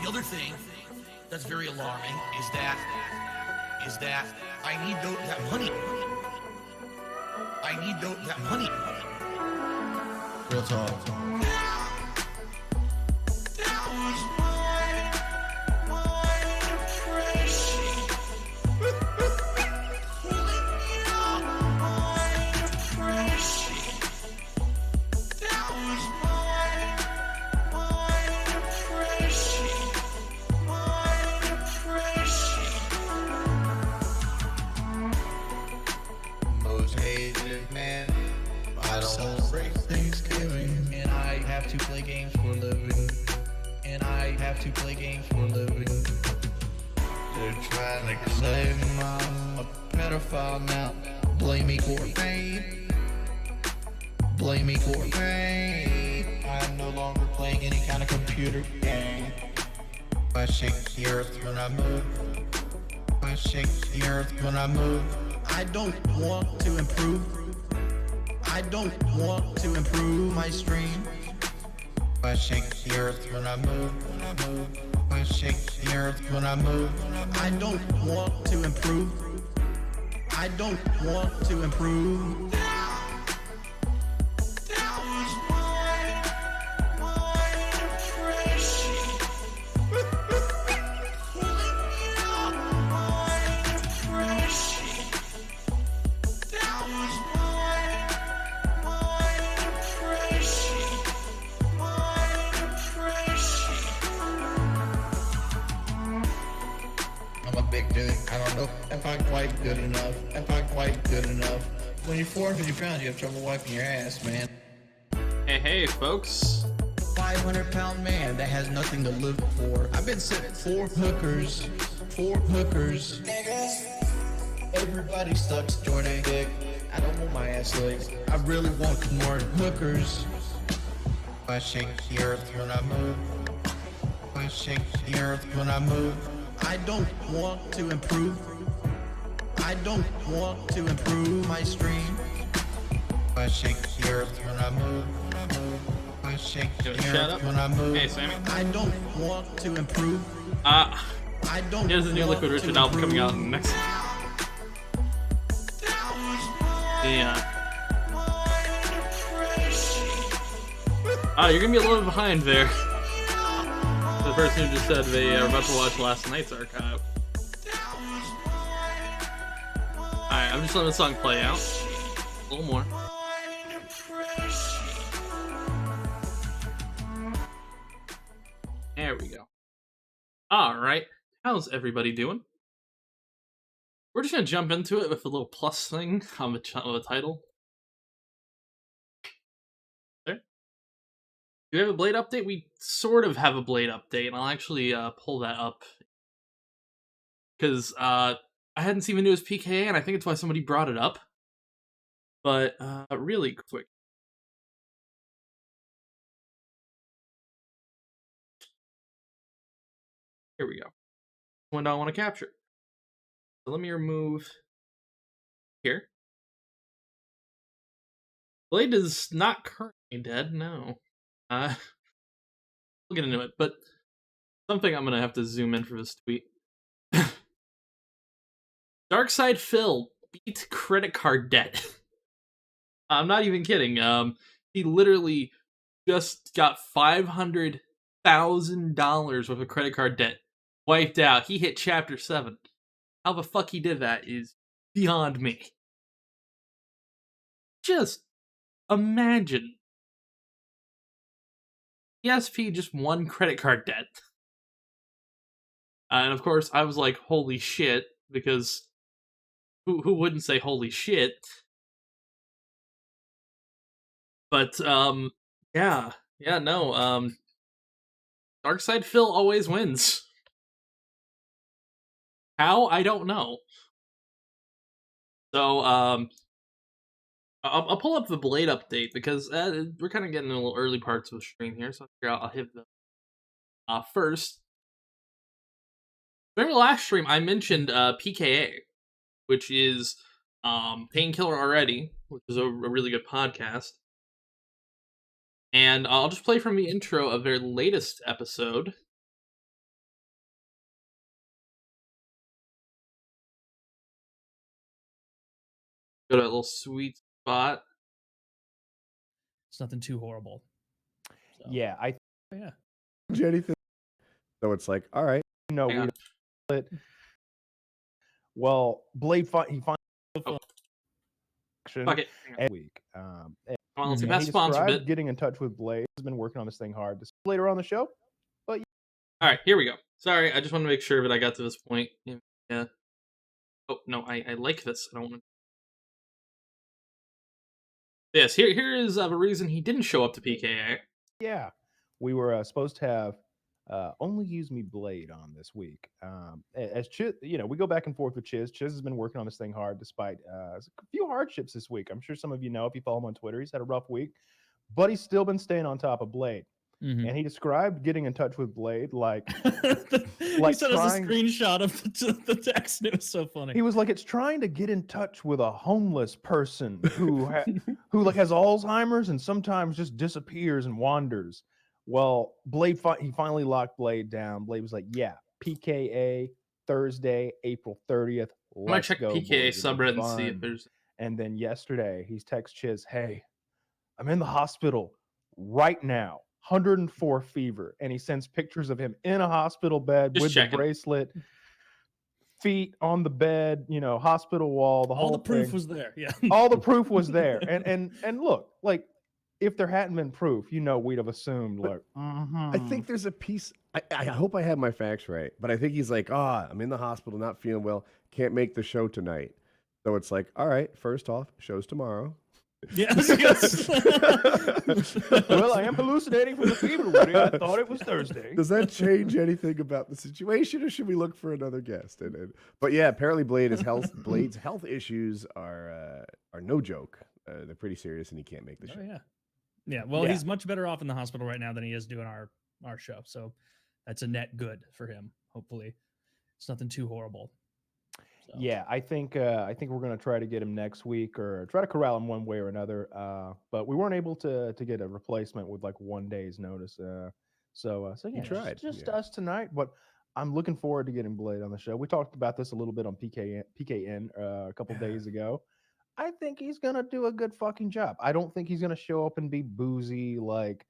The other thing that's very alarming is that I need that money. I need that money. Real talk. That was my depression. Pulling me out my depression. That was my depression. My depression. Most hated man. I don't celebrate Thanksgiving, and I have to play games for a living. And I have to play games for a living. They're trying to claim I'm a pedophile now. Blame me for fame. Blame me for fame. I'm no longer playing any kind of computer game. I shake the earth when I move. I shake the earth when I move. I don't want to improve. I don't want to improve my stream. I shake the earth when I move. I shake the earth when I move. I don't want to improve. I don't want to improve. That was my depression. Pulling me out my depression. That was my depression. My depression. I'm a big dude. I don't know if I'm quite good enough. When you're 450 pounds, you have trouble wiping your ass, man. Hey, folks. 500-pound man that has nothing to live for. I've been sitting four hookers. Everybody sucks Jordan dick. I don't want my ass licked. I really want more hookers. I shake the earth when I move. I shake the earth when I move. I don't want to improve. I don't want to improve my stream. I shake the earth when I move. I shake the Shut earth up. when I move. Hey, Sammy. I don't want to improve. I don't There's a new want Liquid to Richard album coming out improve. next. Yeah. You're gonna be a little bit behind there. The person who just said they are about to watch last night's archive. Alright, I'm just letting the song play out. A little more. There we go. Alright, how's everybody doing? We're just gonna jump into it with a little plus thing on the title. There. Do we have a Blade update? We sort of have a Blade update, and I'll actually pull that up. Because I hadn't seen the newest PKA, and I think it's why somebody brought it up. But really quick. Here we go. One I want to capture. So let me remove here. Blade is not currently dead, no. We'll get into it, but something I'm gonna have to zoom in for this tweet. Darkside Phil beat credit card debt. I'm not even kidding. He literally just got $500,000 worth of credit card debt wiped out. He hit Chapter 7. How the fuck he did that is beyond me. Just imagine. DSP just won credit card debt. And of course, I was like, holy shit, because who wouldn't say holy shit? But, yeah, no, Darkside Phil always wins. How? I don't know. So, I'll pull up the Blade update, because we're kind of getting a little early parts of the stream here, so I'll hit them. First, remember the last stream, I mentioned PKA, which is Painkiller Already, which is a really good podcast. And I'll just play from the intro of their latest episode. Go to a little sweet spot. It's nothing too horrible. So, Yeah, yeah. Anything. So it's like, all right. No, Hang we on. it. Well, Blade he finally Oh. action Fuck it. every week. Come on, let's Mhm. get And past he sponsor described bit. getting in touch with Blade. He's been working on this thing hard. Later on the show. All right, here we go. Sorry, I just want to make sure that I got to this point. Yeah. Oh no, I like this. I don't want to. Yes, here is a reason he didn't show up to PKA. Yeah, we were supposed to have Only Use Me Blade on this week. As Chiz, we go back and forth with Chiz. Chiz has been working on this thing hard despite a few hardships this week. I'm sure some of you know if you follow him on Twitter. He's had a rough week, but he's still been staying on top of Blade. Mhm. And he described getting in touch with Blade like he like sent us a trying- screenshot of the text. It was so funny. he was like, it's trying to get in touch with a homeless person who who like has Alzheimer's and sometimes just disappears and wanders. Well, Blade he finally locked Blade down. Blade was like, yeah, PKA Thursday, April 30th. I might check go, PKA boys. It'll be subreddit and see if fun." there's. And then yesterday, he's text Chiz, hey, I'm in the hospital right now, 104 fever. And he sends pictures of him in a hospital bed Just with checking. the bracelet, feet on the bed, hospital wall, the All whole the proof thing. was there. Yeah. All the proof was there. And look, like, if there hadn't been proof, we'd have assumed, like, I think there's a piece. I hope I have my facts right, but I think he's like, I'm in the hospital, not feeling well, can't make the show tonight. So it's like, all right, first off, show's tomorrow. Yes. Yes. well, I am hallucinating from the fever, Woody. I thought it was Thursday. Does that change anything about the situation, or should we look for another guest? But yeah, apparently Blade's health issues are no joke. They're pretty serious, and he can't make the show. Oh, yeah. Yeah. Well, Yeah. he's much better off in the hospital right now than he is doing our show. So that's a net good for him. Hopefully, it's nothing too horrible. So. Yeah, I think we're gonna try to get him next week or try to corral him one way or another. But we weren't able to get a replacement with like 1 day's notice. So yeah, tried, just yeah. us tonight. But I'm looking forward to getting Blade on the show. We talked about this a little bit on PKN a couple days ago. I think he's gonna do a good fucking job. I don't think he's gonna show up and be boozy like,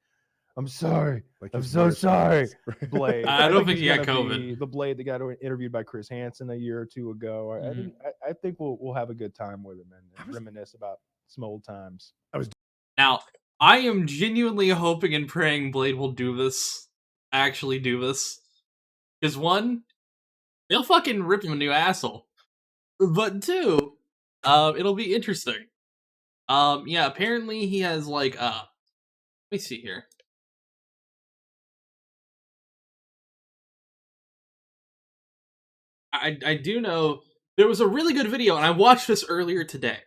I'm sorry, Like I'm his so worst sorry, friends. Blade. I don't think he's he got gonna COVID. be the Blade that got interviewed by Chris Hansen a year or two ago. Mhm. I think we'll have a good time with him and reminisce about some old times. Now, I am genuinely hoping and praying Blade will do this. Actually do this. Because one, they'll fucking rip him a new asshole. But two, it'll be interesting. Yeah, apparently he has like let me see here. I do know there was a really good video, and I watched this earlier today.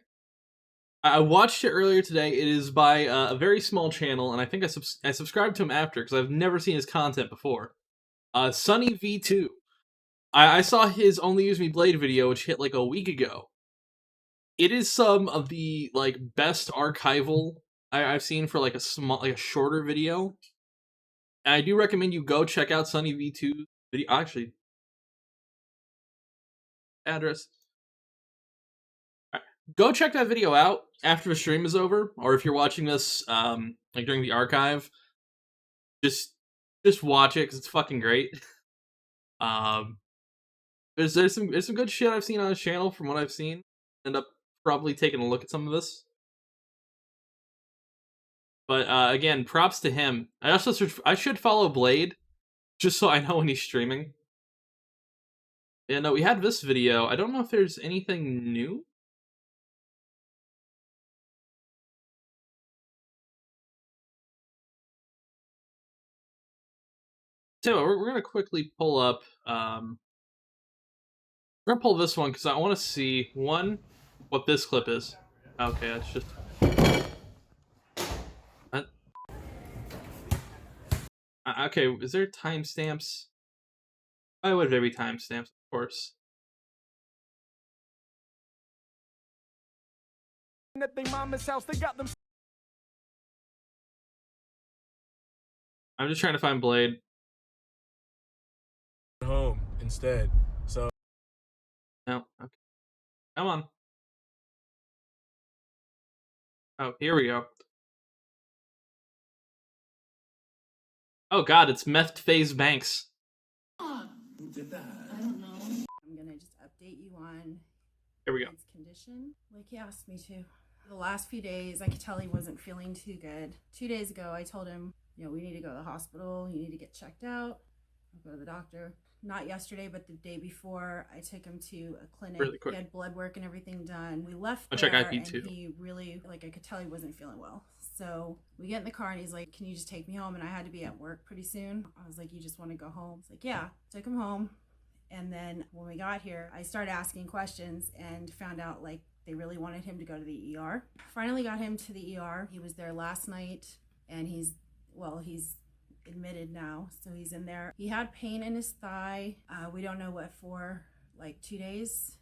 I watched it earlier today. It is by a very small channel, and I think I subscribed to him after because I've never seen his content before. Sunny V2. I saw his Only Use Me Blade video, which hit like a week ago. It is some of the like best archival I've seen for like a shorter video. And I do recommend you go check out Sunny V2 video. Actually, address. Go check that video out after the stream is over, or if you're watching this like during the archive, just watch it because it's fucking great. There's some good shit I've seen on his channel from what I've seen. End up probably taking a look at some of this, but again, props to him. I should follow Blade just so I know when he's streaming. Yeah, no, we had this video. I don't know if there's anything new. So we're gonna quickly pull up. We're gonna pull this one because I want to see one what this clip is. Okay, that's just. Okay, is there timestamps? Why would there be timestamps? Of course. At their mama's house, they got them. I'm just trying to find Blade. Home instead. So No, okay. Come on. Oh, here we go. Oh god, it's Meth Phase Banks. I don't know. I'm gonna just update you on Here we go. his condition, like he asked me to. The last few days, I could tell he wasn't feeling too good. 2 days ago, I told him, we need to go to the hospital. You need to get checked out. I'll go to the doctor. Not yesterday, but the day before, I took him to a clinic. Really quick. He had blood work and everything done. We left I'll there, check IP and too. he really, I could tell he wasn't feeling well. So we get in the car, and he's like, "Can you just take me home?" And I had to be at work pretty soon. I was like, "You just want to go home?" He's like, "Yeah." Took him home. And then when we got here, I started asking questions and found out they really wanted him to go to the ER. Finally got him to the ER. He was there last night, and he's admitted now, so he's in there. He had pain in his thigh. We don't know what for, 2 days,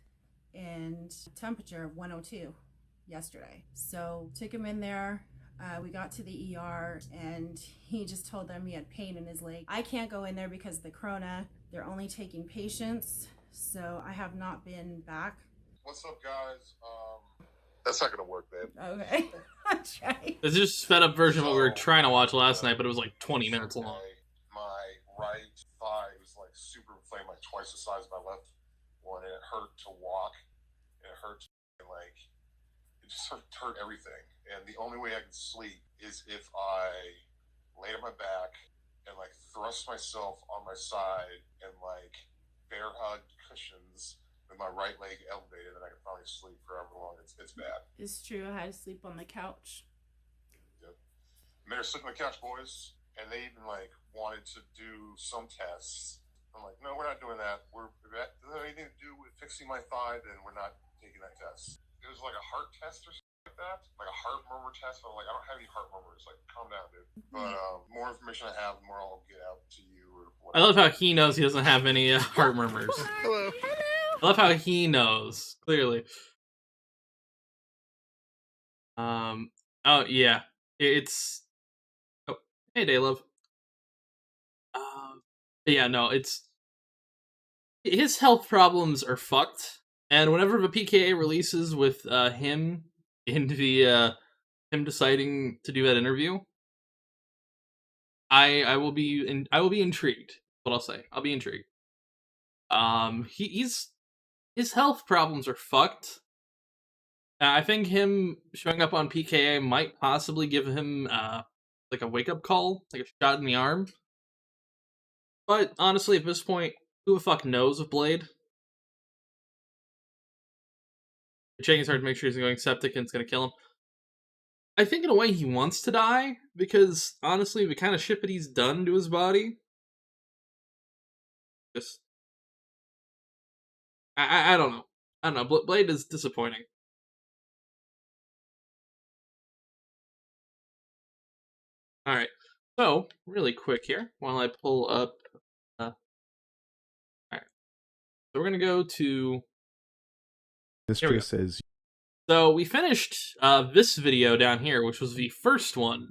and temperature of 102 yesterday. So took him in there. We got to the ER, and he just told them he had pain in his leg. I can't go in there because of the corona. They're only taking patients, so I have not been back. What's up, guys? That's not gonna work, babe. Okay. I'll try. This is just a sped up version of what we were trying to watch last night, but it was 20 minutes long. My right thigh was super inflamed, twice the size of my left one, and it hurt to walk, and it hurt, and it just hurt everything. And the only way I can sleep is if I laid on my back and thrust myself on my side and bear hug cushions with my right leg elevated, and I can finally sleep forever long. It's bad. It's true. I had to sleep on the couch. Yep. I made her sit on the couch, boys, and they even wanted to do some tests. I'm like, no, we're not doing that. If that doesn't have anything to do with fixing my thigh, then we're not taking that test. It was a heart test or something like that, a heart murmur test. I'm like, I don't have any heart murmurs. Calm down, dude. But more information I have, the more I'll get out to you. Or I love how he knows he doesn't have any heart murmurs. Hello. I love how he knows, clearly. Oh, yeah. It's... Oh, hey, Daylove. Yeah, no, it's... His health problems are fucked, and whenever the PKA releases with him in the, him deciding to do that interview, I will be intrigued. That's what I'll say. I'll be intrigued. His health problems are fucked. I think him showing up on PKA might possibly give him a wake-up call, a shot in the arm. But honestly, at this point, who the fuck knows with Blade? Checking his heart to make sure he's going septic and it's gonna kill him. I think in a way he wants to die, because honestly, the kind of shit that he's done to his body, just... I don't know. I don't know. Blade is disappointing. Alright, so, really quick here, while I pull up... Alright. So we're gonna go to... This Here we just says So we finished this video down here, which was the first one,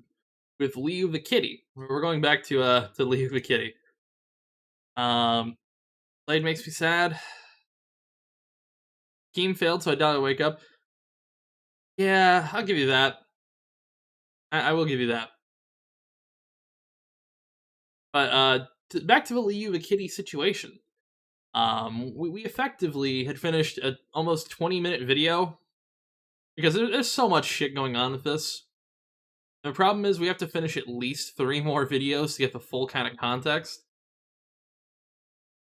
with Liu the Kitty. We're going back to Liu the Kitty. Blade makes me sad. Scheme failed, so I doubt I wake up. Yeah, I'll give you that. I will give you that. But back to the Liu the Kitty situation. We effectively had finished a almost 20-minute video, because there's so much shit going on with this. The problem is we have to finish at least 3 more videos to get the full kind of context.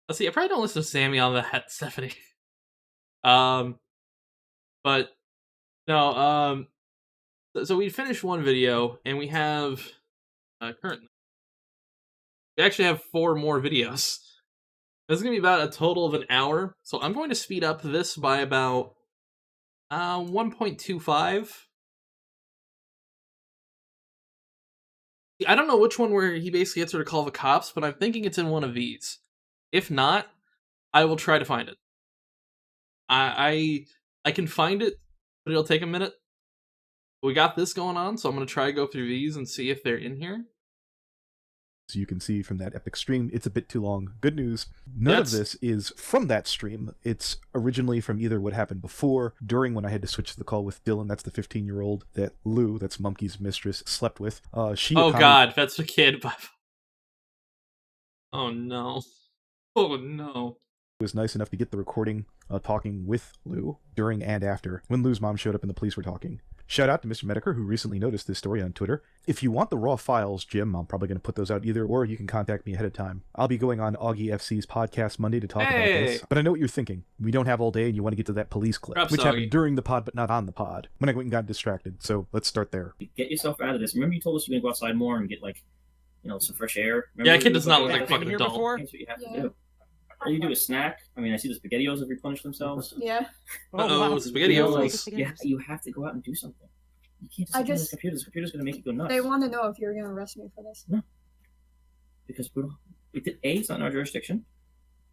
Let's see, I probably don't listen to Sammy on that, Stephanie. But no, so we finished one video, and we have currently we actually have 4 more videos. This is gonna be about a total of an hour, so I'm going to speed up this by about 1.25. I don't know which one where he basically gets her to call the cops, but I'm thinking it's in one of these. If not, I will try to find it. I can find it, but it'll take a minute. We got this going on, so I'm going to try to go through these and see if they're in here. you can see from that epic stream, it's a bit too long. Good news, none of this is from that stream. It's originally from either what happened before, during when I had to switch to the call with Dylan, that's the 15-year-old that Lou, that's Mumkey's mistress, slept with. Oh god, that's a kid. Oh no. Oh no. Was nice enough to get the recording talking with Lou during and after when Lou's mom showed up and the police were talking. Shout out to Mr. Mediker, who recently noticed this story on Twitter. If you want the raw files, Jim, I'm probably going to put those out either, or you can contact me ahead of time. I'll be going on Augie FC's podcast Monday to talk about this. But I know what you're thinking. We don't have all day and you want to get to that police clip, Perhaps which Augie. happened during the pod but not on the pod. When I went and got distracted, so let's start there. Get yourself out of this. Remember you told us you're going to go outside more and get, like, you know, some fresh air? Yeah, Remember kid does not look that like a fucking adult. That's what you have to do. All you do is snack. I mean, I see the SpaghettiOs have replenished themselves. Yeah. Uh-oh, SpaghettiOs. Yeah, you have to go out and do something. You can't just sit behind this computer. This computer's going to make you go nuts. They want to know if you're going to arrest me for this. No. Because it's not in our jurisdiction.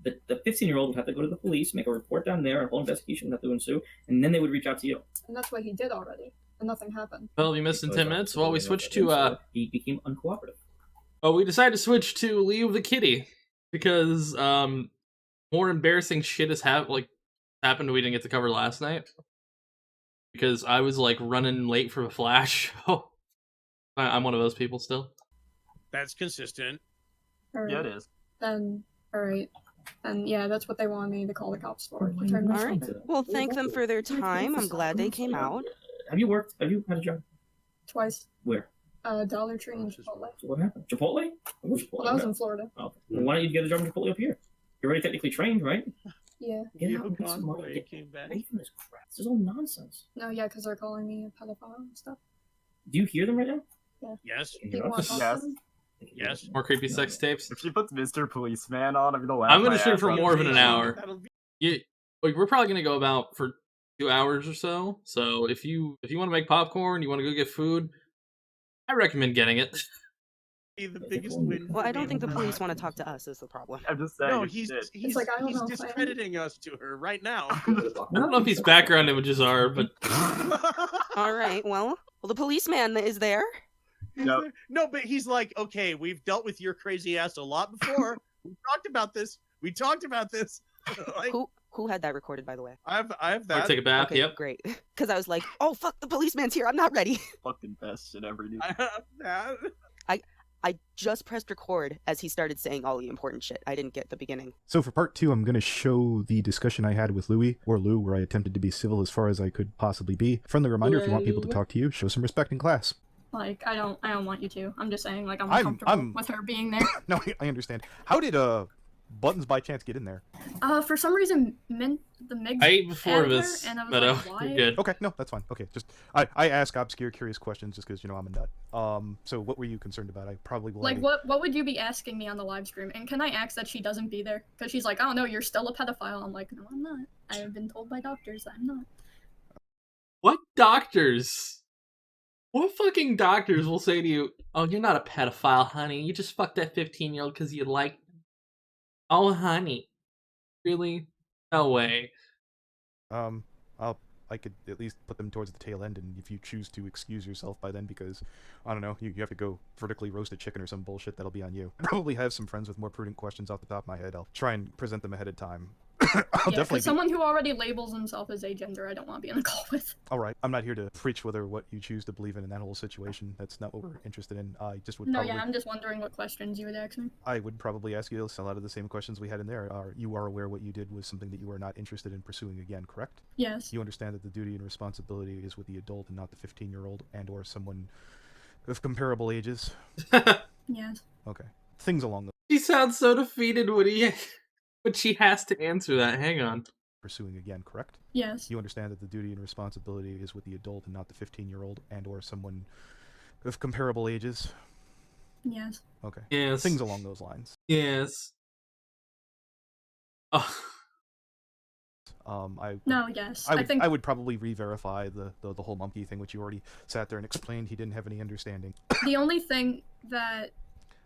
The 15-year-old would have to go to the police, make a report down there, a whole investigation would have to ensue, and then they would reach out to you. And that's what he did already. And nothing happened. Well, you missed in 10 minutes. Well, we switched to, He became uncooperative. Well, we decided to switch to Leave the Kitty. Because, more embarrassing shit has happened we didn't get to cover last night. Because I was, like, running late for the Flash. Oh, I'm one of those people still. That's consistent. Right. Yeah, it is. Then, alright. And yeah, that's what they wanted me to call the cops for. All right. Well, thank them for their time. I'm glad they came out. Have you had a job? Twice. Where? Dollar Tree and Chipotle. So what happened? Chipotle? Where's Chipotle? Well, that was in Florida. Oh. Well, why don't you get a job in Chipotle up here? You're already technically trained, right? Yeah. Get out and get some money. Get away from this crap. This is all nonsense. No, yeah, because they're calling me a pedophile and stuff. Do you hear them right now? Yeah. Yes. Can you hear us? Yes. Yes. More creepy sex tapes. If she puts Mr. Policeman on, I'm gonna laugh. I'm gonna shoot for more than an hour. We're probably gonna go about for 2 hours or so. So if you want to make popcorn, you want to go get food, I recommend getting it. The biggest win. Well, I don't think the police want to talk to us is the problem. I'm just saying. No, he's like, I don't he's know if I am. discrediting us to her right now. I don't know if these background images are, but All right. Well, the policeman is there. No, but he's like, okay, we've dealt with your crazy ass a lot before. We talked about this. Like, Who had that recorded, by the way? I have that. take a bath. Okay, Yep. great. Because I was like, oh fuck, the policeman's here. I'm not ready. Fucking best shit ever, dude. I have that. I just pressed record as he started saying all the important shit. I didn't get the beginning. So for part 2, I'm going to show the discussion I had with Louie, or Lou, where I attempted to be civil as far as I could possibly be. Friendly reminder, if you want people to talk to you, show some respect in class. Like, I don't want you to. I'm just saying, like, I'm uncomfortable with her being there. No, I understand. How did Buttons by chance get in there? For some reason, the Migs I ate before added her, this, and I was Meadow. like, why? You're good. Okay, no, that's fine. Okay, just I ask obscure, curious questions just because I'm a nut. So what were you concerned about? I probably will. Like, what would you be asking me on the live stream? And can I ask that she doesn't be there? Because she's like, oh no, you're still a pedophile. I'm like, no, I'm not. I have been told by doctors I'm not. What doctors? What fucking doctors will say to you, oh, you're not a pedophile, honey. You just fucked that 15-year-old because you like them. Oh, honey. Really? No way. I could at least put them towards the tail end, and if you choose to excuse yourself by then because, I don't know, you have to go vertically roast a chicken or some bullshit, that'll be on you. I probably have some friends with more prudent questions off the top of my head. I'll try and present them ahead of time. I'll definitely someone who already labels himself as agender, I don't want to be in a call with. All right, I'm not here to preach whether what you choose to believe in that whole situation. That's not what we're interested in. I just would. No, yeah, I'm just wondering what questions you would ask me. I would probably ask you a lot of the same questions we had in there. You are aware what you did was something that you are not interested in pursuing again, correct? Yes. You understand that the duty and responsibility is with the adult and not the 15-year-old and/or someone of comparable ages. Yes. Okay. Things along the. He sounds so defeated when she has to answer that. Hang on. Pursuing again, correct? Yes. You understand that the duty and responsibility is with the adult and not the 15-year-old and/or someone of comparable ages. Yes. Okay. Yes. Things along those lines. Yes. Oh. Yes. I would probably re-verify the whole monkey thing, which you already sat there and explained he didn't have any understanding. The only thing that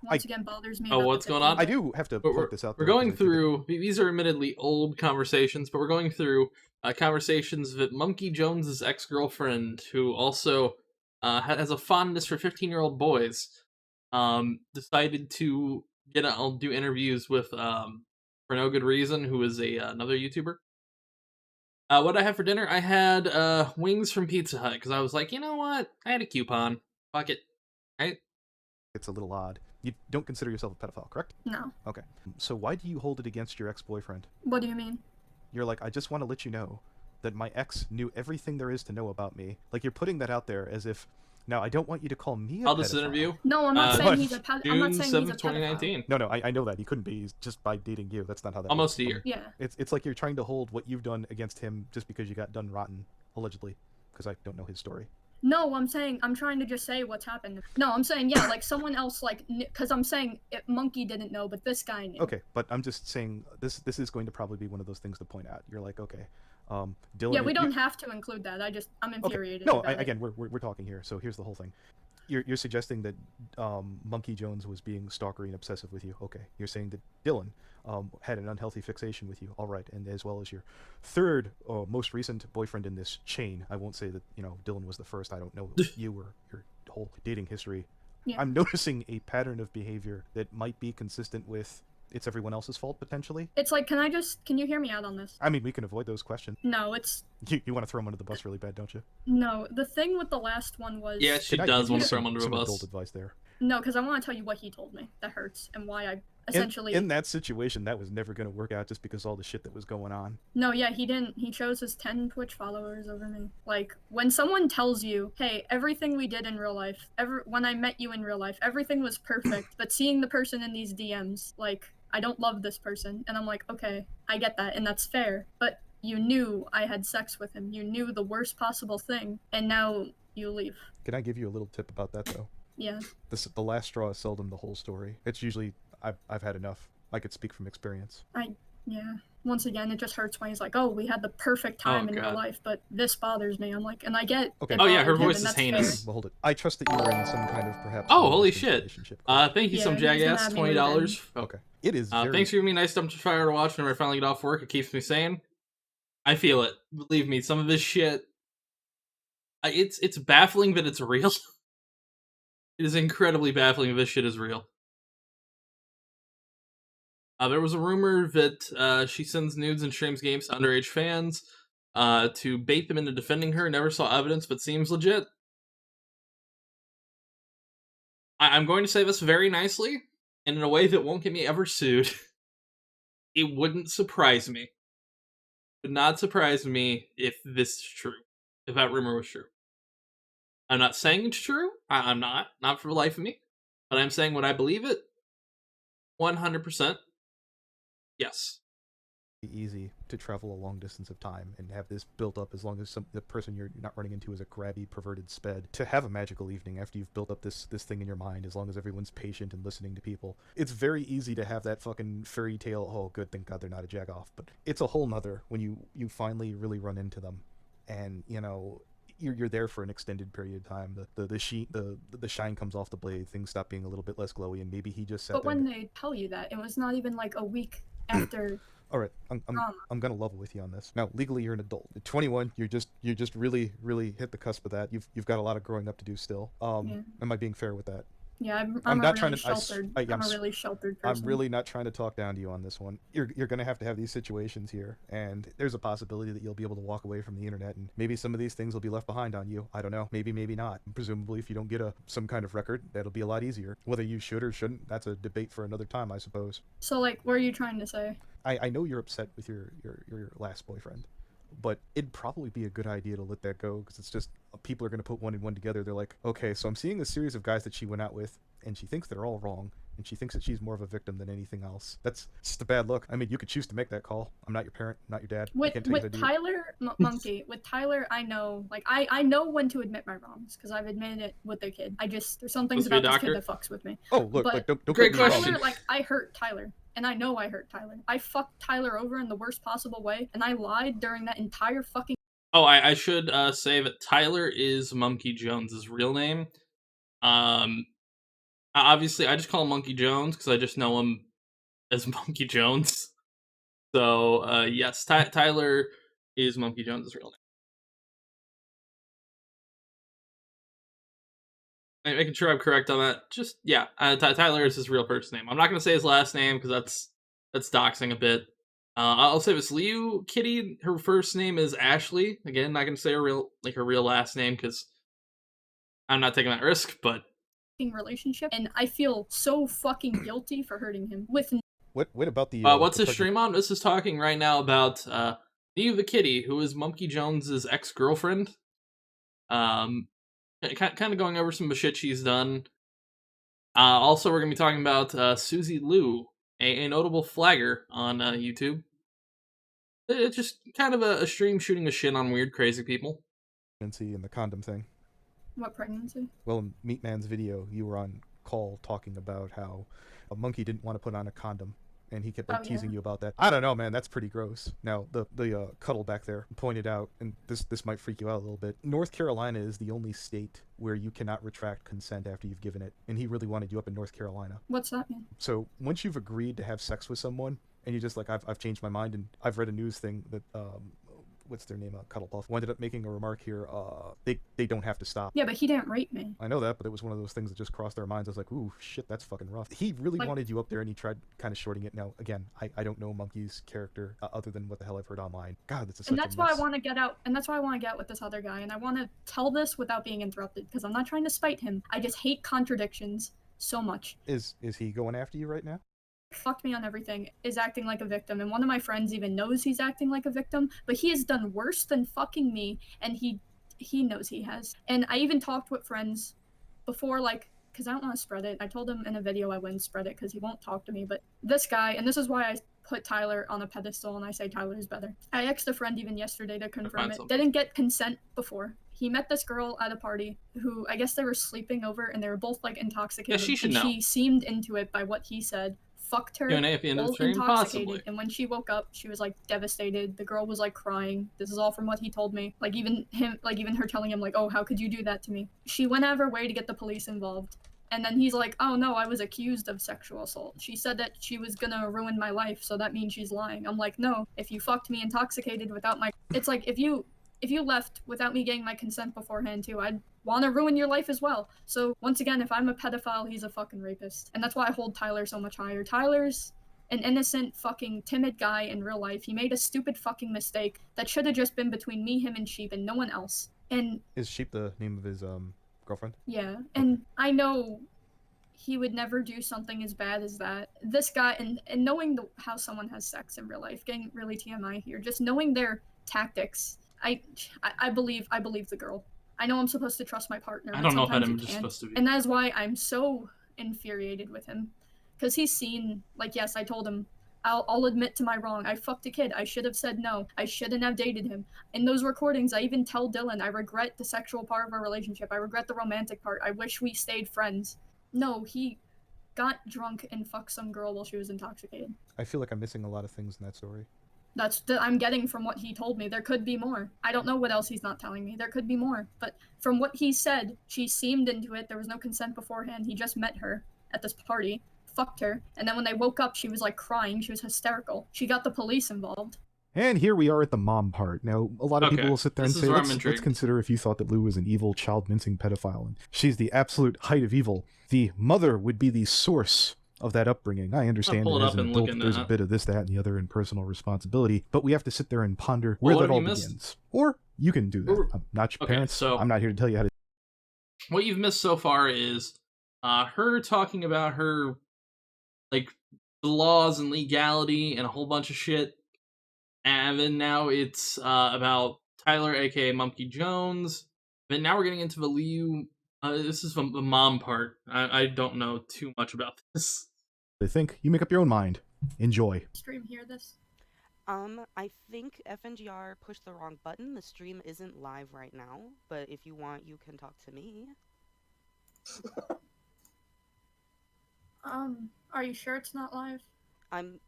once again bothers me. Oh, what's going on? I do have to put this out there. We're going through. These are admittedly old conversations, but we're going through conversations with Monkey Jones's ex-girlfriend, who also has a fondness for 15-year-old boys. decided to I'll do interviews with for no good reason, who is another YouTuber. What I had for dinner, I had wings from Pizza Hut because I was like, you know what, I had a coupon, fuck it, right? It's a little odd. You don't consider yourself a pedophile, correct? No. Okay. So why do you hold it against your ex-boyfriend? What do you mean? You're like, I just want to let you know that my ex knew everything there is to know about me. Like, you're putting that out there as if, now, I don't want you to call me a All pedophile. this interview. No, I'm not saying he's a I'm not June saying he's a 7th, 2019. No, I know that. He couldn't be. He's just by dating you. That's not how that Almost works. a year. Yeah. It's like you're trying to hold what you've done against him just because you got done rotten, allegedly, because I don't know his story. No, I'm trying to just say what's happened. No, I'm saying, yeah, like someone else, like, because I'm saying Monkey didn't know, but this guy knew. Okay, but I'm just saying this is going to probably be one of those things to point out. You're like, okay, Dylan. Yeah, we don't have to include that. I'm infuriated. Okay. No, about again, we're talking here. So here's the whole thing. You're suggesting that Monkey Jones was being stalkery and obsessive with you. Okay. You're saying that Dylan had an unhealthy fixation with you. All right. And as well as your third most recent boyfriend in this chain. I won't say that, Dylan was the first. I don't know you or your whole dating history. Yeah. I'm noticing a pattern of behavior that might be consistent with it's everyone else's fault, potentially. It's like, can you hear me out on this? I mean, we can avoid those questions. No, it's... You want to throw him under the bus really bad, don't you? No, the thing with the last one was... Yeah, she does want to throw him under a bus. Adult advice there. No, because I want to tell you what he told me. That hurts, and why I essentially... In that situation, that was never going to work out just because all the shit that was going on. No, yeah, he didn't. He chose his 10 Twitch followers over me. Like, when someone tells you, hey, everything we did in real life, when I met you in real life, everything was perfect, but seeing the person in these DMs, like... I don't love this person. And I'm like, okay, I get that, and that's fair. But you knew I had sex with him. You knew the worst possible thing, and now you leave. Can I give you a little tip about that, though? Yeah. The last straw is seldom the whole story. It's usually, I've had enough. I could speak from experience. Yeah. Once again, it just hurts when he's like, oh, we had the perfect time in real life, but this bothers me. I'm like, and I get... Okay. Oh, yeah, her voice is heinous. Well, hold it. I trust that you were in some kind of perhaps... Oh, holy shit. Thank you, some jackass, $20. Okay. It is very... Thanks for giving me a nice dump to fire to watch whenever I finally get off work. It keeps me sane. I feel it. Believe me, some of this shit... It's baffling that it's real. It is incredibly baffling that this shit is real. There was a rumor that she sends nudes and streams games to underage fans to bait them into defending her. Never saw evidence, but seems legit. I'm going to say this very nicely, and in a way that won't get me ever sued. It wouldn't surprise me. It would not surprise me if this is true. If that rumor was true. I'm not saying it's true. I'm not. Not for the life of me. But I'm saying, would I believe it? 100%. Yes. Easy to travel a long distance of time and have this built up as long as the person you're not running into is a crabby, perverted sped. To have a magical evening after you've built up this thing in your mind, as long as everyone's patient and listening to people. It's very easy to have that fucking fairy tale, oh good, thank God they're not a jagoff. But it's a whole nother when you finally really run into them. And, you're there for an extended period of time. The shine comes off the blade, things stop being a little bit less glowy, and maybe he just sat But there. when they tell you that, it was not even like a week after. All right, I'm gonna level with you on this. Now, legally, you're an adult. At 21, you're just really hit the cusp of that. You've got a lot of growing up to do still. Yeah. Am I being fair with that? Yeah, I'm not trying to. sheltered. I'm a really sheltered person. I'm really not trying to talk down to you on this one. You're gonna have to have these situations here, and there's a possibility that you'll be able to walk away from the internet, and maybe some of these things will be left behind on you. I don't know. Maybe not. Presumably, if you don't get some kind of record, that'll be a lot easier. Whether you should or shouldn't, that's a debate for another time, I suppose. So, like, what are you trying to say? I know you're upset with your last boyfriend, but it'd probably be a good idea to let that go, because it's just people are going to put one and one together. They're like, okay, so I'm seeing a series of guys that she went out with, and she thinks they're all wrong, and she thinks that she's more of a victim than anything else. That's just a bad look. I mean, you could choose to make that call. I'm not your parent, not your dad. With Tyler, Monkey, with Tyler, I know, like, I know when to admit my wrongs, because I've admitted it with their kid. There's some things about this kid that fucks with me. Oh, look, but don't great get me question. wrong. Tyler, like, I hurt Tyler. And I know I hurt Tyler. I fucked Tyler over in the worst possible way, and I lied during that entire fucking... Oh, I should say that Tyler is Monkey Jones' real name. Obviously, I just call him Monkey Jones, because I just know him as Monkey Jones. So, yes, Tyler is Monkey Jones' real name. Making sure I'm correct on that. Just yeah, Tyler is his real first name. I'm not gonna say his last name because that's doxing a bit. I'll say this: Liu Kitty. Her first name is Ashley. Again, not gonna say her real last name because I'm not taking that risk. But relationship, and I feel so fucking guilty for hurting him with. What about the? What's the his stream on? This is talking right now about Liu the Kitty, who is Monkey Jones's ex-girlfriend. Kind of going over some of the shit she's done. Also, we're going to be talking about Suzy Liu, a notable flagger on YouTube. It's just kind of a stream shooting a shit on weird, crazy people. Pregnancy and the condom thing. What pregnancy? Well, in Meatman's video, you were on call talking about how a monkey didn't want to put on a condom, and he kept teasing you about that. I don't know, man. That's pretty gross. Now, the cuddle back there pointed out, and this might freak you out a little bit. North Carolina is the only state where you cannot retract consent after you've given it, and he really wanted you up in North Carolina. What's that mean? So once you've agreed to have sex with someone, and you just like, I've changed my mind, and I've read a news thing that what's their name? Cuddlepuff ended up making a remark here. They don't have to stop. Yeah, but he didn't rape me. I know that, but it was one of those things that just crossed our minds. I was like, ooh, shit, that's fucking rough. He really wanted you up there, and he tried kind of shorting it. Now, again, I don't know Monkey's character other than what the hell I've heard online. God, that's such a mess. And that's why I want to get out. And that's why I want to get out with this other guy. And I want to tell this without being interrupted because I'm not trying to spite him. I just hate contradictions so much. Is he going after you right now? Fucked me on everything, is acting like a victim, and one of my friends even knows he's acting like a victim, but he has done worse than fucking me, and he knows he has. And I even talked with friends before, like, because I don't want to spread it. I told him in a video I wouldn't spread it because he won't talk to me, but this guy, and this is why I put Tyler on a pedestal and I say Tyler's better. I asked a friend even yesterday to confirm it. Didn't get consent before. He met this girl at a party who I guess they were sleeping over and they were both like intoxicated. Yeah, she should know. She seemed into it by what he said. Fucked her, Q&A at the end of the stream, intoxicated, possibly. and when she woke up, she was like devastated. The girl was like crying. This is all from what he told me. Like even her telling him like, "Oh, how could you do that to me?" She went out of her way to get the police involved. And then he's like, "Oh no, I was accused of sexual assault. She said that she was gonna ruin my life, so that means she's lying." I'm like, "No, if you fucked me intoxicated without my..." It's like, if you left without me getting my consent beforehand too, I'd want to ruin your life as well. So once again, if I'm a pedophile, he's a fucking rapist. And that's why I hold Tyler so much higher. Tyler's an innocent fucking timid guy in real life. He made a stupid fucking mistake that should have just been between me, him, and Sheep and no one else. And is Sheep the name of his girlfriend? Yeah, and I know he would never do something as bad as that. This guy, and knowing how someone has sex in real life, getting really TMI here, just knowing their tactics, I believe the girl. I know I'm supposed to trust my partner. I don't know if I'm just supposed to be. And that is why I'm so infuriated with him, because he's seen, like, yes, I told him, I'll admit to my wrong. I fucked a kid. I should have said no. I shouldn't have dated him. In those recordings, I even tell Dylan I regret the sexual part of our relationship. I regret the romantic part. I wish we stayed friends. No, he got drunk and fucked some girl while she was intoxicated. I feel like I'm missing a lot of things in that story. That's that I'm getting from what he told me. There could be more. I don't know what else he's not telling me. There could be more. But from what he said, she seemed into it. There was no consent beforehand. He just met her at this party, fucked her, and then when they woke up, she was like crying. She was hysterical. She got the police involved. And here we are at the mom part. Now, a lot of people will sit there and say, let's consider if you thought that Lou was an evil, child-mincing pedophile, and she's the absolute height of evil. The mother would be the source of that upbringing. I understand as an adult there's a bit of this, that, and the other in personal responsibility, but we have to sit there and ponder where that all begins. Or you can do that. I'm not your parents, so I'm not here to tell you how to. What you've missed so far is her talking about her, like, the laws and legality and a whole bunch of shit. And then now it's about Tyler, aka Monkey Jones. But now we're getting into the Liu. This is the mom part. I don't know too much about this. I think you make up your own mind. Enjoy. Stream hear this? I think FNGR pushed the wrong button. The stream isn't live right now, but if you want, you can talk to me. Are you sure it's not live?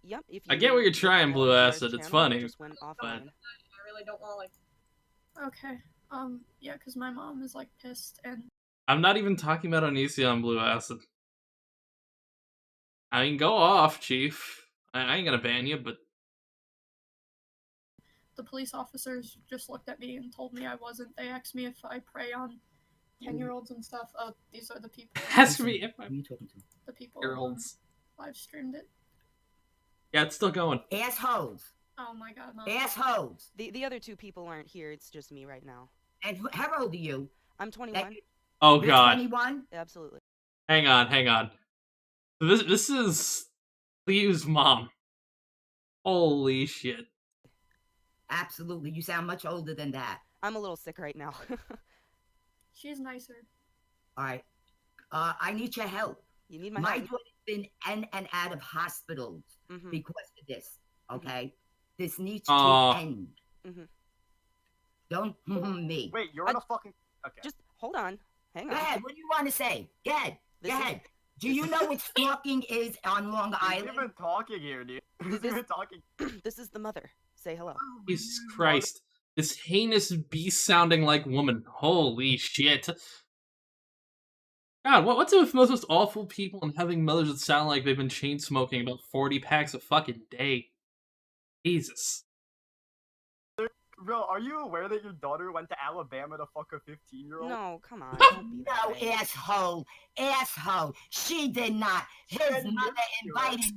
Yep. If you I get what you're trying, Blue Acid. It's funny. Just went offline. I really don't want Okay. Yeah, because my mom is like pissed and. I'm not even talking about Onicia on Blue Acid. I mean, go off, Chief. I ain't gonna ban you, but... The police officers just looked at me and told me I wasn't. They asked me if I prey on 10-year-olds and stuff. These are the people. Has to be Who are you talking to? The people year-olds. live streamed it. Yeah, it's still going. Assholes. Oh my god, Mom. Assholes. The other two people aren't here. It's just me right now. And how old are you? I'm 21. Oh You're god. 21? Absolutely. Hang on. This is Liu's mom. Holy shit. Absolutely. You sound much older than that. I'm a little sick right now. She's nicer. All right. I need your help. You need my My help. daughter's been in and out of hospitals Mhm. because of this. Okay? This needs Aw. to end. Mhm. Don't me. Wait, you're on a fucking. Okay. Just hold on. Hang Go on. ahead. What do you want to say? Go ahead. This Go is- ahead. Do you know what stalking is on Long Who's Island? even talking here, dude? Who's This- even talking? This is the mother. Say hello. Jesus Christ. This heinous beast sounding like woman. Holy shit. God, what's with most awful people and having mothers that sound like they've been chain smoking about 40 packs a fucking day? Jesus. Bro, are you aware that your daughter went to Alabama to fuck a 15-year-old? No, come on. Don't be that No, way. asshole. Asshole. She did not. His mother invited.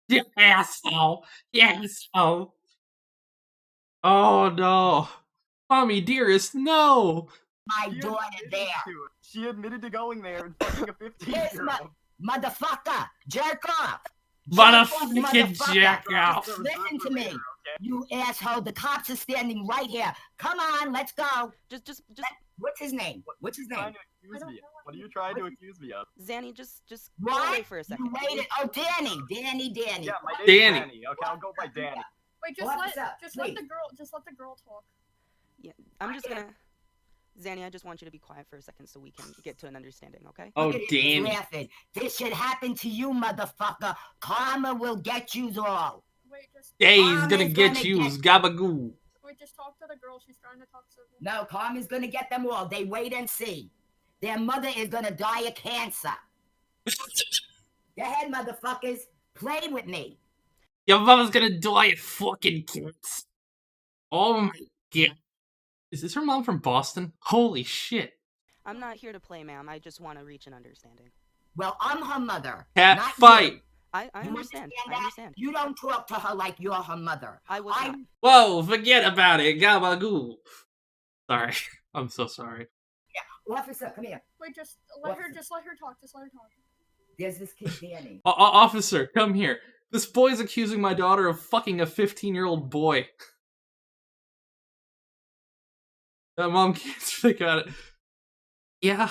You asshole. Yes. Oh no. Mommy, dearest, no. My She daughter admitted there. to it. She admitted to going there and fucking a His 15-year-old. motherfucker. Jerk off. Motherfucking jack off. Listen to me. You asshole. The cops are standing right here. Come on, let's go. Just. What's his name? What's his Trying name? to accuse me of? What are you trying to accuse me of? Zanny, just go What? away for a second. You waited. Oh, Danny. Danny. Yeah, my name's Danny. Danny. Okay, I'll go by Danny. Wait, just Officer, let please. the girl talk. Yeah, I'm just gonna. Zanny, I just want you to be quiet for a second so we can get to an understanding, okay? Oh, Look at him, he's Danny. laughing. This should happen to you, motherfucker. Karma will get you all. Wait, just Yeah, he's Karma's gonna get you, gabagoo. wait, just talk to the girl. She's trying to talk to me. No, Karma's gonna get them all. They wait and see. Their mother is gonna die of cancer. Go ahead, motherfuckers. Play with me. Your mother's gonna die of fucking kids. Oh my god. Is this her mom from Boston? Holy shit. I'm not here to play, ma'am. I just want to reach an understanding. Well, I'm her mother. Cat not fight. you. I You understand. I that? understand. You don't talk to her like you're her mother. I was not. Whoa, forget about it, gabagoo. Sorry. I'm so sorry. Officer, come here. Wait, just let her talk. There's this kid, Danny. Officer, come here. This boy's accusing my daughter of fucking a 15-year-old boy. Mom can't speak about it. Yeah.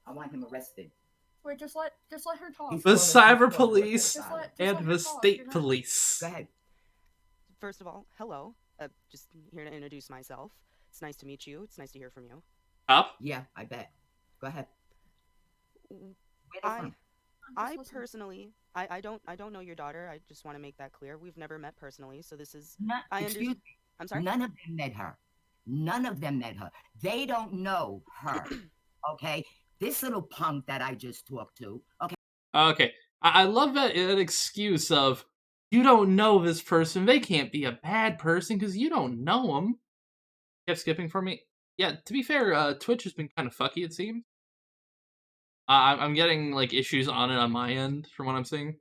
I want him arrested. Wait, just let her talk. He's The going to cyber the police Just let and her the talk, state you're not- police. Go ahead. First of all, hello. Just here to introduce myself. It's nice to meet you. It's nice to hear from you. Up? Yeah, I bet. Go ahead. I personally, I don't know your daughter. I just want to make that clear. We've never met personally, so this is. Excuse me. I'm sorry. None of them met her. None of them met her. They don't know her. Okay. This little punk that I just talked to. Okay. Okay. I love that excuse of, you don't know this person. They can't be a bad person because you don't know them. Kept skipping for me. Yeah, to be fair, Twitch has been kind of fucky, it seems. I'm getting, like, issues on it on my end, from what I'm seeing.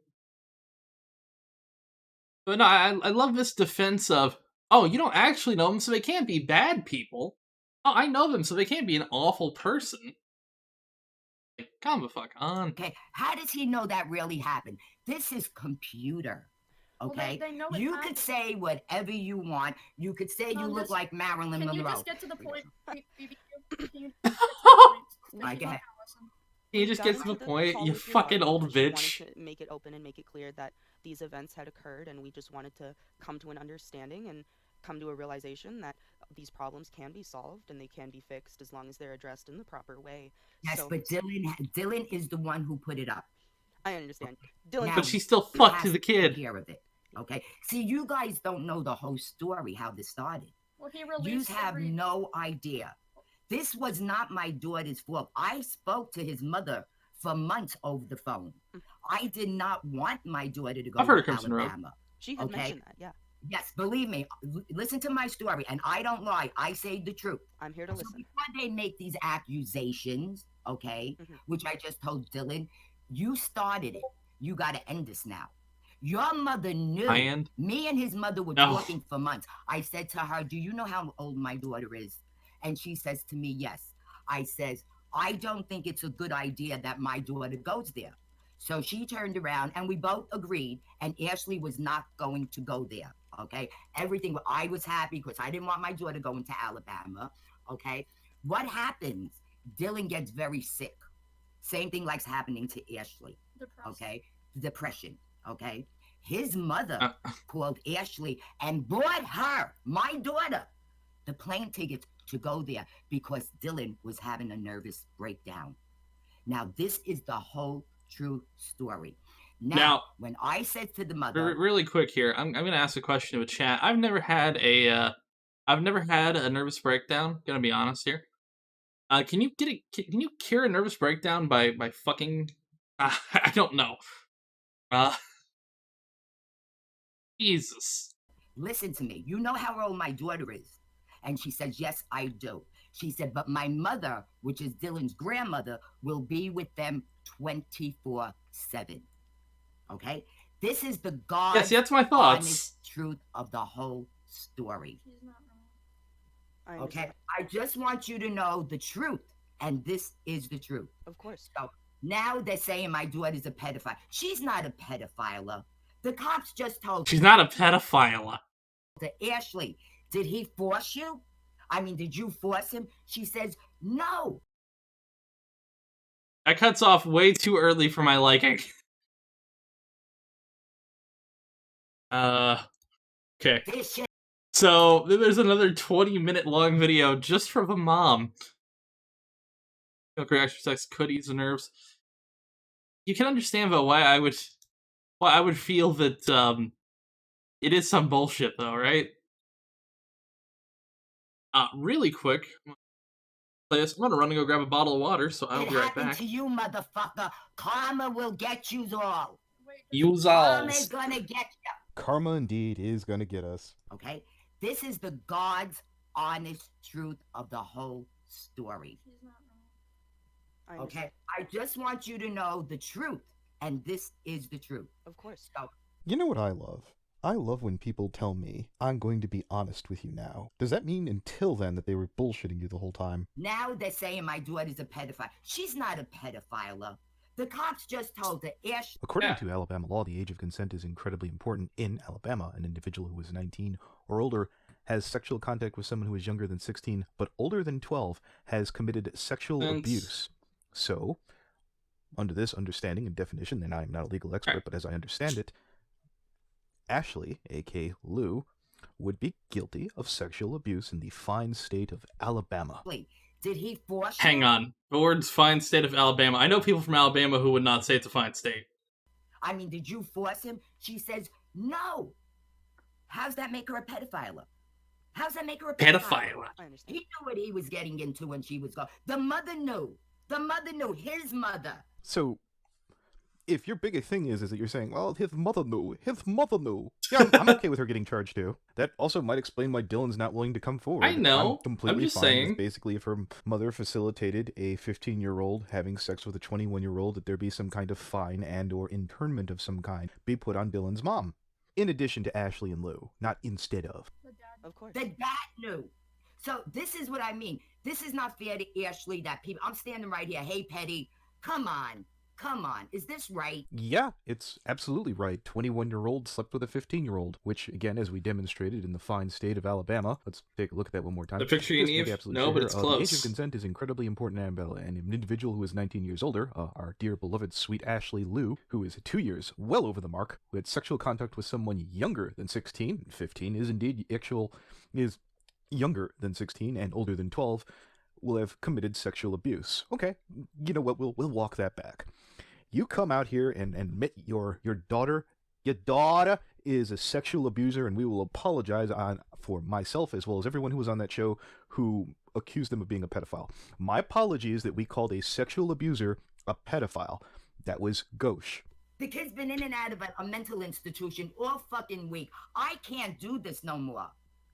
But no, I love this defense of, oh, you don't actually know them, so they can't be bad people. Oh, I know them, so they can't be an awful person. Like, come the fuck on. Okay. How does he know that really happened? This is computer. Okay. Well, they know it you happened. could say whatever you want. You could say you Mom, look just- like Marilyn Can Monroe. you just get to the point? I get it. Can you just get to the point, you fucking old bitch? Wanted to make it open and make it clear that these events had occurred, and we just wanted to come to an understanding and come to a realization that these problems can be solved and they can be fixed as long as they're addressed in the proper way. Yes, So, but Dylan is the one who put it up. I understand. Dylan, But she still he fucked has the to take kid. care of it. Okay. See, you guys don't know the whole story, how this started. Well, he You released have no idea. This was not my daughter's fault. I spoke to his mother for months over the phone. I did not want my daughter to go I've heard to of Crimson Road. Alabama. She had okay? mentioned that, yeah. Yes, believe me. Listen to my story, and I don't lie. I say the truth. I'm here to listen. Before they make these accusations, okay, which I just told Dylan, you started it. You got to end this now. Your mother knew. Me and his mother were talking for months. I said to her, do you know how old my daughter is? And she says to me, yes. I says, I don't think it's a good idea that my daughter goes there. So she turned around and we both agreed, and Ashley was not going to go there, okay? Everything, I was happy because I didn't want my daughter going to Alabama, okay? What happens? Dylan gets very sick. Same thing like's happening to Ashley, okay? Depression, okay? His mother called Ashley and bought her, my daughter, the plane tickets to go there because Dylan was having a nervous breakdown. Now, this is the whole true story. Now, when I said to the mother, really quick here, I'm going to ask a question to a chat. I've never had a nervous breakdown. Gonna be honest here. Can you cure a nervous breakdown by fucking? I don't know. Jesus. Listen to me. You know how old my daughter is, and she says, yes, I do. She said, but my mother, which is Dylan's grandmother, will be with them 24/7. Okay? This is the God. Yes, that's my thoughts. Honest truth of the whole story. Okay? I just want you to know the truth, and this is the truth. Of course. So now they're saying my daughter's a pedophile. She's not a pedophile. The cops just told she's not a pedophile. To Ashley, did he force you? I mean, did you force him? She says, no. That cuts off way too early for my liking. Okay. So, there's another 20-minute long video just from a mom. Milk reaction sex could ease the nerves. You can understand about why I would feel that, it is some bullshit though, right? Really quick. I'm gonna run and go grab a bottle of water, so I'll be right back. To you, motherfucker. Karma will get you all. Yous all. Karma's gonna get you. Karma indeed is gonna get us. Okay? This is the God's honest truth of the whole story. Okay? I just want you to know the truth, and this is the truth. Of course. So, You know what I love? I love when people tell me, I'm going to be honest with you now. Does that mean until then that they were bullshitting you the whole time? now they're saying my daughter's a pedophile. She's not a pedophile. The cops just told her, Ash. According to Alabama law, the age of consent is incredibly important in Alabama. An individual who is 19 or older has sexual contact with someone who is younger than 16, but older than 12, has committed sexual abuse. So, under this understanding and definition, and I am not a legal expert, but as I understand it, Ashley, a.k.a. Lou, would be guilty of sexual abuse in the fine state of Alabama. Did he force Hang you? on. The words fine state of Alabama. I know people from Alabama who would not say it's a fine state. I mean, did you force him? She says, no. How's that make her a pedophile? How's that make her a pedophile? He knew what he was getting into when she was going. The mother knew. The mother knew. His mother. So, if your big thing is that you're saying, well, his mother knew. His mother knew. Yeah, I'm okay with her getting charged too. That also might explain why Dylan's not willing to come forward. I know. I'm completely just fine saying. with basically if her mother facilitated a 15-year-old having sex with a 21-year-old, that there be some kind of fine and or internment of some kind be put on Dylan's mom. In addition to Ashley and Lou, not instead of. Of course. The dad knew. So this is what I mean. This is not fair to Ashley that people, I'm standing right here. Hey, Petty, come on. Come on. Is this right? Yeah, it's absolutely right. 21-year-old slept with a 15-year-old, which, again, as we demonstrated in the fine state of Alabama. Let's take a look at that one more time. The picture you need? No, but it's close. The age of consent is incredibly important in Alabama, and an individual who is 19 years older, our dear beloved sweet Ashley Lou, who is 2 years well over the mark, who had sexual contact with someone younger than 16, 15 is indeed is younger than 16 and older than 12, will have committed sexual abuse. Okay, you know what, we'll walk that back. You come out here and admit your daughter is a sexual abuser, and we will apologize for myself as well as everyone who was on that show who accused them of being a pedophile. My apology is that we called a sexual abuser a pedophile. That was gauche. The kid's been in and out of a mental institution all fucking week. I can't do this no more.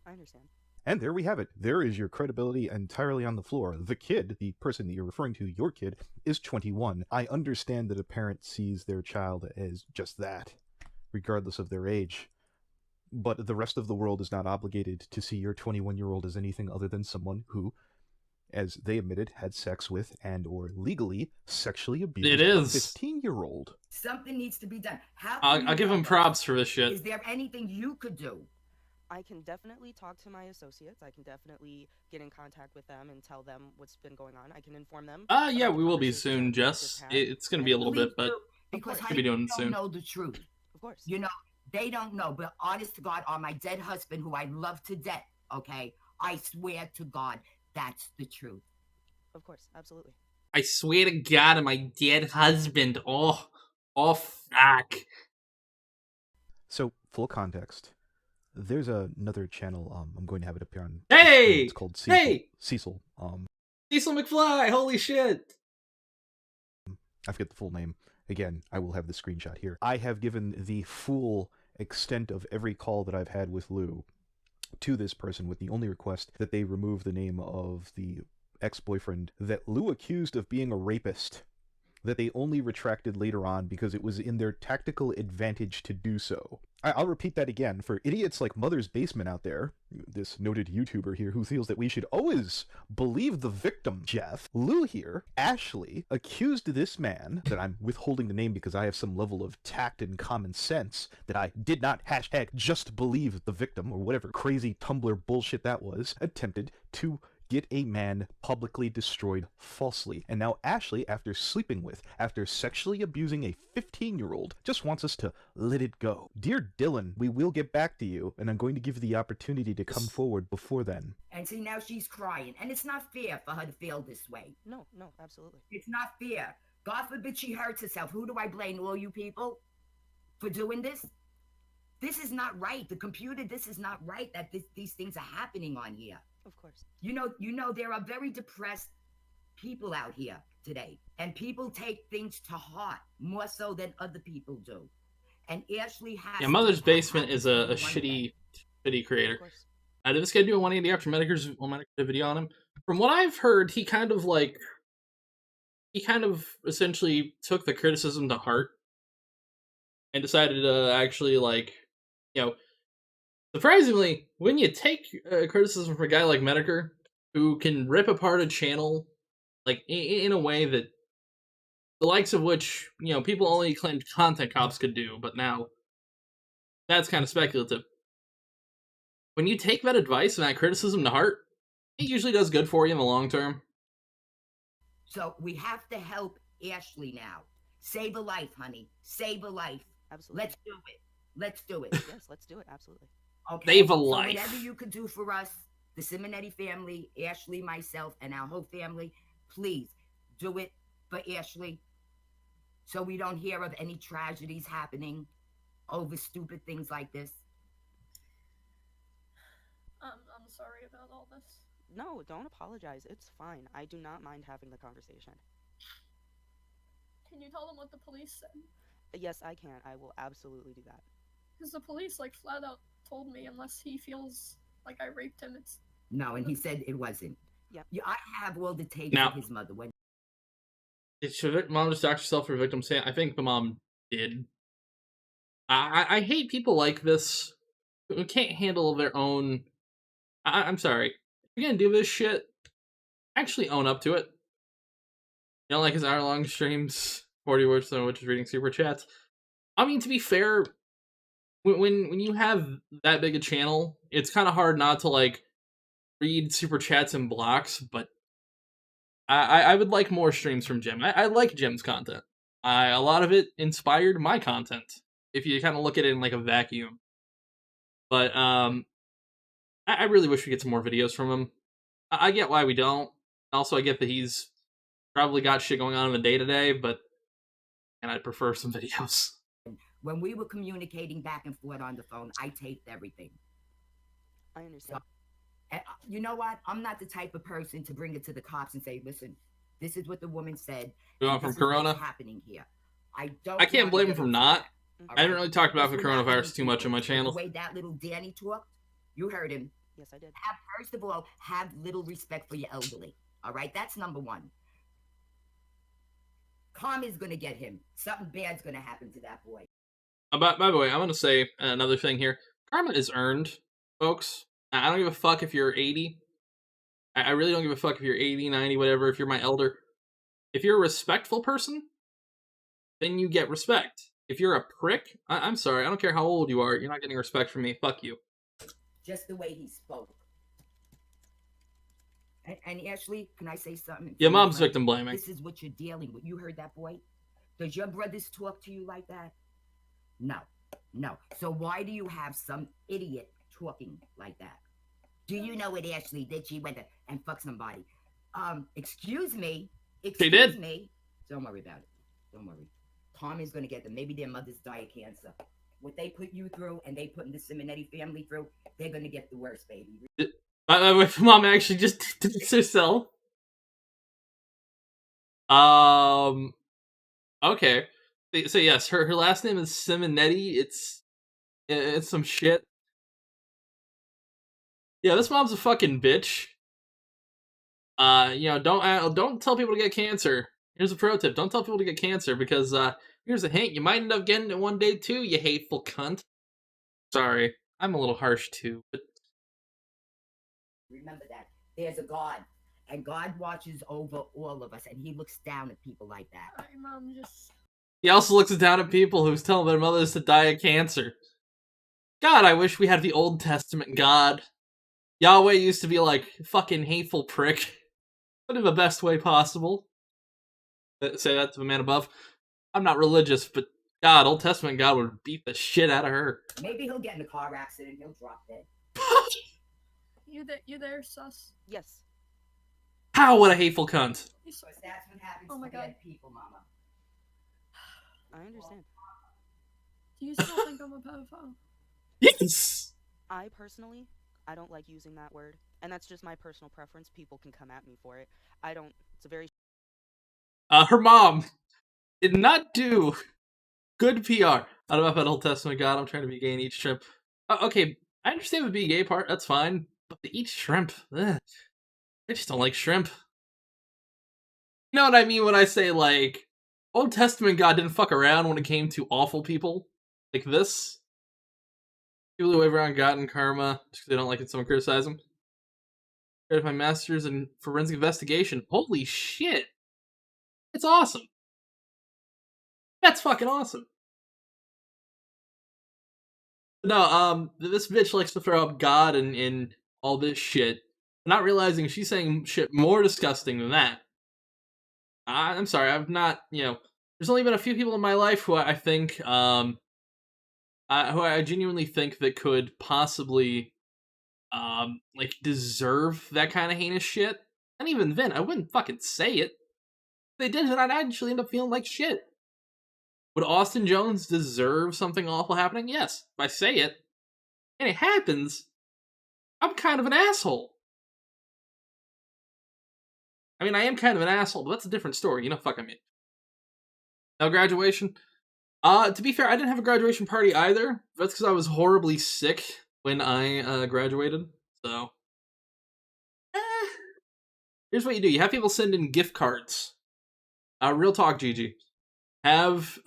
I understand. And there we have it. There is your credibility entirely on the floor. The kid, the person that you're referring to, your kid, is 21. I understand that a parent sees their child as just that, regardless of their age. But the rest of the world is not obligated to see your 21-year-old as anything other than someone who, as they admitted, had sex with and or legally sexually abused a 15-year-old. Something needs to be done. How I'll give him props for this shit. Is there anything you could do? I can definitely talk to my associates. I can definitely get in contact with them and tell them what's been going on. I can inform them. Yeah, we will be soon, Jess. It's going to be a little bit, but because we'll be doing it soon. Don't know the truth. Of course. You know, they don't know, but honest to God, on my dead husband, who I love to death, okay? I swear to God, that's the truth. Of course, absolutely. I swear to God, on my dead husband. Oh, fuck. So, full context. There's another channel, I'm going to have it appear on. Hey! It's called Cecil. Hey! Cecil. Cecil McFly, holy shit! I forget the full name. Again, I will have the screenshot here. I have given the full extent of every call that I've had with Lou to this person with the only request that they remove the name of the ex-boyfriend that Lou accused of being a rapist, that they only retracted later on because it was in their tactical advantage to do so. I'll repeat that again for idiots like Mother's Basement out there, this noted YouTuber here who feels that we should always believe the victim, Jeff. Lou here, Ashley, accused this man, that I'm withholding the name because I have some level of tact and common sense, that I did not hashtag just believe the victim, or whatever crazy Tumblr bullshit that was, attempted to get a man publicly destroyed falsely. And now Ashley, after sleeping with, after sexually abusing a 15-year-old, just wants us to let it go. Dear Dylan, we will get back to you, and I'm going to give you the opportunity to come forward before then. And see, now she's crying. And it's not fair for her to feel this way. No, absolutely. It's not fair. God forbid she hurts herself. Who do I blame? All you people for doing this? This is not right. The computer, this is not right that these things are happening on here. Of course. You know, there are very depressed people out here today, and people take things to heart more so than other people do. And Ashley has. Yeah, Mother's Basement is a shitty creator. Did this guy do a 180 after Medicare's video on him? From what I've heard, he kind of essentially took the criticism to heart and decided to actually surprisingly, when you take criticism from a guy like Medicare, who can rip apart a channel in a way that the likes of which people only claimed content cops could do, but now that's kind of speculative. When you take that advice and that criticism to heart, it usually does good for you in the long term. So we have to help Ashley now. Save a life, honey. Save a life. Absolutely. Let's do it. Let's do it. Yes, let's do it. Absolutely. Okay. Save a so life. Whatever you could do for us, the Simonetti family, Ashley, myself, and our whole family, please do it for Ashley, so we don't hear of any tragedies happening over stupid things like this. I'm sorry about all this. No, don't apologize. It's fine. I do not mind having the conversation. Can you tell them what the police said? Yes, I can. I will absolutely do that. Because the police, flat out told me unless he feels like I raped him, it's... No, and he said it wasn't. Yep. Yeah, I have all the tapes Now, of his mother. When did your mom just dox herself for victim saying? I think the mom did. I hate people like this who can't handle their own... I'm sorry. If you're gonna do this shit, actually own up to it. You don't like his hour-long streams, 40 words, which is reading super chats. I mean, to be fair, when you have that big a channel, it's kind of hard not to read super chats in blocks. But I would like more streams from Jim. I like Jim's content. A lot of it inspired my content. If you kind of look at it in a vacuum, but I really wish we get some more videos from him. I get why we don't. Also, I get that he's probably got shit going on in the day-to-day, but I'd prefer some videos. when we were communicating back and forth on the phone, I taped everything. I understand. So, you know what? I'm not the type of person to bring it to the cops and say, listen, this is what the woman said. You want from Corona? What's happening here. I don't. I can't wanna blame him get for into not. that, all I right? didn't really talk Get about into the that, all I didn't right? really talk about the This would happen coronavirus with too much on people, my but channel. the way that little Danny talked, you heard him. Yes, I did. First of all, have little respect for your elderly. All right, that's number one. Karma's gonna get him. Something bad's gonna happen to that boy. By the way, I'm gonna say another thing here. Karma is earned, folks. I don't give a fuck if you're 80. I really don't give a fuck if you're 80, 90, whatever, if you're my elder. If you're a respectful person, then you get respect. If you're a prick, I'm sorry, I don't care how old you are, you're not getting respect from me. Fuck you. Just the way he spoke. And Ashley, can I say something? Yeah, mom's victim blaming. This is what you're dealing with. You heard that, boy? Does your brothers talk to you like that? No, no. So why do you have some idiot talking like that? Do you know what Ashley did? She went and fucked somebody. Excuse me. She did. Me. Don't worry about it. Don't worry. Karma's gonna get them. Maybe their mothers die of cancer. What they put you through and they put the Simonetti family through, they're gonna get the worst, baby. By the way, mom actually just did this herself. Okay. So yes, her last name is Simonetti. It's some shit. Yeah, this mom's a fucking bitch. Don't tell people to get cancer. Here's a pro tip: don't tell people to get cancer because here's a hint: you might end up getting it one day too. You hateful cunt. Sorry, I'm a little harsh too, but remember that there's a God, and God watches over all of us, and He looks down at people like that. My mom just. he also looks down at people who's telling their mothers to die of cancer. God, I wish we had the Old Testament God. Yahweh used to be like, fucking hateful prick. But in the best way possible. Say that to the man above. I'm not religious, but God, Old Testament God would beat the shit out of her. Maybe he'll get in a car accident, he'll drop dead. You there, sus? Yes. How? What a hateful cunt. Because that's what happens Oh my to God. dead people, Mama. I understand. Do you still think I'm a pedophile? Yes! I personally, I don't like using that word. And that's just my personal preference. People can come at me for it. I don't. It's a very... Her mom did not do good PR. I don't know about Old Testament God. I'm trying to be gay and eat shrimp. Okay, I understand the being gay part. That's fine. But to eat shrimp, ugh, I just don't like shrimp. You know what I mean when I say, like, Old Testament God didn't fuck around when it came to awful people like this. People who wave around God and karma just because they don't like it, someone criticize them. I got my master's in forensic investigation. Holy shit! It's awesome. That's fucking awesome. No, this bitch likes to throw up God and all this shit, not realizing she's saying shit more disgusting than that. I'm sorry, I've not, there's only been a few people in my life who I think, who I genuinely think that could possibly, deserve that kind of heinous shit. And even then, I wouldn't fucking say it. If they did, then I'd actually end up feeling like shit. Would Austin Jones deserve something awful happening? Yes. If I say it, and it happens, I'm kind of an asshole. I mean, I am kind of an asshole, but that's a different story. Fuck I mean. Now, graduation. To be fair, I didn't have a graduation party either. That's because I was horribly sick when I graduated. So, here's what you do: you have people send in gift cards. Real talk, Gigi. Have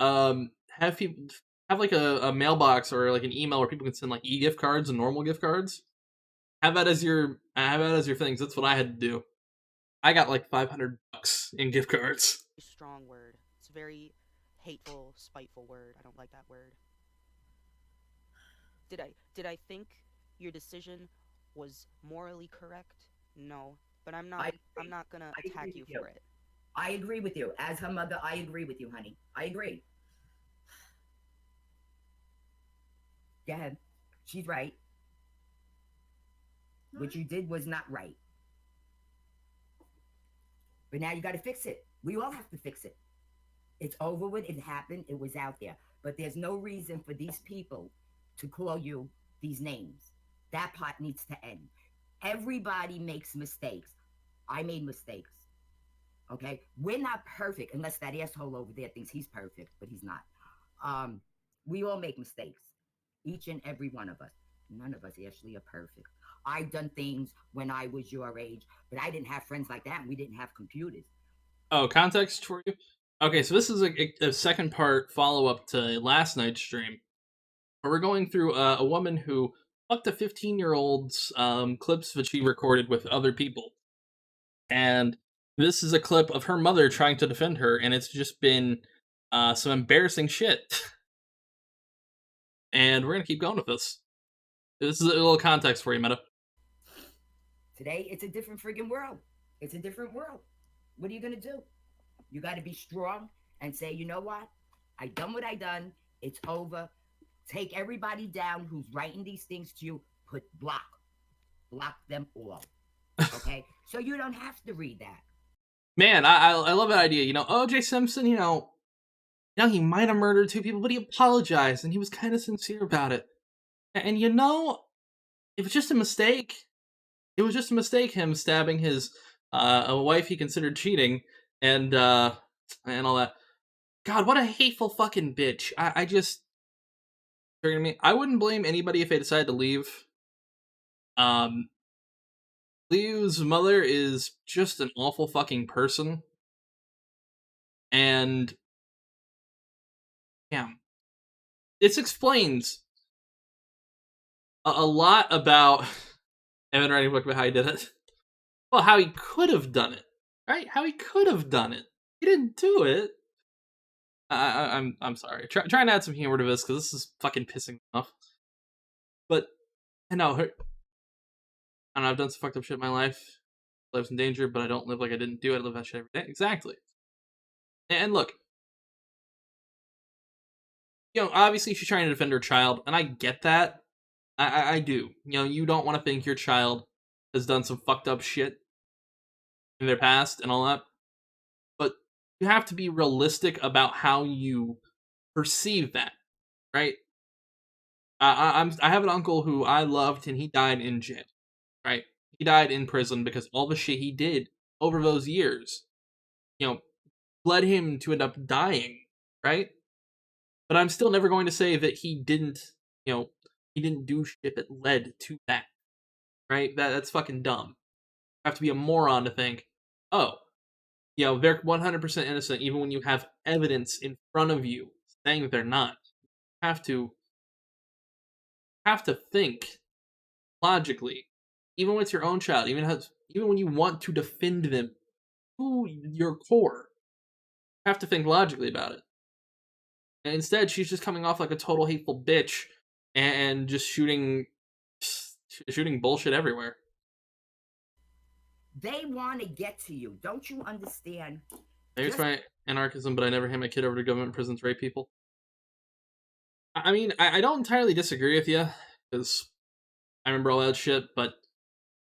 people have like a mailbox or like an email where people can send like e-gift cards and normal gift cards. Have that as your things. That's what I had to do. I got like $500 in gift cards. Strong word. It's a very hateful, spiteful word. I don't like that word. Did I think your decision was morally correct? No, but I'm not gonna attack you for it. I agree with you. As her mother, I agree with you, honey. I agree. Go ahead. She's right. What you did was not right. But now you got to fix it. We all have to fix it. It's over with. It happened. It was out there. But there's no reason for these people to call you these names. That part needs to end. Everybody makes mistakes. I made mistakes. Okay, we're not perfect unless that asshole over there thinks he's perfect, but he's not. We all make mistakes, each and every one of us. None of us actually are perfect. I done things when I was your age, but I didn't have friends like that, and we didn't have computers. Oh, context for you? Okay, so this is a second part follow-up to last night's stream, where we're going through a woman who fucked a 15-year-old's clips that she recorded with other people. And this is a clip of her mother trying to defend her, and it's just been some embarrassing shit. And we're going to keep going with this. This is a little context for you, Meta. Today, it's a different friggin' world. It's a different world. What are you going to do? You got to be strong and say, you know what? I done what I done. It's over. Take everybody down who's writing these things to you. Block them all. Okay? So you don't have to read that. Man, I love that idea. You know, O.J. Simpson, you know, he might have murdered 2 people, but he apologized, and he was kind of sincere about it. And you know, it was just a mistake. It was just a mistake, him stabbing his a wife he considered cheating, and all that. God, what a hateful fucking bitch. I just... I wouldn't blame anybody if they decided to leave. Liu's mother is just an awful fucking person. And... yeah. This explains a lot about Evan writing a book about how he did it. Well, how he could have done it, right? How he could have done it. He didn't do it. I'm sorry. Trying to add some humor to this because this is fucking pissing me off. But I know I've done some fucked up shit in my life. Life's in danger, but I don't live like I didn't do it. I live that shit every day. Exactly. And look, you know, obviously she's trying to defend her child, and I get that. I do. You know, you don't want to think your child has done some fucked up shit in their past and all that. But you have to be realistic about how you perceive that, right? I have an uncle who I loved, and he died in jail, right? He died in prison because all the shit he did over those years, you know, led him to end up dying, right? But I'm still never going to say that he didn't, you know, he didn't do shit that led to that, right? That's fucking dumb. You have to be a moron to think, oh, you know, they're 100% innocent even when you have evidence in front of you saying that they're not. You have to think logically, even with your own child, even when you want to defend them to your core, you have to think logically about it. And instead, she's just coming off like a total hateful bitch and just shooting bullshit everywhere. They want to get to you. Don't you understand? Here's my anarchism, but I never hand my kid over to government prisons to rape people. I mean, I don't entirely disagree with you, because I remember all that shit, but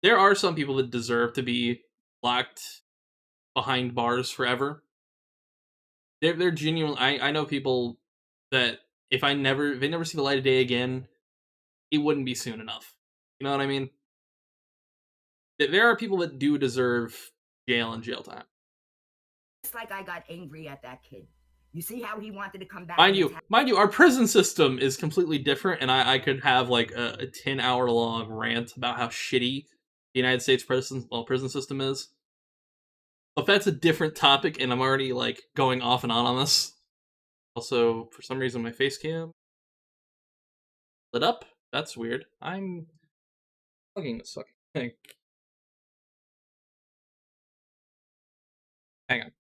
there are some people that deserve to be locked behind bars forever. They're genuine. I know people that if they never see the light of day again, it wouldn't be soon enough. You know what I mean? There are people that do deserve jail and jail time. It's like I got angry at that kid. You see how he wanted to come back? Mind you, our prison system is completely different, and I could have like a 10-hour long rant about how shitty the United States prison system is. But that's a different topic, and I'm already like going off and on this. Also, for some reason, my face cam lit up. That's weird. I'm plugging this fucking thing. Hang on.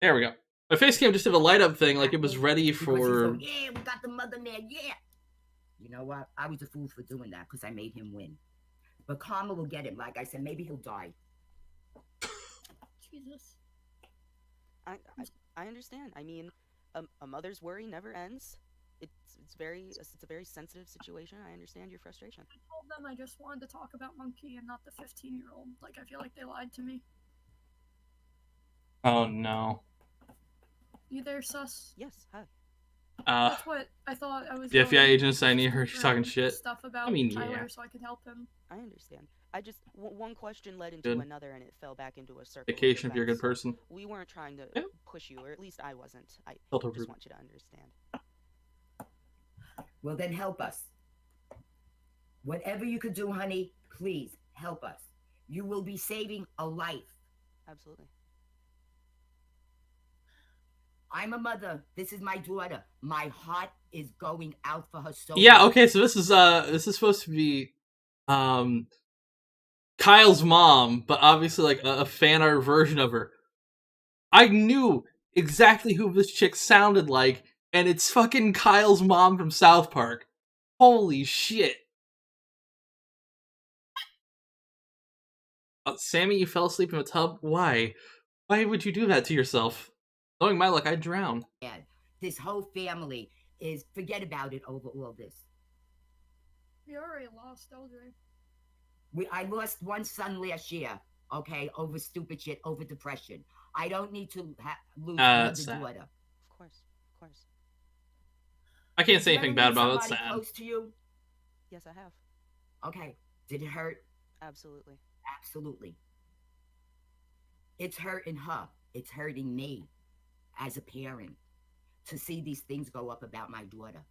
There we go. My face cam just did a light up thing, like it was ready for. Yeah, we got the mother man. Yeah. You know what? I was a fool for doing that because I made him win. But karma will get him. Like I said, maybe he'll die. Jesus. I understand. I mean, a mother's worry never ends. It's a very sensitive situation. I understand your frustration. I told them I just wanted to talk about Monkey and not the 15-year-old. Like, I feel like they lied to me. Oh no. You there, Sus? Yes, hi. That's what I thought. I was The FBI going agent saying just her, she's talking shit. stuff about I mean, Tyler yeah. so I could help him. I understand. I just one question led into Good. another, and it fell back into a circle. Vacation if you're a good person. We weren't trying to push you, or at least I wasn't. I Felt just over. want you to understand. Well, then help us. Whatever you could do, honey, please help us. You will be saving a life. Absolutely. I'm a mother. This is my daughter. My heart is going out for her so Yeah, bad. okay, so this is supposed to be Kyle's mom, but obviously like a fan art version of her. I knew exactly who this chick sounded like, and it's fucking Kyle's mom from South Park. Holy shit. Sammy, you fell asleep in a tub? Why? Why would you do that to yourself? Knowing my luck, I'd drown. This whole family is, forget about it over all this. We already lost LJ. I lost one son last year, okay, over stupid shit, over depression. I don't need to lose another sad. daughter. Of course, of course. I can't say anything bad about it. That's Somebody sad. close to you? Yes, I have. Okay. Did it hurt? Absolutely. Absolutely. It's hurting her. It's hurting me as a parent to see these things go up about my daughter.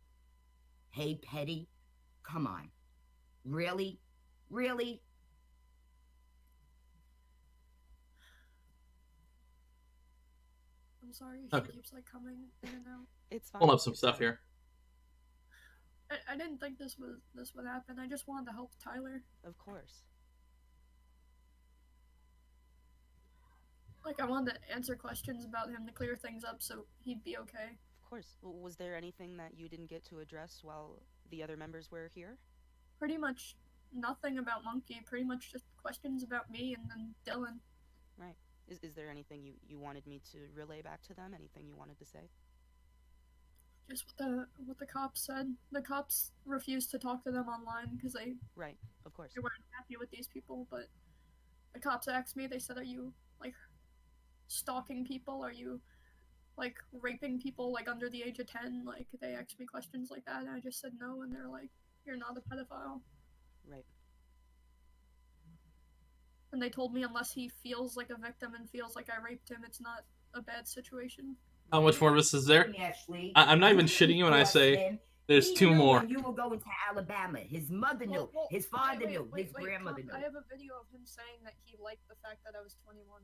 Hey, Petty, come on. Really? Really? I'm sorry. She Okay. keeps like coming in and out. It's fine. Pulling up some stuff here. I didn't think this would happen. I just wanted to help Tyler. Of course. Like I wanted to answer questions about him to clear things up so he'd be okay. Of course. Was there anything that you didn't get to address while the other members were here? Pretty much nothing about Monkey. Pretty much just questions about me and then Dylan. Right. Is there anything you wanted me to relay back to them? Anything you wanted to say? Just what the cops said. The cops refused to talk to them online because they of course they weren't happy with these people. But the cops asked me. They said, "Are you like stalking people? Are you like raping people like under the age of 10?" Like they asked me questions like that, and I just said no. And they're like, "You're not a pedophile." Right. And they told me unless he feels like a victim and feels like I raped him, it's not a bad situation. How much more of this is there? I'm not even shitting you when I say there's two more. You were going to Alabama. His mother knew. His father knew. His grandmother knew. I have a video of him saying that he liked the fact that I was 21.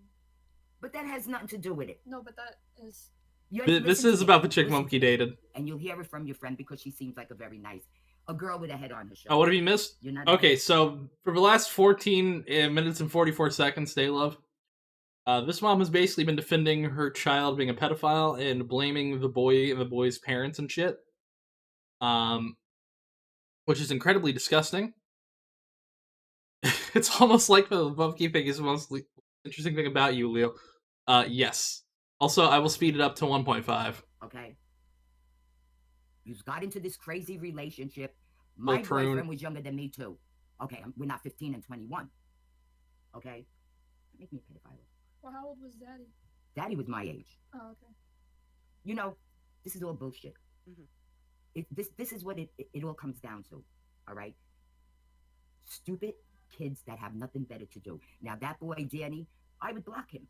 But that has nothing to do with it. No, but that is... This is about the chick Monkey dated. And you'll hear it from your friend because she seems like a very nice... A girl with a head on her shoulder. Oh, what have you missed? You're not Okay, so for the last 14 minutes and 44 seconds, stay love. This mom has basically been defending her child being a pedophile and blaming the boy and the boy's parents and shit. Which is incredibly disgusting. It's almost like the Monkey thing is the most interesting thing about you, Leo. Yes. Also, I will speed it up to 1.5. Okay. You got into this crazy relationship. My boyfriend was younger than me, too. Okay, we're not 15 and 21. Okay? Make me a pedophile. Well, how old was Daddy? Daddy was my age. Oh, okay. You know, this is all bullshit. Mm-hmm. This is what it all comes down to. All right? Stupid kids that have nothing better to do. Now, that boy, Danny, I would block him.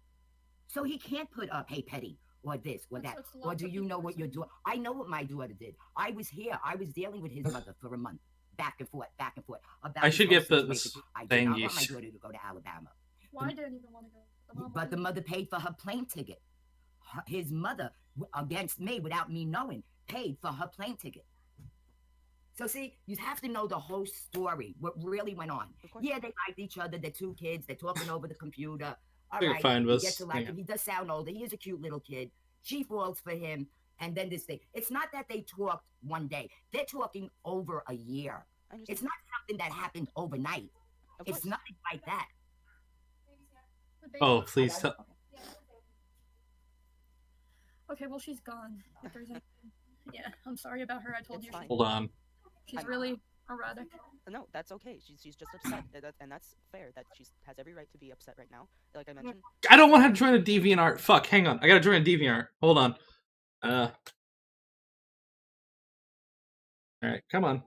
So he can't put up, hey, Petty, or this, or that. Or do you know what you're doing? I know what my daughter did. I was here. I was dealing with his mother for a month. Back and forth, back and forth. I should get this I thing. did not want my daughter to go to Alabama. Well, I didn't even want to go. But the mother paid for her plane ticket. His mother, against me, without me knowing, paid for her plane ticket. So see, you have to know the whole story, what really went on. Yeah, they liked each other. They're two kids. They're talking over the computer. All right, he gets to like him. He does sound older. He is a cute little kid. She falls for him. And then this thing. It's not that they talked one day. They're talking over a year. It's not something that happened overnight. It's nothing like that. Oh, please tell. Okay, well, she's gone. If there's anything. Yeah, I'm sorry about her. I told you. Hold on. She's really erratic. No, that's okay. She's just upset, and that's fair. That she has every right to be upset right now. Like I mentioned. I don't want her to join a DeviantArt. Fuck, hang on. I gotta join a DeviantArt. Hold on. Alright, come on.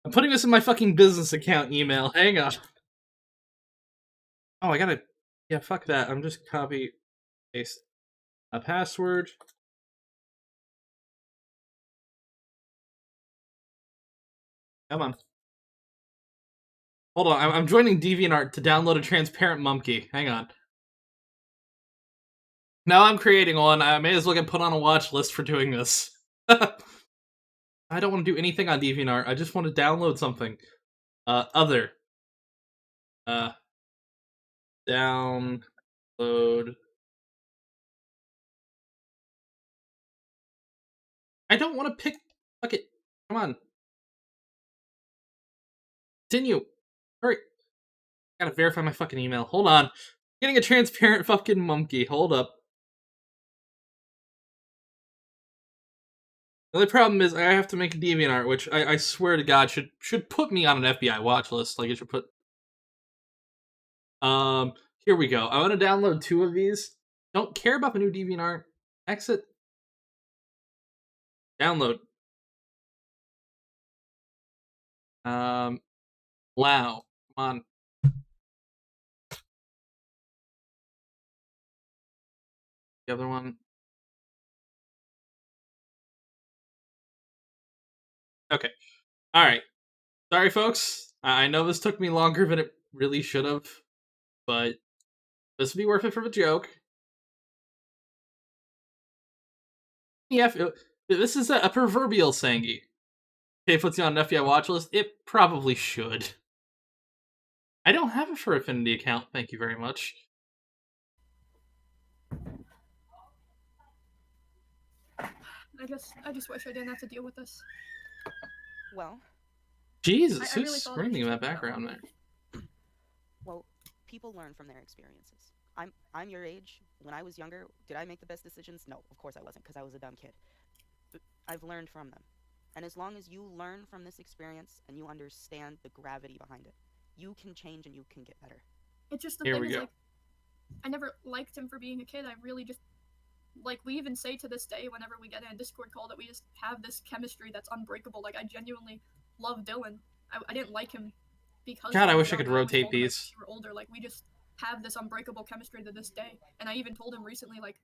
I'm putting this in my fucking business account email. Hang on. Oh, I gotta... Yeah, fuck that. I'm just copy paste a password. Come on. Hold on, I'm joining DeviantArt to download a transparent monkey. Hang on. Now I'm creating one. I may as well get put on a watch list for doing this. I don't want to do anything on DeviantArt. I just want to download something. Other. Download. I don't want to pick... Fuck it. Come on. Continue. Hurry. Gotta verify my fucking email. Hold on. Getting a transparent fucking monkey. Hold up. The only problem is I have to make a DeviantArt, which I swear to God should put me on an FBI watch list. Like, it should put... Here we go. I want to download 2 of these. Don't care about the new DeviantArt. Exit. Download. Wow. Come on. The other one. Okay. Alright. Sorry, folks. I know this took me longer than it really should have, but this would be worth it for the joke. Yeah, this is a proverbial Sangi. Okay, puts you on an FBI watch list. It probably should. I don't have a Fur Affinity account, thank you very much. I just wish I didn't have to deal with this. Well, Jesus, I who's really thought screaming in it that background there? well, people learn from their experiences. I'm your age. When I was younger, did I make the best decisions? No, of course I wasn't, because I was a dumb kid. But I've learned from them. And as long as you learn from this experience and you understand the gravity behind it, you can change and you can get better. It's just the Here thing we is, go. like, I never liked him for being a kid. I really just, like, we even say to this day, whenever we get in a Discord call, that we just have this chemistry that's unbreakable. Like, I genuinely love Dylan. I didn't like him because... God, I he was wish I could young. always rotate told him, like, these. we were older. Like, we just have this unbreakable chemistry to this day. And I even told him recently, like,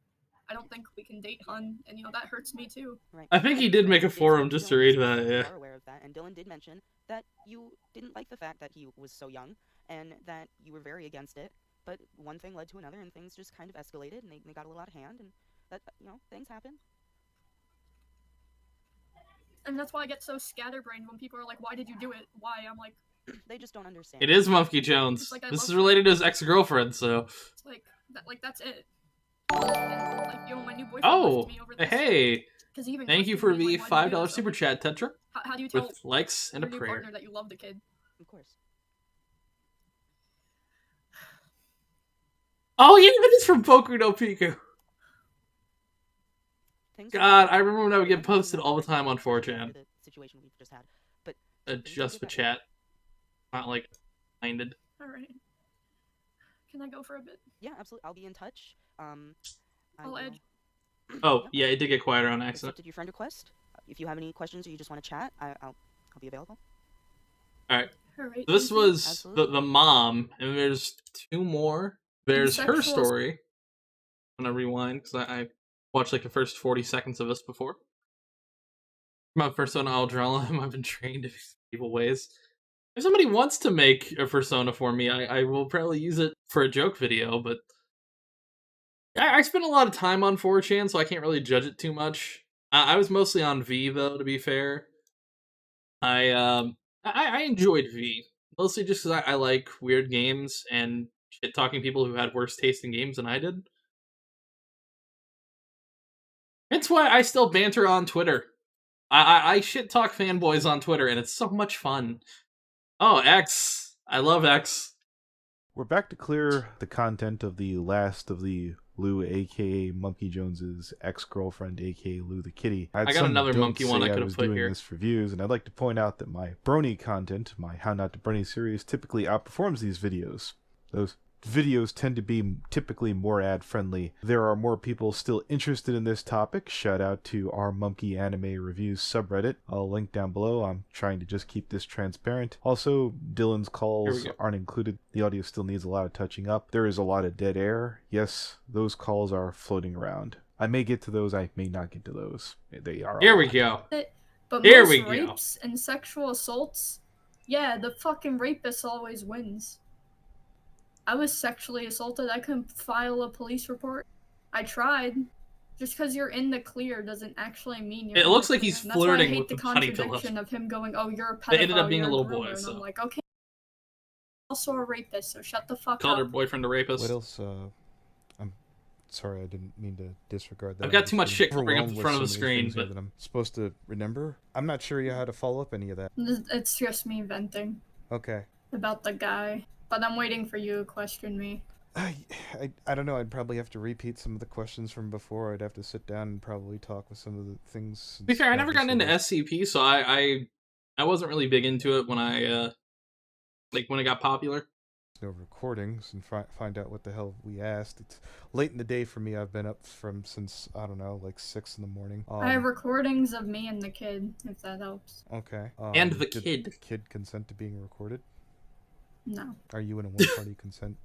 I don't think we can date, hun. And, you know, that hurts me, too. Right. I think he did make a forum just to read that, yeah. You are aware of that, and Dylan did mention that you didn't like the fact that he was so young, and that you were very against it, but one thing led to another, and things just kind of escalated, and they got a little out of hand, and that, you know, things happen. And that's why I get so scatterbrained when people are like, why did you do it? Why? I'm like... They just don't understand. It is Monkey Jones. Like, This is related to his ex-girlfriend, so... It's like, that's it. And, like, yo, my new boyfriend Oh, left me over this. hey! 'Cause he even Thank you questioned for me, the like, why do you do $5 this? super chat, Tetra. How do you tell With likes and a your new prayer. partner that you love the kid? Of course. Oh, yeah, that is from Boku no Pico. God, I remember when I would get posted all the time on 4chan. The situation we've just had, but Just for chat. Not, like, minded. Alright. Can I go for a bit? Yeah, absolutely. I'll be in touch. I'll add. Oh, yeah, it did get quieter on accident. Accepted your friend request. If you have any questions or you just want to chat, I'll be available. Alright. Alright, This thank you. was the mom, and there's 2 more. There's her Sexual- story. I'm gonna rewind, because I watched like the first 40 seconds of this before. My persona Aldrella, I've been trained in evil ways. If somebody wants to make a persona for me, I will probably use it for a joke video, but I spent a lot of time on 4chan, so I can't really judge it too much. I was mostly on V, though, to be fair. I enjoyed V, mostly just because I like weird games and shit-talking people who had worse taste in games than I did. That's why I still banter on Twitter. I shit-talk fanboys on Twitter, and it's so much fun. Oh, X. I love X. We're back to clear the content of the last of the Lou, aka Monkey Jones's ex-girlfriend, aka Lou the Kitty. I got another monkey one I could have put here. This for views, and I'd like to point out that my brony content, my How Not to Brony series, typically outperforms these videos. Those videos tend to be typically more ad-friendly. There are more people still interested in this topic. Shout out to our Monkey Anime Reviews subreddit. I'll link down below. I'm trying to just keep this transparent. Also, Dylan's calls aren't included. The audio still needs a lot of touching up. There is a lot of dead air. Yes, those calls are floating around. I may get to those, I may not get to those. They are. Here we go. But Here most we go. rapes and sexual assaults, yeah, the fucking rapist always wins. I was sexually assaulted. I couldn't file a police report. I tried. Just because you're in the clear doesn't actually mean you're. It looks like he's flirting with the the body pillow. contradiction of him going, "Oh, you're a pedophile." They ended up being a you're little groomer," boy, and so. I'm like, okay. Also a rapist, so shut the fuck Called her up. boyfriend a rapist. What else? I'm sorry, I didn't mean to disregard that. I've got too much shit to bring up in front of the screen, but that I'm supposed to remember. I'm not sure how to follow up any of that. It's just me venting. Okay. About the guy, but I'm waiting for you to question me. I don't know. I'd probably have to repeat some of the questions from before. I'd have to sit down and probably talk with some of the things. To be fair, I never got into SCP, so I wasn't really big into it when I when it got popular. No recordings and find out what the hell we asked. It's late in the day for me. I've been up since I don't know, like 6 in the morning. I have recordings of me and the kid, if that helps. Okay. And the did kid. The kid consent to being recorded? No. Are you in a one-party consent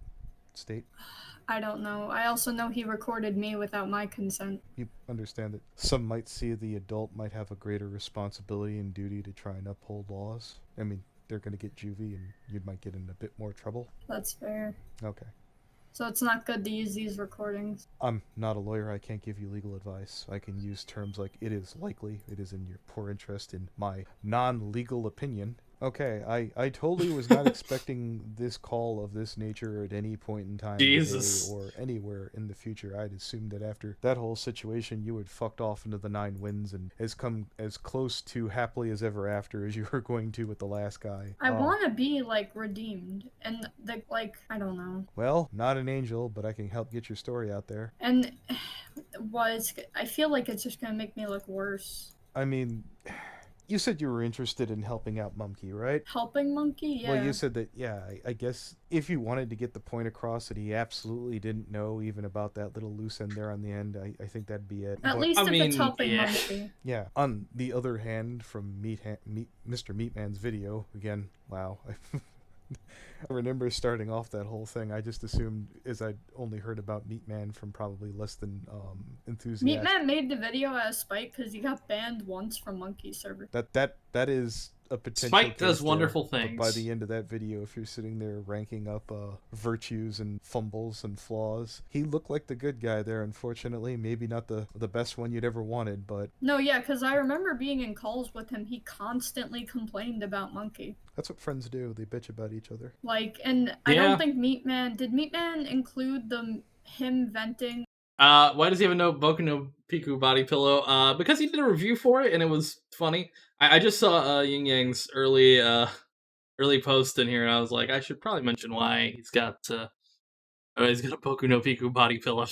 state? I don't know. I also know he recorded me without my consent. You understand that some might see the adult might have a greater responsibility and duty to try and uphold laws. I mean, they're going to get juvie and you might get in a bit more trouble. That's fair. Okay. So it's not good to use these recordings. I'm not a lawyer. I can't give you legal advice. I can use terms like it is likely, it is in your poor interest, in my non-legal opinion. Okay, I totally was not expecting this call of this nature at any point in time Jesus. today or anywhere in the future. I'd assumed that after that whole situation, you had fucked off into the 9 winds and has come as close to happily as ever after as you were going to with the last guy. I want to be, like, redeemed. And, I don't know. Well, not an angel, but I can help get your story out there. And, I feel like it's just going to make me look worse. I mean, you said you were interested in helping out Monkey, right? Helping Monkey? Yeah. Well, you said that, yeah, I guess if you wanted to get the point across that he absolutely didn't know even about that little loose end there on the end, I think that'd be it. At least if it's helping Monkey. Yeah. On the other hand, from Mr. Meatman's video, again, wow. I remember starting off that whole thing. I just assumed, as I'd only heard about Meatman from probably less than enthusiastic. Meatman made the video out of spite because he got banned once from Monkey server. That is a potential. Spike does case wonderful there, things. But by the end of that video, if you're sitting there ranking up virtues and fumbles and flaws, he looked like the good guy there. Unfortunately, maybe not the best one you'd ever wanted, but No, yeah, because I remember being in calls with him. He constantly complained about Monkey. that's what friends do. They bitch about each other. And I don't think Meatman... Did Meatman include him venting? Why does he have a Boku no Piku body pillow? Because he did a review for it and it was funny. I just saw Yin Yang's early post in here and I was like, I should probably mention why he's got a Boku no Piku body pillow.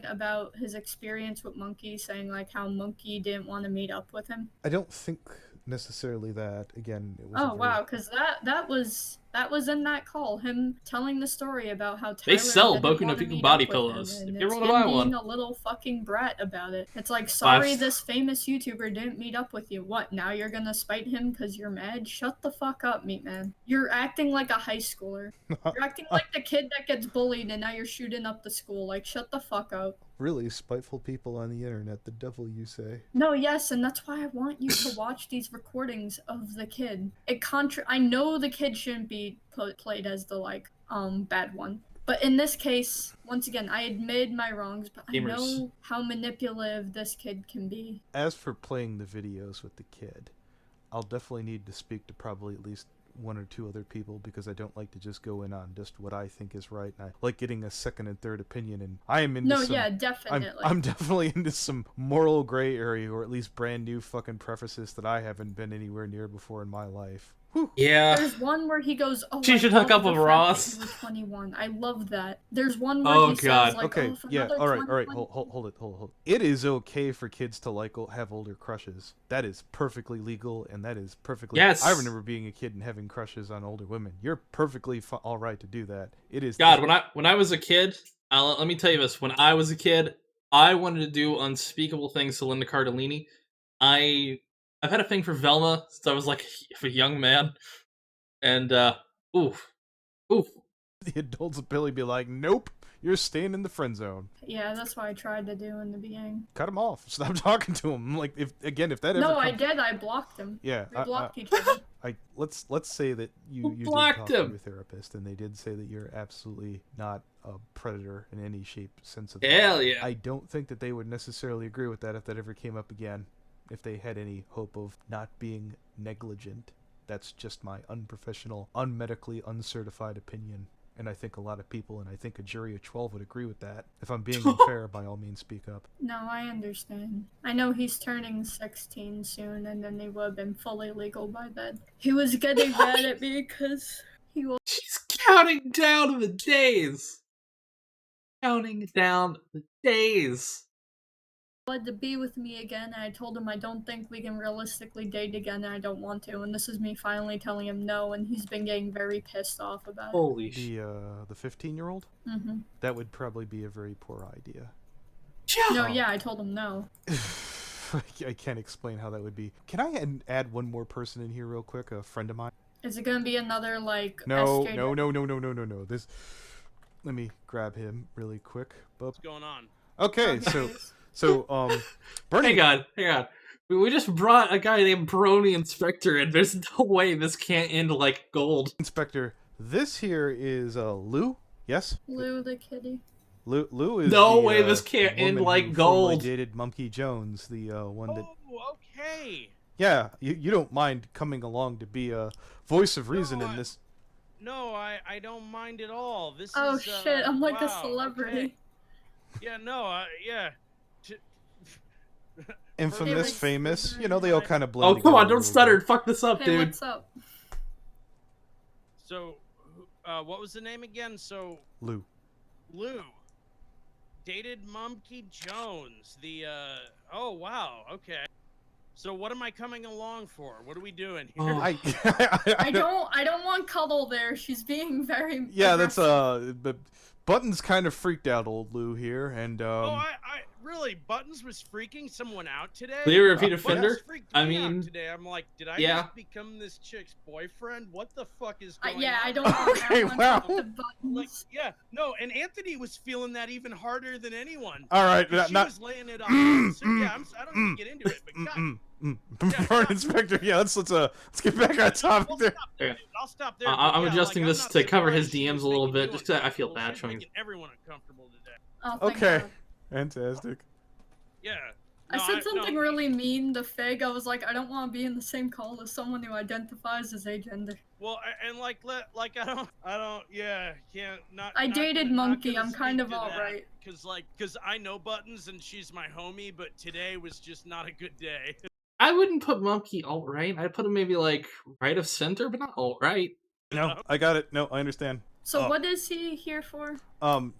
About his experience with Monkey, saying like how Monkey didn't want to meet up with him. I don't think necessarily that. Again, it was. Oh wow, because that was in that call. Him telling the story about how Tyler They sell didn't Boku no want to Piku meet body up with pillows. him, and If you it's ever want to him buy one. being a little fucking brat about it. It's like, sorry, Five. this famous YouTuber didn't meet up with you. What? Now you're gonna spite him because you're mad? Shut the fuck up, Meatman. You're acting like a high schooler. You're acting like the kid that gets bullied, and now you're shooting up the school. Like, shut the fuck up. Really spiteful people on the internet. The devil, you say? No, yes, and that's why I want you to watch these recordings of the kid. I know the kid shouldn't be played as the bad one, but in this case, once again, I admit my wrongs, but I know how manipulative this kid can be. As for playing the videos with the kid, I'll definitely need to speak to probably at least 1 or 2 other people because I don't like to just go in on just what I think is right. And I like getting a second and third opinion, and I am into yeah, definitely. I'm definitely into some moral gray area, or at least brand new fucking prefaces that I haven't been anywhere near before in my life. Yeah. There's one where he goes, "Oh, She I should hook love up the with fact Ross." that you were 21." I love that. There's one where Oh, he God. says, like, Okay, "Oh, for yeah, another all right, 21." hold it. It is okay for kids to have older crushes. That is perfectly legal, and that is perfectly. Yes. I remember being a kid and having crushes on older women. You're perfectly all right to do that. It is. God, when I was a kid, let me tell you this. When I was a kid, I wanted to do unspeakable things to Linda Cardellini. I've had a thing for Velma since I was like a young man, and oof. The adults will Billy be like, "Nope, you're staying in the friend zone." Yeah, that's what I tried to do in the beginning. Cut him off. Stop talking to him. Like if that ever. No, I did. I blocked him. Yeah, We blocked each other. Let's say that you did blocked talk to him? your therapist, and they did say that you're absolutely not a predator in any shape, sense of. Hell yeah. I don't think that they would necessarily agree with that if that ever came up again. If they had any hope of not being negligent, that's just my unprofessional, unmedically uncertified opinion. And I think a lot of people, and I think a jury of 12 would agree with that. If I'm being unfair, by all means, speak up. No, I understand. I know he's turning 16 soon, and then he would have been fully legal by then. He was getting mad at me because he was. She's counting down the days. Counting down the days. Wanted to be with me again, and I told him I don't think we can realistically date again, and I don't want to. And this is me finally telling him no, and he's been getting very pissed off about it. Holy shit. The 15-year-old? Mm-hmm. That would probably be a very poor idea. No, yeah, I told him no. I can't explain how that would be. Can I add one more person in here real quick? A friend of mine? Is it gonna be another, like, No. SJ? This. Let me grab him really quick. What's going on? Okay, so Bernie. Hang on. We just brought a guy named Brony Inspector, and there's no way this can't end like gold. Inspector, this here is Lou. Yes. Lou the kitty. Lou is no the, way this can't end woman like who formerly gold. dated Monkey Jones, the one that. Oh, okay. Yeah, you don't mind coming along to be a voice of reason in this. No, I don't mind at all. This Oh is. shit! I'm like a wow, celebrity. Okay. Yeah, no, yeah. Infamous, famous. You know, they all kind of blend. Oh, come on, together a don't little stutter. bit. Fuck this up, Hey, dude. what's up? So, what was the name again? So. Lou. Dated Monkey Jones. The, oh, wow, okay. So what am I coming along for? What are we doing here? Oh, I don't want Cuddle there. She's being very. Yeah, that's aggressive. Buttons kind of freaked out old Lou here, and Oh, I really, Buttons was freaking someone out today. Clear repeat Buttons offender? freaked I me out mean, today I'm like, did I yeah. just become this chick's boyfriend? What the fuck is going Yeah, on? I don't want Okay, that wow. one. The Buttons. Like, yeah, no, and Anthony was feeling that even harder than anyone. All right, She not. was laying it on. So yeah, I don't need to get into it, but God, Burn Inspector, yeah, let's get back on topic there. I'll stop there. I'm but adjusting I'm this not to cover his surprised she DMs was a little making bit, you just 'cause I feel uncomfortable. bad She's showing. making everyone uncomfortable today. Oh, thank Okay, God. fantastic. Yeah. I No, said something no. really mean to Fig. I was like, I don't want to be in the same call as someone who identifies as agender. Well, and like I don't, yeah, can't not. I not dated gonna- not Monkey. gonna I'm kind speak of to that, alright. Cause I know Buttons and she's my homie, but today was just not a good day. I wouldn't put Monkey alt right. I'd put him maybe like right of center, but not alt right. No, I got it. No, I understand. So what is he here for?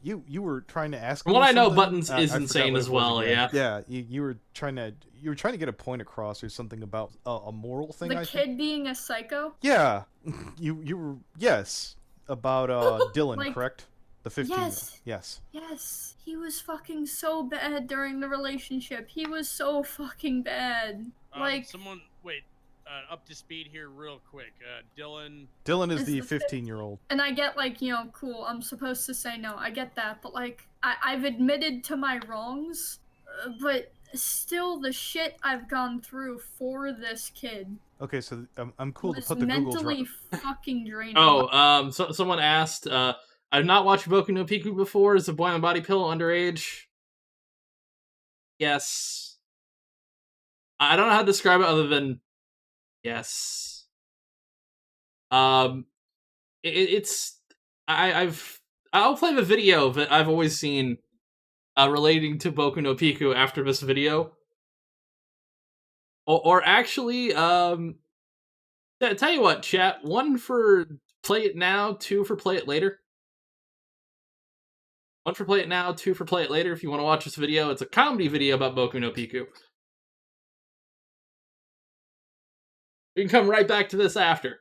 You were trying to ask. From me what I know, something? Buttons I is forgot insane what as it was well. again. Yeah. Yeah, you were trying to get a point across or something about a moral thing. The I kid think. being a psycho? Yeah, you were about Dylan, Like, correct? The 15. yes. Yes. Yes. He was fucking so bad during the relationship. He was so fucking bad. Like, Someone wait, up to speed here real quick. Dylan. Dylan is Is the the 15-year-old. and I get like, cool, I'm supposed to say no. I get that. But like, I've admitted to my wrongs, but still the shit I've gone through for this kid Okay, so I'm cool to was put the Google mentally Drive. fucking draining. Oh, someone asked. I've not watched Boku no Pico before. Is the boy on body pillow underage? Yes. I don't know how to describe it other than yes. It's I'll play the video that I've always seen relating to Boku no Pico after this video. Or actually, Tell you what, chat. 1 for play it now, 2 for play it later. 1 for play it now, 2 for play it later. If you want to watch this video, it's a comedy video about Boku no Pico. We can come right back to this after.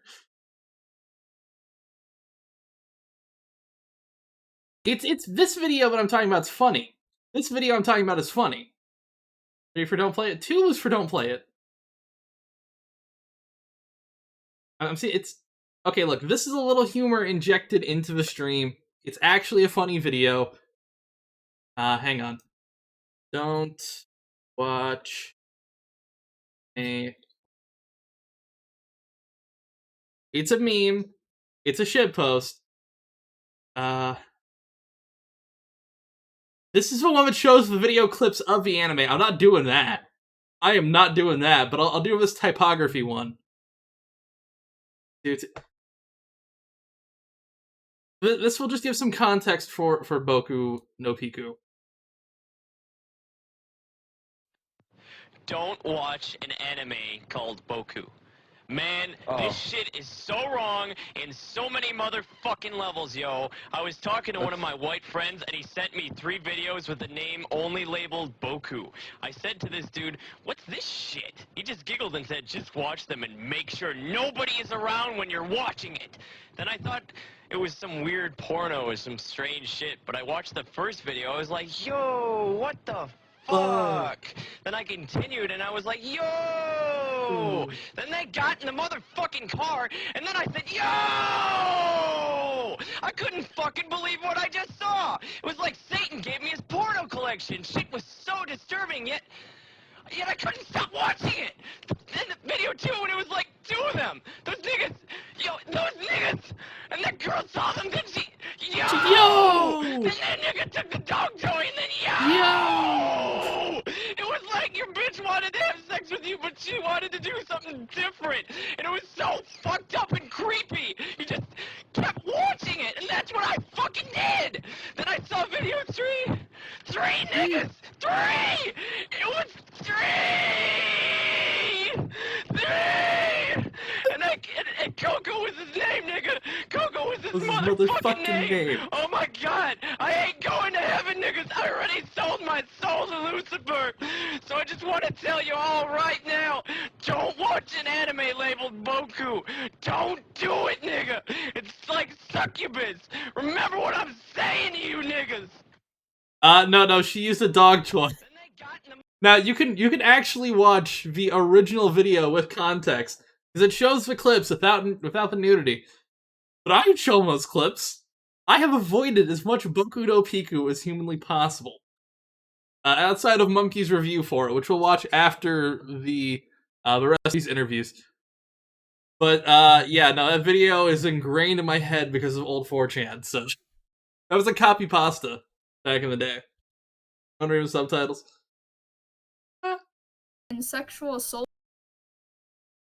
It's this video that I'm talking about is funny. This video I'm talking about is funny. 3 for don't play it. 2 is for don't play it. I'm seeing it's okay. Look, this is a little humor injected into the stream. It's actually a funny video. Hang on. Don't watch a. It's a meme. It's a shitpost. This is the one that shows the video clips of the anime. I'm not doing that. I am not doing that, but I'll do this typography one. Dude, this will just give some context for Boku no Pico. Don't watch an anime called Boku. Man, this shit is so wrong in so many motherfucking levels, yo. I was talking to one of my white friends, and he sent me 3 videos with the name only labeled Boku. I said to this dude, what's this shit? He just giggled and said, just watch them and make sure nobody is around when you're watching it. Then I thought it was some weird porno or some strange shit, but I watched the first video, I was like, yo, what the fuck? Then I continued and I was like, yo! Then they got in the motherfucking car and then I said, yo! I couldn't fucking believe what I just saw! It was like Satan gave me his porno collection. Shit was so disturbing, yet I couldn't stop watching it! Then the video 2, and it was like 2 of them! Those niggas! Yo, those niggas! And that girl saw them, then she... Yo! Then that nigga took the dog toy, and then yo! It was like your bitch wanted to have sex with you, but she wanted to do something different! And it was so fucked up and creepy! You just kept watching it, and that's what I fucking did! Then I saw video 3! 3 niggas! 3! It was 3! 3! And Coco was his name, nigga! Coco was his motherfucking name. Oh my god! I ain't going to heaven, niggas! I already sold my soul to Lucifer! So I just want to tell you all right now, don't watch an anime labeled Boku! Don't do it, nigga! It's like succubus! Remember what I'm saying to you, niggas! No, she used a dog toy. Now, you can actually watch the original video with context, because it shows the clips without the nudity. But I show those clips. I have avoided as much Boku no Pico as humanly possible. Outside of Monkey's review for it, which we'll watch after the rest of these interviews. But, yeah, no, that video is ingrained in my head because of old 4chan, so... That was a copy pasta back in the day. Wondering with subtitles. And sexual assault.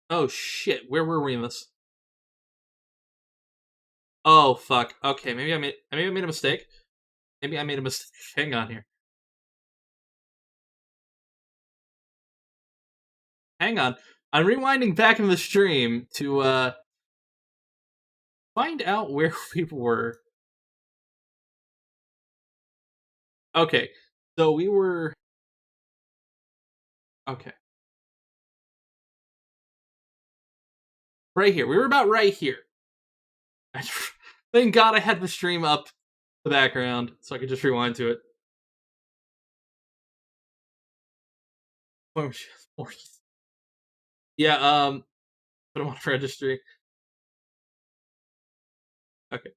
Oh shit, where were we in this? Oh fuck. Okay, maybe I made a mistake. Maybe I made a mistake. Hang on here. Hang on. I'm rewinding back in the stream to find out where we were. Okay. So we were okay. Right here. We were about right here. Thank God I had the stream up the background so I could just rewind to it. Yeah, put them on registry. Okay.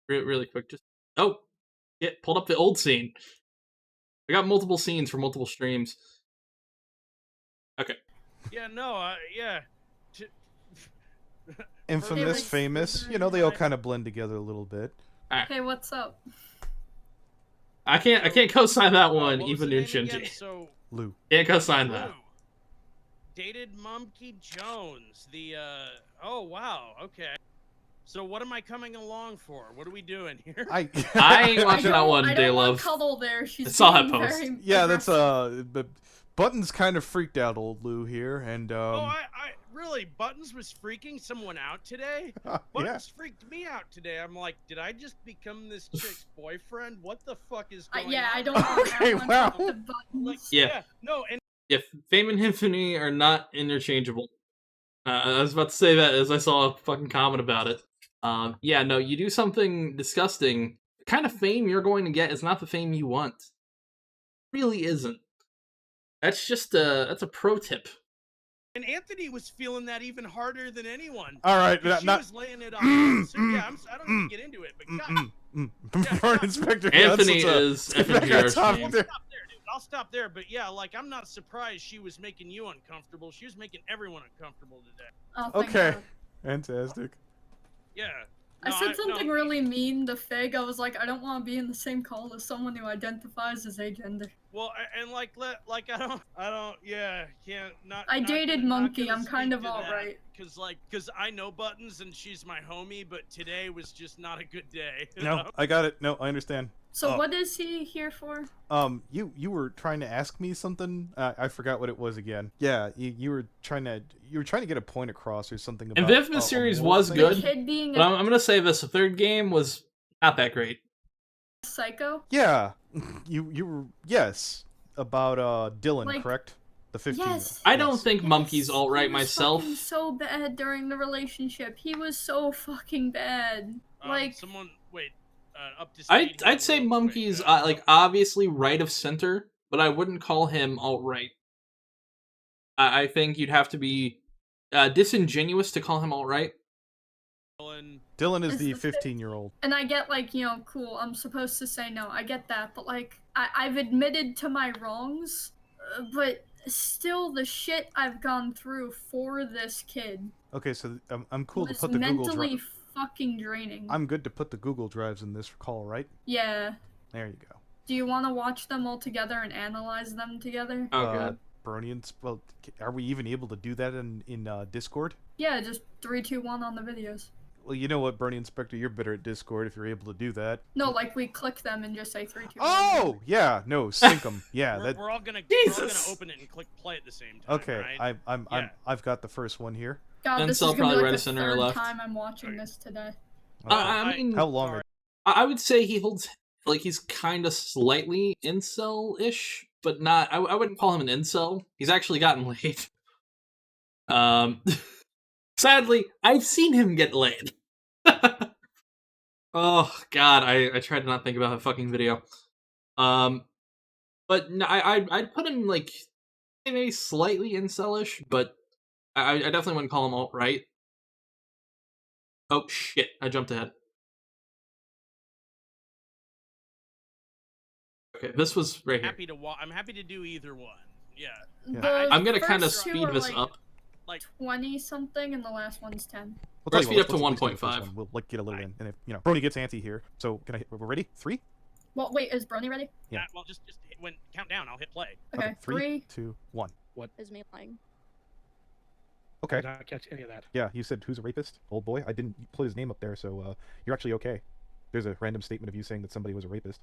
Really quick, just pulled up the old scene. I got multiple scenes for multiple streams. Okay. Yeah, no, yeah. Infamous, famous, you know, they all kind of blend together a little bit. Okay, what's up? I can't co-sign that one, even in Shinji. So, Lou. Can't co-sign that. Dated Monkey Jones. Oh wow, okay. So what am I coming along for? What are we doing here? I ain't watching that one, Day Love. Cuddle there. I saw that post. Yeah, that's Button's kind of freaked out, old Lou here, and I really, Buttons was freaking someone out today. Buttons freaked me out today. I'm like, did I just become this chick's boyfriend? What the fuck is going on? Yeah, I don't know. Okay, wow. Like, Yeah. no, and If Fame and Infamy are not interchangeable. I was about to say that as I saw a fucking comment about it. Yeah, no, you do something disgusting. The kind of fame you're going to get is not the fame you want. It really isn't. That's just that's a pro tip. And Anthony was feeling that even harder than anyone. All right, she not- was laying it on. So, yeah, I don't need to get into it, but God, Burn Inspector. Anthony let's, is let's get back on FNGR's topic name. there. I'll stop there. But yeah, like I'm not surprised she was making you uncomfortable. She was making everyone uncomfortable today. Oh, thank Okay, God. fantastic. Yeah. I No, said something really mean to Fig. I was like, I don't want to be in the same call as someone who identifies as agender. Well, and like I don't. Yeah, can't not. I not dated gonna- not Monkey. gonna I'm kind speak of to that, alright. Cause I know Buttons and she's my homie, but today was just not a good day. you No, know? I got it. No, I understand. So what is he here for? You were trying to ask me something. I forgot what it was again. Yeah, you were trying to get a point across or something. About Invictus series moral was thing. good, The kid being but I'm gonna say this: the third game was not that great. Psycho? Yeah, you were about Dylan, Like, correct? The 15. Yes. I don't think Monkey's all right He was myself. fucking so bad during the relationship. He was so fucking bad. Like, someone wait. Up to speed. I'd say Monkey's like obviously right of center, but I wouldn't call him alt-right. I think you'd have to be disingenuous to call him alt-right. Dylan is It's the the 15-year-old. and I get like, you know, cool, I'm supposed to say no. I get that, but like, I've admitted to my wrongs, but still the shit I've gone through for this kid Okay, so I'm cool to was put the Google mentally Drive. fucking draining. I'm good to put the Google Drives in this call, right? Yeah. There you go. Do you want to watch them all together and analyze them together? Bronians. Well, are we even able to do that in Discord? Yeah, just 3, 2, 1 on the videos. Well, you know what, Bernie Inspector, you're better at Discord if you're able to do that. No, like we click them and just say 3, 2, 1. Oh, yeah, no, sync them. Yeah, We're all gonna open it and click play at the same time. Okay, right? I've got the first one here. God, this is Denzel gonna probably be right like of the center or third left. time I'm watching this today. I mean, How long? Are... I would say he holds like he's kind of slightly incel-ish, but not. I wouldn't call him an incel. He's actually gotten laid. Sadly, I've seen him get laid. Oh God, I tried to not think about that fucking video. But no, I'd put him like maybe slightly incel-ish, but I definitely wouldn't call him alt-right. Oh shit, I jumped ahead. Okay, this was right here. I'm happy to do either one. Yeah. I'm gonna kind of first two speed are, this like, up. Like 20 something, and the last one's 10. We'll tell you Speed what, up to let's at least do the 1.5. first one. We'll like get a little in, and if Brony gets antsy here. So can I? We're ready? 3. Well, wait, is Brony ready? Yeah. Well, just when count down, I'll hit play. Okay, 3, 2, 1. What is me lying? Okay. I did not catch any of that. Yeah, you said who's a rapist? Old boy. I didn't put his name up there, so you're actually okay. There's a random statement of you saying that somebody was a rapist.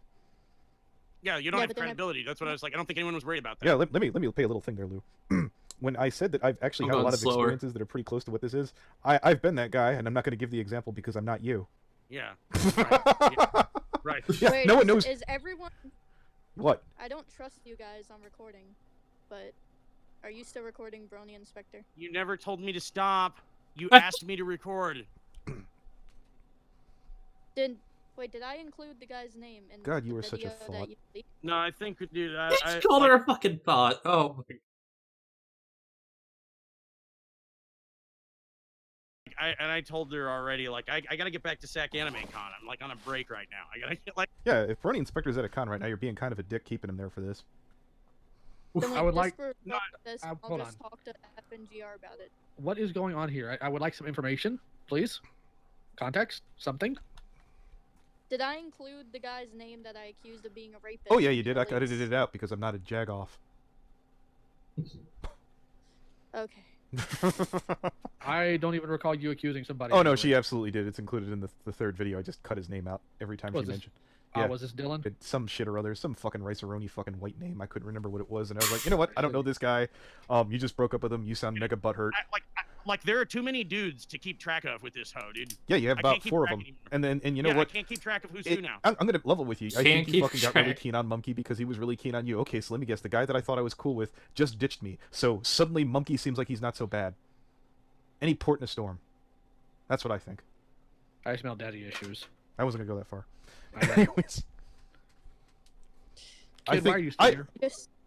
Yeah, you don't have credibility. That's what I was like. I don't think anyone was worried about that. Yeah, let me pay a little thing there, Lou. When I said that I've actually I'm had a going lot of slower. experiences that are pretty close to what this is, I've been that guy, and I'm not going to give the example because I'm not you. Yeah. Right. Right. Yeah, Wait, no one knows. Is everyone? What? I don't trust you guys on recording, but are you still recording, Brony Inspector? You never told me to stop. You asked me to record. Did I include the guy's name in God, you the were such a video that thought. you leaked? No, I think, dude. He just called her a fucking thought. Oh my. I told her already, like, I gotta get back to SAC Anime Con. I'm like on a break right now. I gotta get like. Yeah, if Brony Inspector's at a con right now, you're being kind of a dick keeping him there for this. Then, I would just like- for No, this, hold I'll just on. talk to FNGR about it. What is going on here? I would like some information, please. Context, something. Did I include the guy's name that I accused of being a rapist? Oh yeah, you did. I Alex? edited it out because I'm not a jagoff. Okay. I don't even recall you accusing somebody. Oh of no, rape. she absolutely did. It's included in the third video. I just cut his name out every time Was she this- mentioned. was this Dylan? Some shit or other, some fucking rice-a-roni fucking white name. I couldn't remember what it was, and I was like, you know what? I don't know this guy. You just broke up with him. You sound mega butthurt. Like there are too many dudes to keep track of with this hoe, dude. Yeah, you have I about can't keep 4 of track them. anymore. And you know Yeah, what? I can't keep track of who's who now. I'm gonna level with you. I Can't think you keep fucking got really track. keen on Mumkey because he was really keen on you. Okay, so let me guess. The guy that I thought I was cool with just ditched me. So suddenly Mumkey seems like he's not so bad. Any port in a storm. That's what I think. I smell daddy issues. I wasn't gonna go that far. I Anyways. Kid, why are you still here?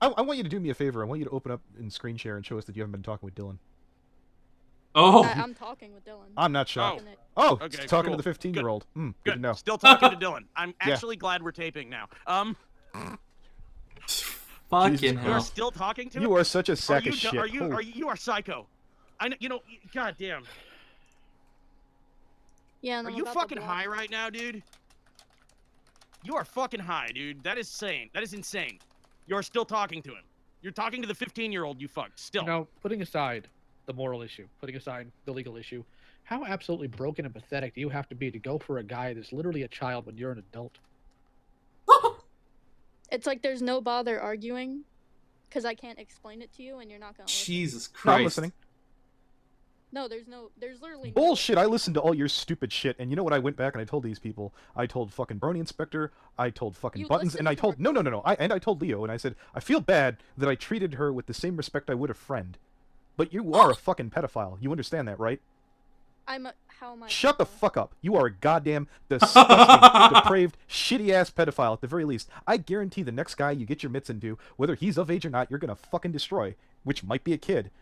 I want you to do me a favor. I want you to open up in screen share and show us that you haven't been talking with Dylan. Oh. I'm talking with Dylan. I'm not shocked. Oh, Oh, okay, talking cool. to the 15-year-old. Good to know. Still talking to Dylan. I'm Yeah. actually glad we're taping now. Fucking Jesus hell. You're still talking to him? You are such a sack you of shit. You are psycho. I know, you know, goddamn. Yeah, and Are I'm you about to fucking block high right now, dude? You are fucking high, dude. That is insane. That is insane. You're still talking to him. You're talking to the 15-year-old you fucked. Still. You know, putting aside the moral issue, putting aside the legal issue, how absolutely broken and pathetic do you have to be to go for a guy that's literally a child when you're an adult? It's like there's no bother arguing, because I can't explain it to you, and you're not gonna listen. Jesus No, Christ. I'm listening. No, there's literally no Bullshit, I listened to all your stupid shit, and you know what I went back and I told these people? I told fucking Brony Inspector, I told fucking You Buttons, listened and I to told, no, I told Leo, and I said, I feel bad that I treated her with the same respect I would a friend. But you are a fucking pedophile, you understand that, right? How am I? Shut the fuck up. You are a goddamn disgusting, depraved, shitty-ass pedophile at the very least. I guarantee the next guy you get your mitts into, whether he's of age or not, you're gonna fucking destroy, which might be a kid.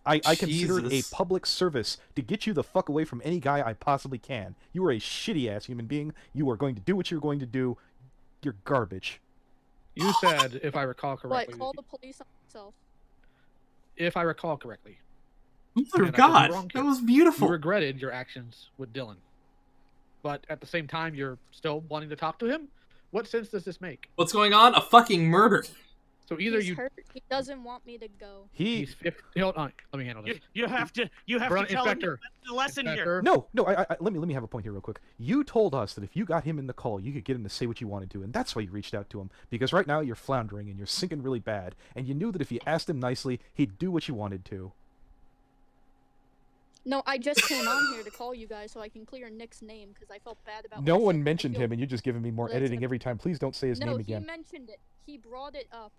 I consider it a Jesus. public service to get you the fuck away from any guy I possibly can. You are a shitty-ass human being. You are going to do what you're going to do. You're garbage. You said, if I recall correctly, What? Call the police on myself. if I recall correctly, Mother of and I could be God, wrong that here, was beautiful. you regretted your actions with Dylan. But at the same time, you're still wanting to talk to him? What sense does this make? What's going on? A fucking murder. So either He's you... hurt. He doesn't want me to go. He's 50... Hold on, let me handle this. You have to Brony tell him Inspector. the lesson here. Inspector. No, let me have a point here real quick. You told us that if you got him in the call, you could get him to say what you wanted to, and that's why you reached out to him. Because right now you're floundering and you're sinking really bad, and you knew that if you asked him nicely, he'd do what you wanted to. No, I just came on here to call you guys so I can clear Nick's name because I felt bad about. No what I one said. mentioned him, and you're just giving me more That's editing gonna- every time. Please don't say his No, name he again. mentioned it. He brought it up,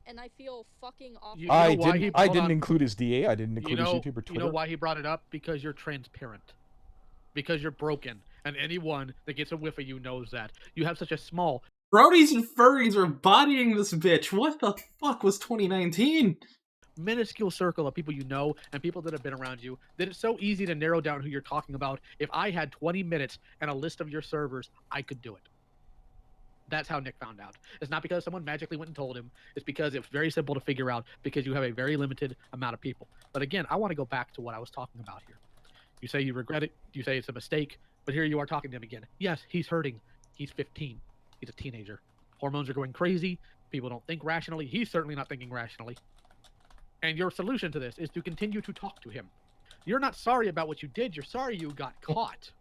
and I feel fucking awful. You know why he- I hold didn't on. include his DA. I didn't include his YouTube or Twitter. You know why he brought it up? Because you're transparent. Because you're broken. And anyone that gets a whiff of you knows that. You have such a small... Brodies and furries are bodying this bitch. What the fuck was 2019? minuscule circle of people you know and people that have been around you that it's so easy to narrow down who you're talking about. If I had 20 minutes and a list of your servers, I could do it. That's how Nick found out. It's not because someone magically went and told him. It's because it's very simple to figure out because you have a very limited amount of people. But again, I want to go back to what I was talking about here. You say you regret it. You say it's a mistake. But here you are talking to him again. Yes, he's hurting. He's 15. He's a teenager. Hormones are going crazy. People don't think rationally. He's certainly not thinking rationally. And your solution to this is to continue to talk to him. You're not sorry about what you did. You're sorry you got caught.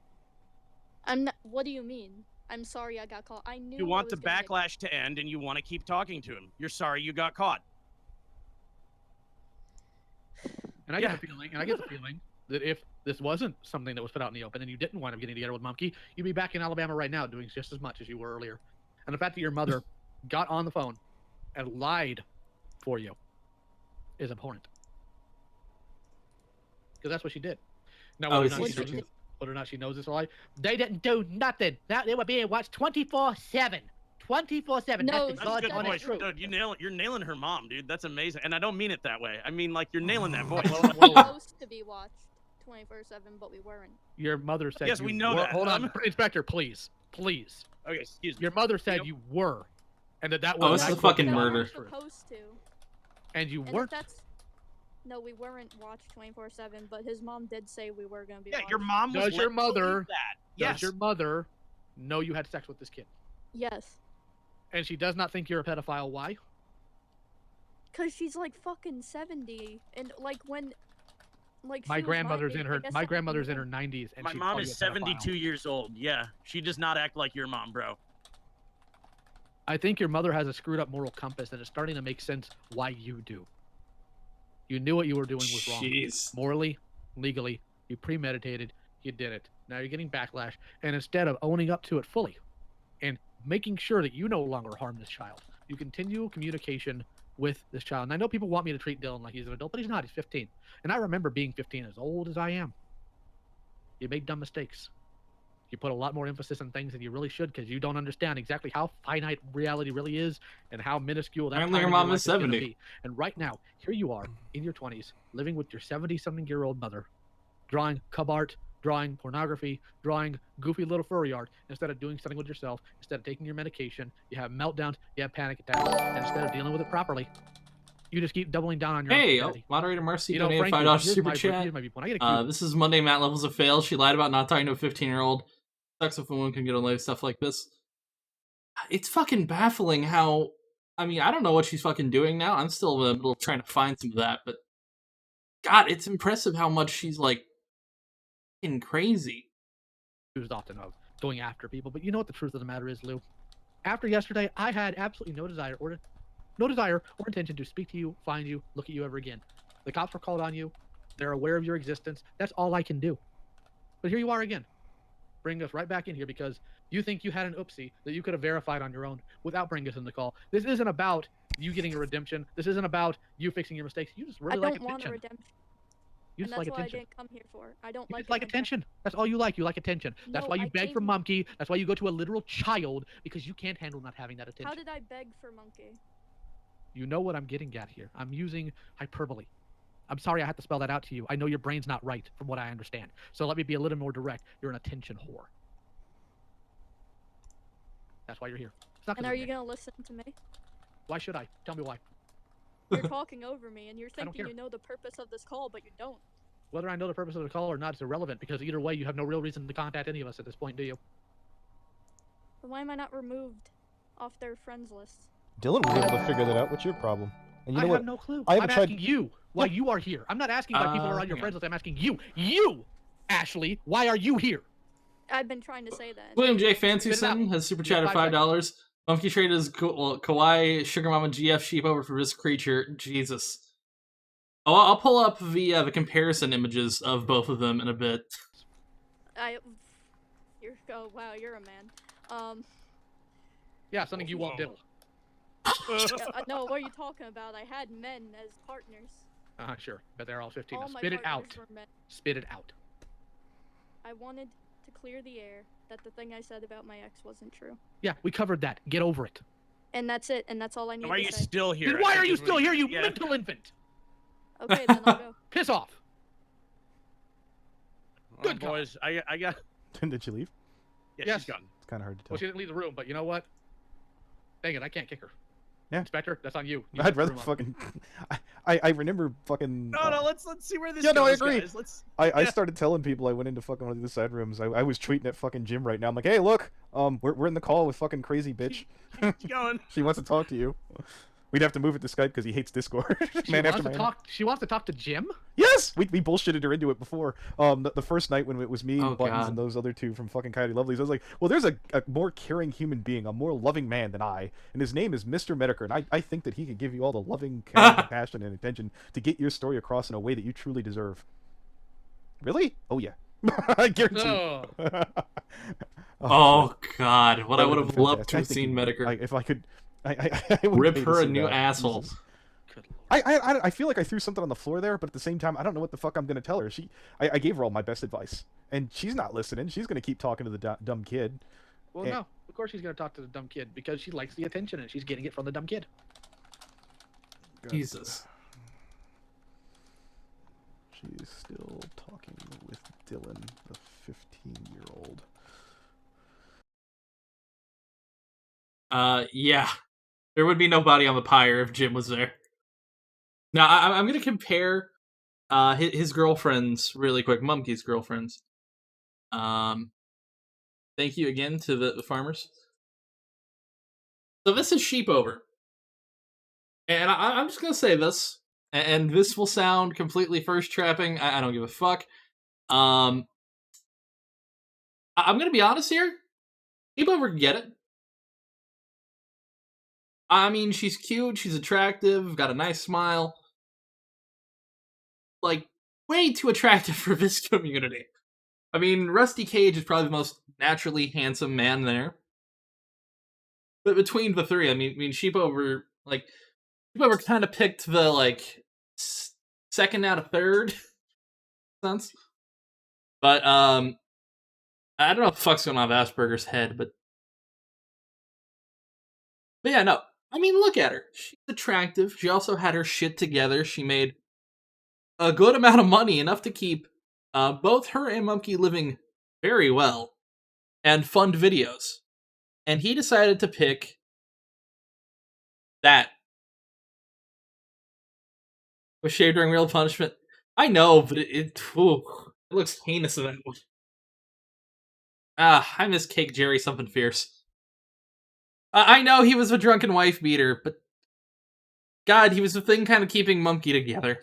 I'm not. What do you mean? I'm sorry I got caught. I knew. You I want was the gonna get- backlash to end, and you want to keep talking to him. You're sorry you got caught. And I get the feeling, that if this wasn't something that was put out in the open and you didn't wind up getting together with Mumkey, you'd be back in Alabama right now doing just as much as you were earlier. And the fact that your mother got on the phone and lied for you is abhorrent. Because that's what she did. Now, whether or not she knows this lie, they didn't do nothing. They were being watched 24/7. 24/7. No, That's the That's a good God honest voice. truth. Dude, you're nailing her mom, dude. That's amazing. And I don't mean it that way. I mean, like, you're nailing that voice. We were supposed to be watched 24/7, but we weren't. Your mother said Yes, you we know were. that. Hold on, Inspector, please. Please. Okay, excuse me. Your mother said you were. And that was Oh, this is a fucking murder. Supposed to. And you And weren't. No, we weren't watched 24/7, but his mom did say we were gonna be. Yeah, watched. your mom was Does your led to believe mother that. Does Yes. your mother know you had sex with this kid? Yes. And she does not think you're a pedophile. Why? Cause she's like fucking 70, and like when, like My she was grandmother's age, in I her guess my that grandmother's would in be- her 90s and My she'd mom call is you a pedophile. 72 years old. Yeah, she does not act like your mom, bro. I think your mother has a screwed up moral compass and it's starting to make sense why you do. You knew what you were doing was wrong. Jeez. Morally, legally, you premeditated, you did it. Now you're getting backlash, and instead of owning up to it fully and making sure that you no longer harm this child, you continue communication with this child. And I know people want me to treat Dylan like he's an adult, but he's not. He's 15. And I remember being 15, as old as I am. You make dumb mistakes. You put a lot more emphasis on things than you really should because you don't understand exactly how finite reality really is and how minuscule that Apparently time your in your mom life is is going to 70. be. And right now, here you are in your 20s, living with your 70-something-year-old mother, drawing cub art, drawing pornography, drawing goofy little furry art, instead of doing something with yourself, instead of taking your medication. You have meltdowns, you have panic attacks, and instead of dealing with it properly, you just keep doubling down on your own Hey, stupidity. Moderator Marcy You know, donated frankly, $5 here's super my chat. viewpoint. I get accused. This is Monday Matt Levels of Fail. She lied about not talking to a 15-year-old. Sucks if a woman can get away with stuff like this. It's fucking baffling how... I mean, I don't know what she's fucking doing now. I'm still a little trying to find some of that, but... God, it's impressive how much she's, like, fucking crazy. Accused often of going after people, but you know what the truth of the matter is, Lou? After yesterday, I had absolutely no desire or intention to speak to you, find you, look at you ever again. The cops were called on you. They're aware of your existence. That's all I can do. But here you are again. Bring us right back in here because you think you had an oopsie that you could have verified on your own without bringing us in the call. This isn't about you getting a redemption. This isn't about you fixing your mistakes. You just really like attention. I don't want a redemption. You just and that's like what attention. I didn't come here for. I don't You like just like attention. That's all you like. You like attention. That's No, why you I beg for came- Mumkey. That's why you go to a literal child because you can't handle not having that attention. How did I beg for Monkey? You know what I'm getting at here. I'm using hyperbole. I'm sorry I have to spell that out to you. I know your brain's not right from what I understand. So let me be a little more direct. You're an attention whore. That's why you're here. It's not 'cause And of are you me. gonna listen to me? Why should I? Tell me why. You're talking over me, and you're I don't thinking care. you know the purpose of this call, but you don't. Whether I know the purpose of the call or not is irrelevant because either way, you have no real reason to contact any of us at this point, do you? Then why am I not removed off their friends list? Dylan was able to figure that out. What's your problem? And you know I what? have no clue. I haven't I'm tried. asking you why you are here. I'm not asking why people are on your friends list. I'm asking you. You, Ashley, why are you here? I've been trying to say that. William J. Spit it out. Fancyson has super You have chatted 5 $5. Monkey traded his Kawaii Sugar Mama GF sheep over for this creature. Jesus. Oh, I'll pull up the comparison images of both of them in a bit. Oh wow, you're a man. Yeah, something you won't do. No, what are you talking about? I had men as partners. Sure, but they're all 15. All Now my spit it out. partners were men. Spit it out. I wanted to clear the air that the thing I said about my ex wasn't true. Yeah, we covered that. Get over it. And that's it, and that's all I need Why are to you say. still here? Then why I are you think is still what here, you yeah. mental infant? Okay, then I'll go. Piss off. Good boys. I got. Did she leave? Yeah, Yes. she's gone. It's kind of hard to tell. Well, she didn't leave the room, but you know what? Dang it, I can't kick her. Yeah. Inspector, that's on you. You I'd left the rather room on. fucking. I remember fucking. No, let's see where this Yeah, goes, no, I agree. guys. Let's. I started telling people I went into fucking one of the side rooms. I was tweeting at fucking Jim right now. I'm like, hey, look, we're in the call with fucking crazy bitch. Keep going. She wants to talk to you. We'd have to move it to Skype because he hates Discord. She wants to talk to Jim? Yes, we bullshitted her into it before. The first night when it was me, Oh, Buttons, God. and those other two from fucking Coyote Lovelies, I was like, well, there's a more caring human being, a more loving man than I, and his name is Mr. Mediker, and I think that he could give you all the loving, caring, compassion, and attention to get your story across in a way that you truly deserve. Really? Oh yeah, I guarantee. No. Oh, God. What I That would would've have been loved to have fantastic. seen Mediker. If I could, I would Rip pay to her a see new that. asshole. Jesus. I feel like I threw something on the floor there, but at the same time, I don't know what the fuck I'm gonna tell her. I gave her all my best advice, and she's not listening. She's gonna keep talking to the dumb kid. Well, And- no. Of course she's going to talk to the dumb kid because she likes the attention and she's getting it from the dumb kid. Jesus. She's still talking with Dylan, the 15-year-old. Yeah. There would be nobody on the pyre if Jim was there. Now, I'm going to compare his girlfriends really quick. Mumkey's girlfriends. Thank you again to the farmers. So this is sheep over. And I'm just going to say this. And this will sound completely first trapping. I don't give a fuck. I'm going to be honest here. Sheep over get it. I mean, she's cute, she's attractive, got a nice smile. Like, way too attractive for this community. I mean, Rusty Cage is probably the most naturally handsome man there. But between the three, I mean, Sheepover kind of picked the, like, second out of third sense. But, I don't know what the fuck's going on with Asperger's head, but yeah, no. I mean, look at her. She's attractive. She also had her shit together. She made a good amount of money, enough to keep both her and Mumkey living very well and fund videos. And he decided to pick that. Was shaved during real punishment? I know, but it looks heinous in that one. I miss Cake Jerry something fierce. I know he was a drunken wife beater, but God, he was the thing kind of keeping Mumkey together.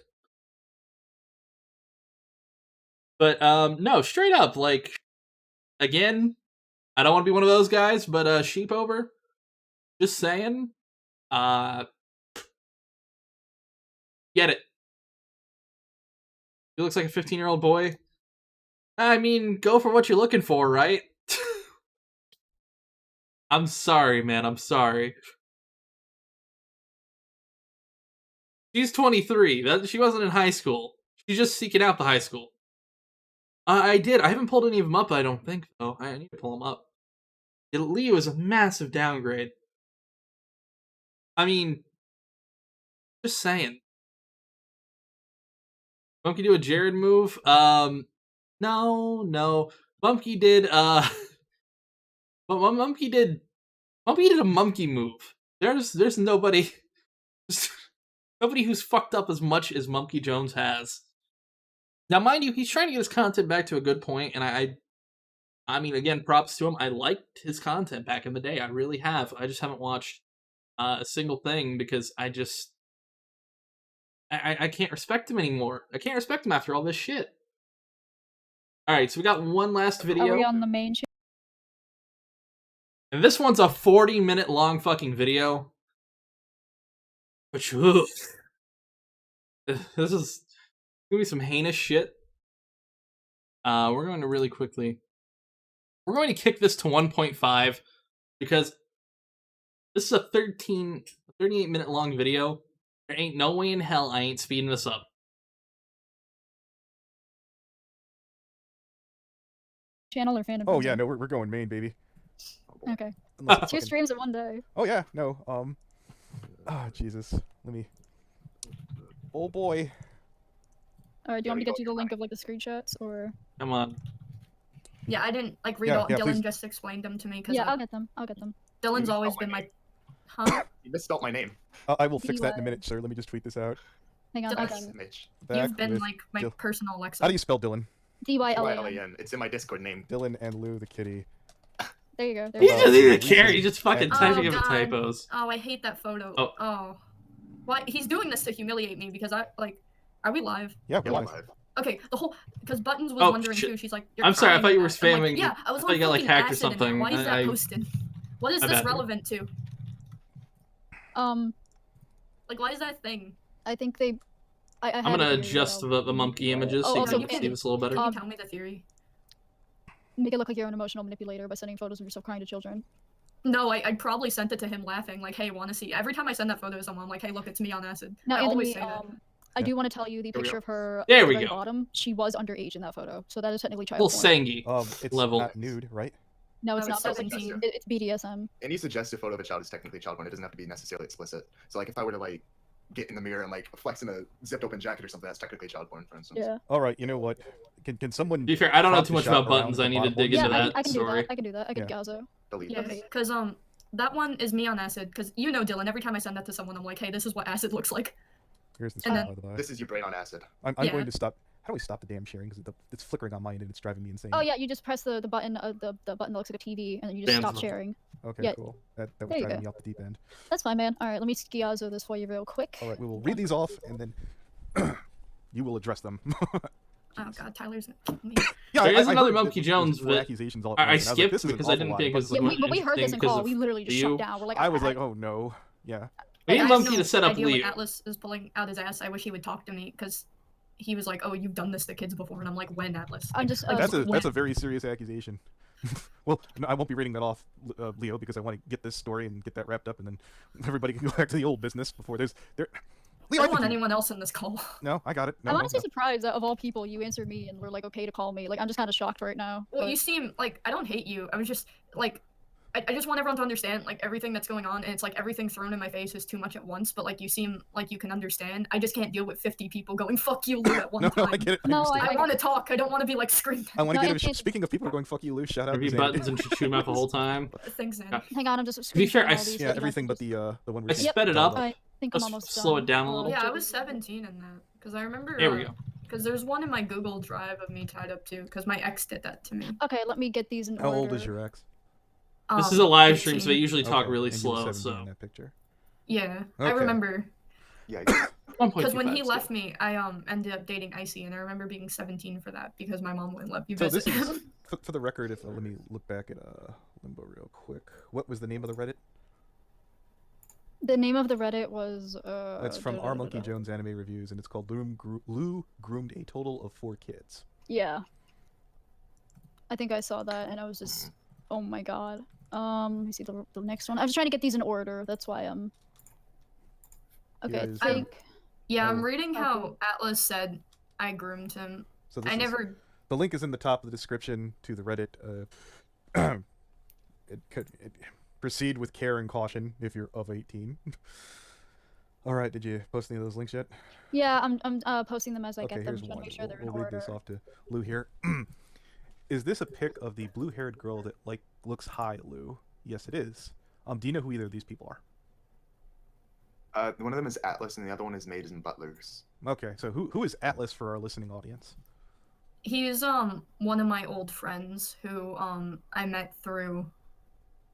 But, no, straight up, like, again, I don't want to be one of those guys, but, Sheepover, just saying, get it. He looks like a 15-year-old boy. I mean, go for what you're looking for, right? I'm sorry, man, I'm sorry. She's 23. She wasn't in high school. She's just seeking out the high school. I did. I haven't pulled any of them up, I don't think, though. I need to pull them up. Leo is a massive downgrade. I mean, just saying. Bumpy do a Jared move? No. Bumpy did, Bumpy did a Mumkey move. There's nobody... nobody who's fucked up as much as Mumkey Jones has. Now, mind you, he's trying to get his content back to a good point, and I mean, again, props to him. I liked his content back in the day. I really have. I just haven't watched a single thing because I can't respect him anymore. I can't respect him after all this shit. Alright, so we got one last video. Are we on the main channel? And this one's a 40-minute long fucking video. Which, ugh. This is gonna be some heinous shit. We're going to really quickly... We're going to kick this to 1.5 because this is a 38-minute long video. There ain't no way in hell I ain't speeding this up. Channel or fandom? Oh yeah, no, we're going main, baby. Okay. Unless it's Two fucking- streams in one day. Oh yeah, no. Jesus. Let me. Oh boy. Alright, do you want me to get you the link of like the screenshots or? Come on. Yeah, I didn't like read Yeah, all. yeah, Dylan please. just explained them to me because Yeah, I'll get them. I'll get them. Dylan's always been my. Huh? You misspelled my name. I will fix that in a minute, sir. Let me just tweet this out. Hang on, I got That's it. Mitch. You've been with like my Dil- personal Alexa. How do you spell Dylan? DYLAN. DYLAN. It's in my Discord name. Dylan and Lou the kitty. There you go. There He you go. doesn't even care. He's just fucking Oh, typing up the God. typos. Oh, I hate that photo. Oh. Oh. Why? He's doing this to humiliate me because I like. Are we live? Yeah, Yeah, we're I'm live. live. Okay, the whole because Buttons was Oh, wondering shit. too. She's like, "You're I'm sorry, I crying thought you in were that." I'm like, spamming. yeah, I was I thought on you got, like, fucking hacked or acid in something. that. Why is that I- posted? What is My this bad. relevant to? Um, Like, why is that a thing? I think they. I I'm have gonna a theory, adjust though. the Mumkey images so Oh, you also, can see this a little better. Can you tell me the theory? Make it look like you're an emotional manipulator by sending photos of yourself crying to children. No, I probably sent it to him laughing, like, "Hey, want to see?" Every time I send that photo to someone, I'm like, "Hey, look, it's me on acid." Now, I always say Anthony, that. I do want to tell you the Here we picture go. of her There at the we very go. bottom. She was underage in that photo, so that is technically child Little porn. Sangy It's level. not nude, right? No, it's I not. was That's like, 17. it's BDSM. Any suggestive photo of a child is technically child porn. It doesn't have to be necessarily explicit. So like if I were to like get in the mirror and like flex in a zipped open jacket or something, that's technically child porn, for instance. Yeah. All right, you know what? Can someone? To be fair, I don't know crop too the much shot about buttons. around I the need to bottom dig one? into Yeah, that I can do story. that. I can do that. I can Yeah. Gazo. Delete Yeah, this. because that one is me on acid. Because you know, Dylan. Every time I send that to someone, I'm like, "Hey, this is what acid looks like." Here's the And screen, then- by the way. This is your brain on acid. I'm Yeah. going to stop. How do I stop the damn sharing? Because it's flickering on mine and it's driving me insane. Oh yeah, you just press the button, the button that looks like a TV, and then you just Bans stop them. sharing. Okay, Yeah. cool. That was There you driving go. me off the deep end. That's fine, man. All right, let me Gazo this for you real quick. All right, we will read these off and then you will address them. Oh God, Tyler's me. Yeah, There is I another heard Mumkey that Jones there were that accusations all at I once, and I was like, skipped this is an because I awful didn't lot, think it but- was Yeah, we heard this in because call. of We literally just you. shut down. We're like, I was like, oh no, yeah. We need I have Mumkey no to set up idea when Leo. Atlas is pulling out his ass. I wish he would talk to me because he was like, "Oh, you've done this to kids before," and I'm like, "When, Atlas?" I'm just. Like, That's a very serious accusation. Well, no, I won't be reading that off, Leo, because I want to get this story and get that wrapped up, and then everybody can go back to the old business before there. Leo, I don't want anyone else in this call. No, I got it. No, I'm no, honestly no. surprised that of all people you answered me and were like okay to call me. Like I'm just kind of shocked right now. Well, but- you seem like I don't hate you. I was just like, I just want everyone to understand like everything that's going on, and it's like everything thrown in my face is too much at once. But like you seem like you can understand. I just can't deal with 50 people going "fuck you, Lou" at one No, time. I get it. I want to talk. I don't want to be like screaming. I want to get him. Speaking of people going "fuck you, Lou," shout out. Review to buttons and shoot him out the whole time. Thanks, Xander. Hang on, I'm just. To be fair, screenshotting all these everything but the one. I where sped it up. I think I'm Let's almost slow done. it down a little. Yeah, I was 17 in that because I remember. There we go. Because there's one in my Google Drive of me tied up too. Because my ex did that to me. Okay, let me get these in How order. old is your ex? This is a live stream, 18. so they usually talk Okay, really and you were slow. 17 So in that picture. Yeah, I Okay. remember. Yeah. Because when he left me, I ended up dating Icy, and I remember being 17 for that because my mom wouldn't let me So visit this is him. for the record. If let me look back at Limbo real quick. What was the name of the Reddit? The name of the Reddit was. That's from R Monkey Jones Anime Reviews, and it's called Lou groomed a total of 4 kids. Yeah. I think I saw that, and I was just, oh my god. Let me see the next one. I was trying to get these in order. That's why I'm. Okay, Here's, I think. Yeah, I'm reading how Atlas said I groomed him. So this I is- never. The link is in the top of the description to the Reddit. Proceed with care and caution if you're of 18. All right, did you post any of those links yet? Yeah, I'm posting them as I Okay, get them. here's Just want one. to make sure they're in We'll read order. this off to Lou here. Is this a pic of the blue-haired girl that looks high, Lou? Yes, it is. Do you know who either of these people are? One of them is Atlas, and the other one is Maids and Butlers. Okay, so who is Atlas for our listening audience? He's one of my old friends who I met through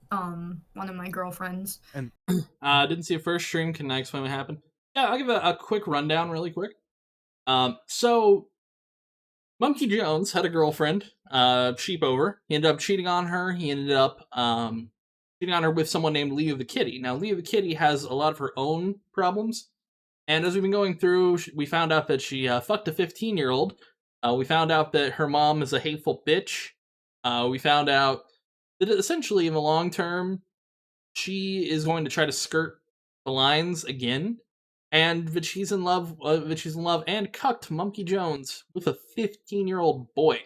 one of my girlfriends. And didn't see a first stream. Can I explain what happened? Yeah, I'll give a quick rundown really quick. So Monkey Jones had a girlfriend, Sheep Over. He ended up cheating on her. He ended up cheating on her with someone named Leo the Kitty. Now, Leo the Kitty has a lot of her own problems. And as we've been going through, we found out that she fucked a 15-year-old. We found out that her mom is a hateful bitch. We found out that essentially, in the long term, she is going to try to skirt the lines again. And that she's in love, and cucked Monkey Jones with a 15-year-old boy.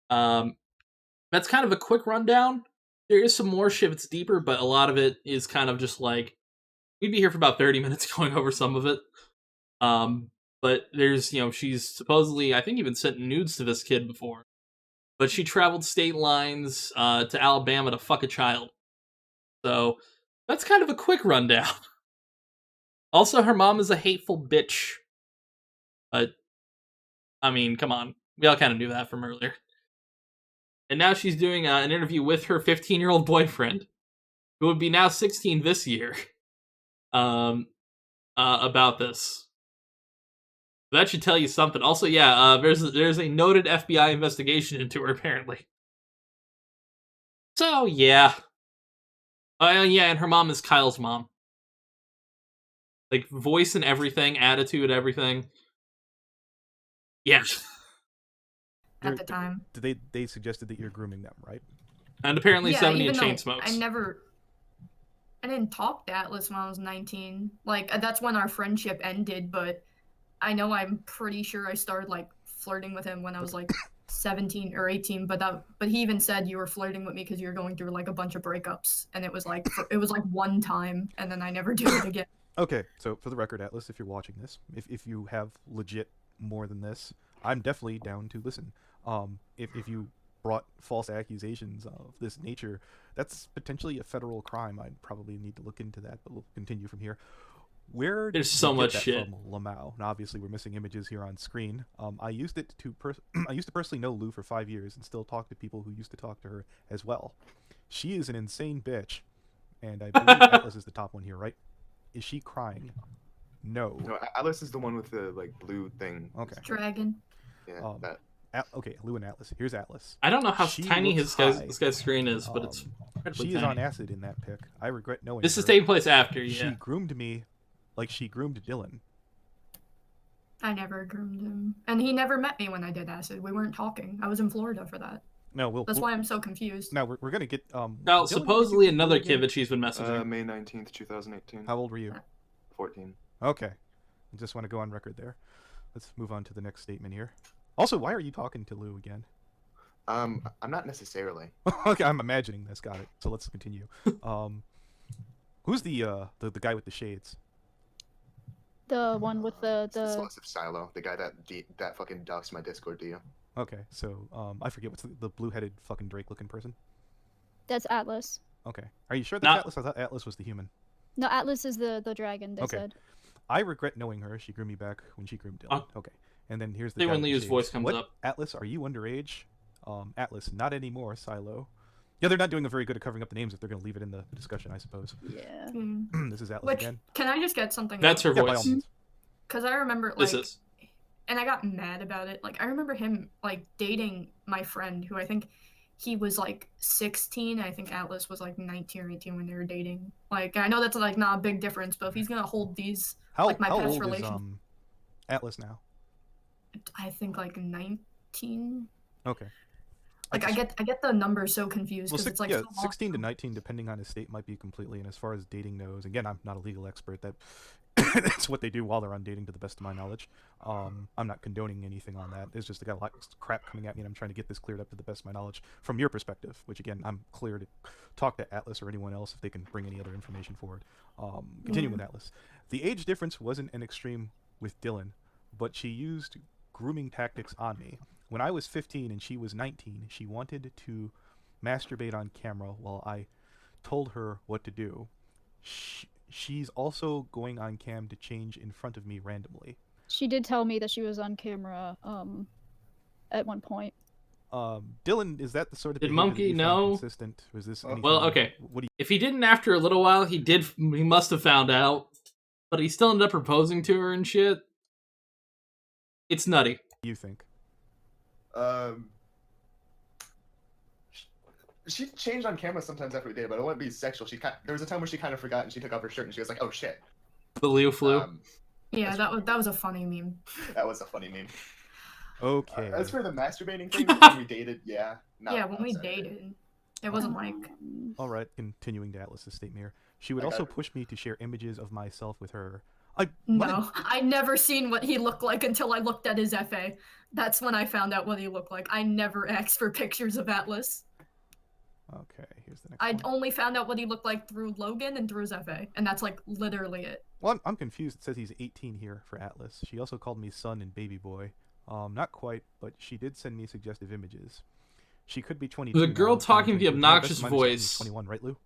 That's kind of a quick rundown. There is some more shit that's deeper, but a lot of it is kind of just like, we'd be here for about 30 minutes going over some of it. But there's, she's supposedly, I think, even sent nudes to this kid before. But she traveled state lines to Alabama to fuck a child. So that's kind of a quick rundown. Also, her mom is a hateful bitch. But, I mean, come on. We all kind of knew that from earlier. And now she's doing an interview with her 15-year-old boyfriend, who would be now 16 this year, about this. That should tell you something. Also, yeah, there's a noted FBI investigation into her, apparently. So, yeah. Yeah, and her mom is Kyle's mom. Like, voice and everything, attitude, everything. Yeah. At the time. They suggested that you're grooming them, right? And apparently Yeah, 70 even and though chain smokes. I didn't talk to Atlas when I was 19. Like, that's when our friendship ended, but I'm pretty sure I started, like, flirting with him when I was, like, 17 or 18, but he even said you were flirting with me because you were going through, like, a bunch of breakups, and it was, like, one time, and then I never did it again. Okay, so for the record, Atlas, if you're watching this, if you have legit more than this, I'm definitely down to listen. If you brought false accusations of this nature, that's potentially a federal crime. I'd probably need to look into that, but we'll continue from here. Where There's did so you get much that shit from, Lamau? And obviously, we're missing images here on screen. I used it to I used to personally know Lou for 5 years and still talk to people who used to talk to her as well. She is an insane bitch, and I believe Atlas is the top one here, right? Is she crying? No. No, Atlas is the one with the like blue thing. Okay. Dragon. Yeah. That. Okay, Lou and Atlas. Here's Atlas. I don't know how She tiny looks this guy's high. screen is, but it's incredibly She is on tiny. acid in that pic. I regret knowing This is her. taking place after, She yeah. groomed me like she groomed Dylan. I never groomed him, and he never met me when I did acid. We weren't talking. I was in Florida for that. No, That's why I'm so confused. Now we're gonna get Now, Dylan, supposedly when did you another meet again? Kivichi's been messaging. May 19th, 2018. How old were you? 14. Okay. I just want to go on record there. Let's move on to the next statement here. Also, why are you talking to Lou again? I'm not necessarily. Okay, I'm imagining this. Got it. So let's continue. Who's the guy with the shades? The one with the Explosive Silo, the guy that fucking doxed my Discord to you. Okay, so I forget what's the blue-headed fucking Drake-looking person. That's Atlas. Okay, are you sure that's Atlas? I thought Atlas was the human. No, Atlas is the dragon. They said. I regret knowing her. She grew me back when she groomed Dylan. Okay, and then here's the See guy when with the Leo's shades. voice comes What? up. Atlas, are you underage? Atlas, not anymore. Silo. Yeah, they're not doing a very good at covering up the names if they're going to leave it in the discussion, I suppose. Yeah. This is Atlas again. Can I just get something? That's her Yeah, by all voice. means. Because I remember, This like, is. and I got mad about it. Like, I remember him, like, dating my friend, who I think he was, like, 16. I think Atlas was, like, 19 or 18 when they were dating. Like, I know that's, like, not a big difference, but if he's gonna hold these, like, my how past old relations... is Atlas now? I think, like, 19. Okay. Like, I get the numbers so confused, Well, because it's, like, yeah, so long. 16 to 19, depending on his state, might be completely. And as far as dating goes, again, I'm not a legal expert. That's what they do while they're on dating, to the best of my knowledge. I'm not condoning anything on that. There's just a lot of crap coming at me, and I'm trying to get this cleared up to the best of my knowledge from your perspective. Which, again, I'm clear to talk to Atlas or anyone else if they can bring any other information forward. Continuing with Atlas, the age difference wasn't an extreme with Dylan, but she used grooming tactics on me. When I was 15 and she was 19, she wanted to masturbate on camera while I told her what to do. She's also going on cam to change in front of me randomly. She did tell me that she was on camera at one point. Dylan, is that the sort of Did behavior Monkey that you know? found consistent? Was this anything, Well, okay. What do If he didn't after a little while, he must have found out, but he still ended up proposing to her and shit. It's nutty. you think? She changed on camera sometimes after we dated, but it wouldn't be sexual. There was a time where she kind of forgot and she took off her shirt and she was like, "Oh shit." The Leo flu. Yeah, that was a funny meme. That was a funny meme. Okay. As for the masturbating thing, when we dated, yeah. Yeah, when we dated, it wasn't like. All right, continuing to Atlas's statement here. She would I also got it. push me to share images of myself with her. No, I never seen what he looked like until I looked at his FA. That's when I found out what he looked like. I never asked for pictures of Atlas. Okay, here's the next I one. only found out what he looked like through Logan and through his FA, and that's like literally it. Well, I'm confused. It says he's 18 here for Atlas. She also called me son and baby boy. Not quite, but she did send me suggestive images. She could be 22. The girl now, talking the 22. To my obnoxious best of my understanding, voice. she's 21, right, Lou?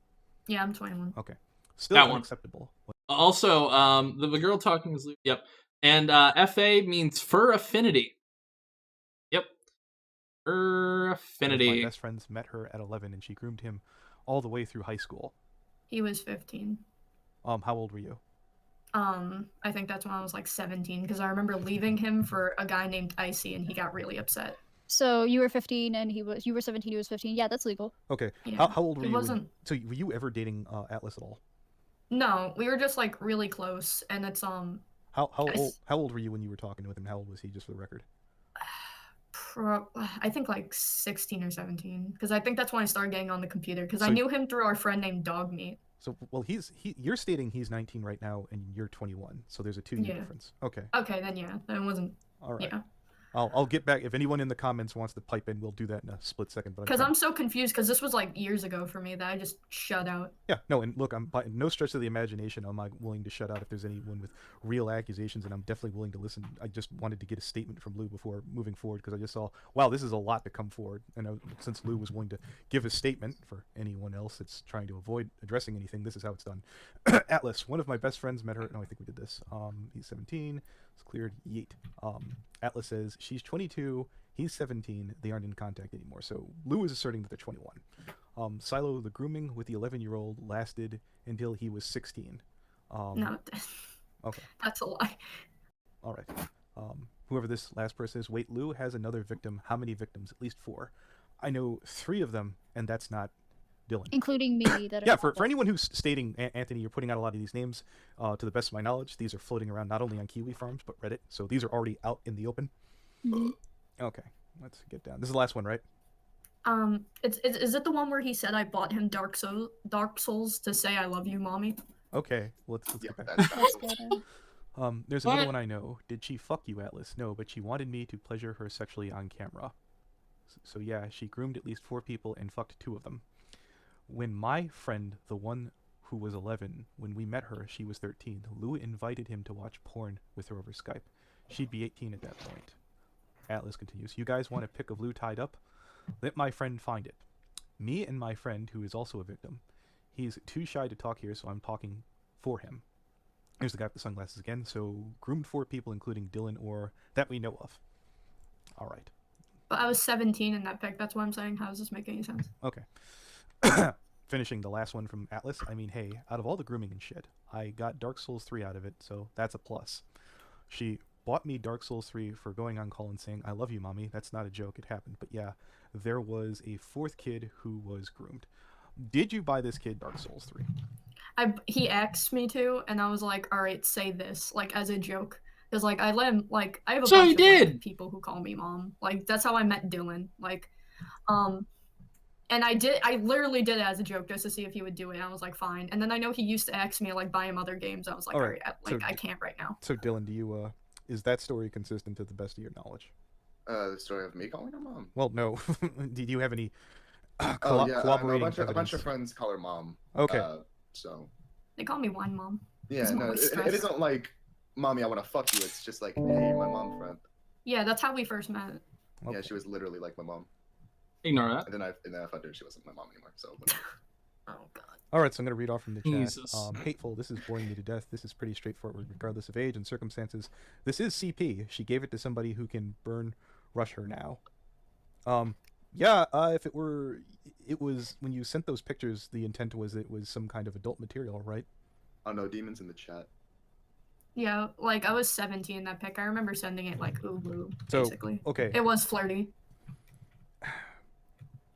Yeah, I'm 21. Okay. Still That one. unacceptable. Also, the girl talking is yep, and FA means fur affinity. Yep, fur One of affinity. my best friends met her at 11, and she groomed him all the way through high school. He was 15. How old were you? I think that's when I was like 17, because I remember leaving him for a guy named Icy, and he got really upset. So you were 15 and you were 17. He was 15. Yeah, that's legal. Okay. Yeah. How old were It you? wasn't- So were you ever dating Atlas at all? No, we were just like really close, and it's How Yes. old were you when you were talking with him? How old was he, just for the record? I think like 16 or 17, because I think that's when I started getting on the computer, because I So- knew him through our friend named Dogmeat. So, well, you're stating he's 19 right now, and you're 21. So there's a 2-year Yeah. difference. Okay. Okay, then yeah, that wasn't. All right. Yeah. I'll get back. If anyone in the comments wants to pipe in, we'll do that in a split second. But Because I'm so confused, because this was like years ago for me that I just shut out. Yeah, no, and look, I'm by no stretch of the imagination am I willing to shut out if there's anyone with real accusations, and I'm definitely willing to listen. I just wanted to get a statement from Lou before moving forward, because I just saw, wow, this is a lot to come forward. And since Lou was willing to give a statement for anyone else that's trying to avoid addressing anything, this is how it's done. Atlas, one of my best friends met her. No, I think we did this. He's 17. It's cleared. Yeet. Atlas says she's 22. He's 17. They aren't in contact anymore. So Lou is asserting that they're 21. Silo, the grooming with the 11-year-old lasted until he was 16. No, Okay. that's a lie. All right. Whoever this last person is, wait, Lou has another victim. How many victims? At least 4. I know 3 of them, and that's not Dylan. Including me. That Yeah, for anyone who's stating, Anthony, you're putting out a lot of these names, to the best of my knowledge, these are floating around not only on Kiwi Farms, but Reddit, so these are already out in the open. Mhm. Okay, let's get down. This is the last one, right? Is it the one where he said I bought him Dark Souls to say I love you, mommy? Okay, let's get back. There's What? another one I know. Did she fuck you, Atlas? No, but she wanted me to pleasure her sexually on camera. So yeah, she groomed at least 4 people and fucked 2 of them. When my friend, the one who was 11, when we met her, she was 13. Lou invited him to watch porn with her over Skype. She'd be 18 at that point. Atlas continues, you guys want a pic of Lou tied up? Let my friend find it. Me and my friend, who is also a victim. He's too shy to talk here, so I'm talking for him. Here's the guy with the sunglasses again. So, groomed 4 people, including Dylan, or that we know of. All right. But I was 17 in that pic. That's why I'm saying, how does this make any sense? Okay. Finishing the last one from Atlas. I mean, hey, out of all the grooming and shit, I got Dark Souls 3 out of it, so that's a plus. She bought me Dark Souls 3 for going on call and saying, I love you, mommy. That's not a joke. It happened. But yeah, there was a 4th kid who was groomed. Did you buy this kid Dark Souls 3? He asked me to, and I was like, all right, say this, like, as a joke. Because, like, I let him, like, I have a So bunch you of did! like, people who call me mom. Like, that's how I met Dylan. Like, and I literally did it as a joke just to see if he would do it, and I was like, fine. And then I know he used to ask me, like, buy him other games. I was like, all right, I can't right now. So, Dylan, do you, is that story consistent to the best of your knowledge? The story of me calling her mom? Well, no. Did you have any cooperating evidence? a bunch of friends call her mom. Okay. So. They call me wine mom. Yeah, I'm no, always it stressed. isn't like, mommy, I want to fuck you. It's just like, hey, you're my mom friend. Yeah, that's how we first met. Okay. Yeah, she was literally like my mom. Ignore that. And then I found her, she wasn't my mom anymore. So. Whatever. Oh god. All right, so I'm going to read off from the chat. Jesus. Hateful, this is boring me to death. This is pretty straightforward regardless of age and circumstances. This is CP. She gave it to somebody who can rush her now. Yeah, if it was, when you sent those pictures, the intent was it was some kind of adult material, right? Oh no, demons in the chat. Yeah, like, I was 17 in that pic. I remember sending it, like, ooh, So, basically. okay. It was flirty.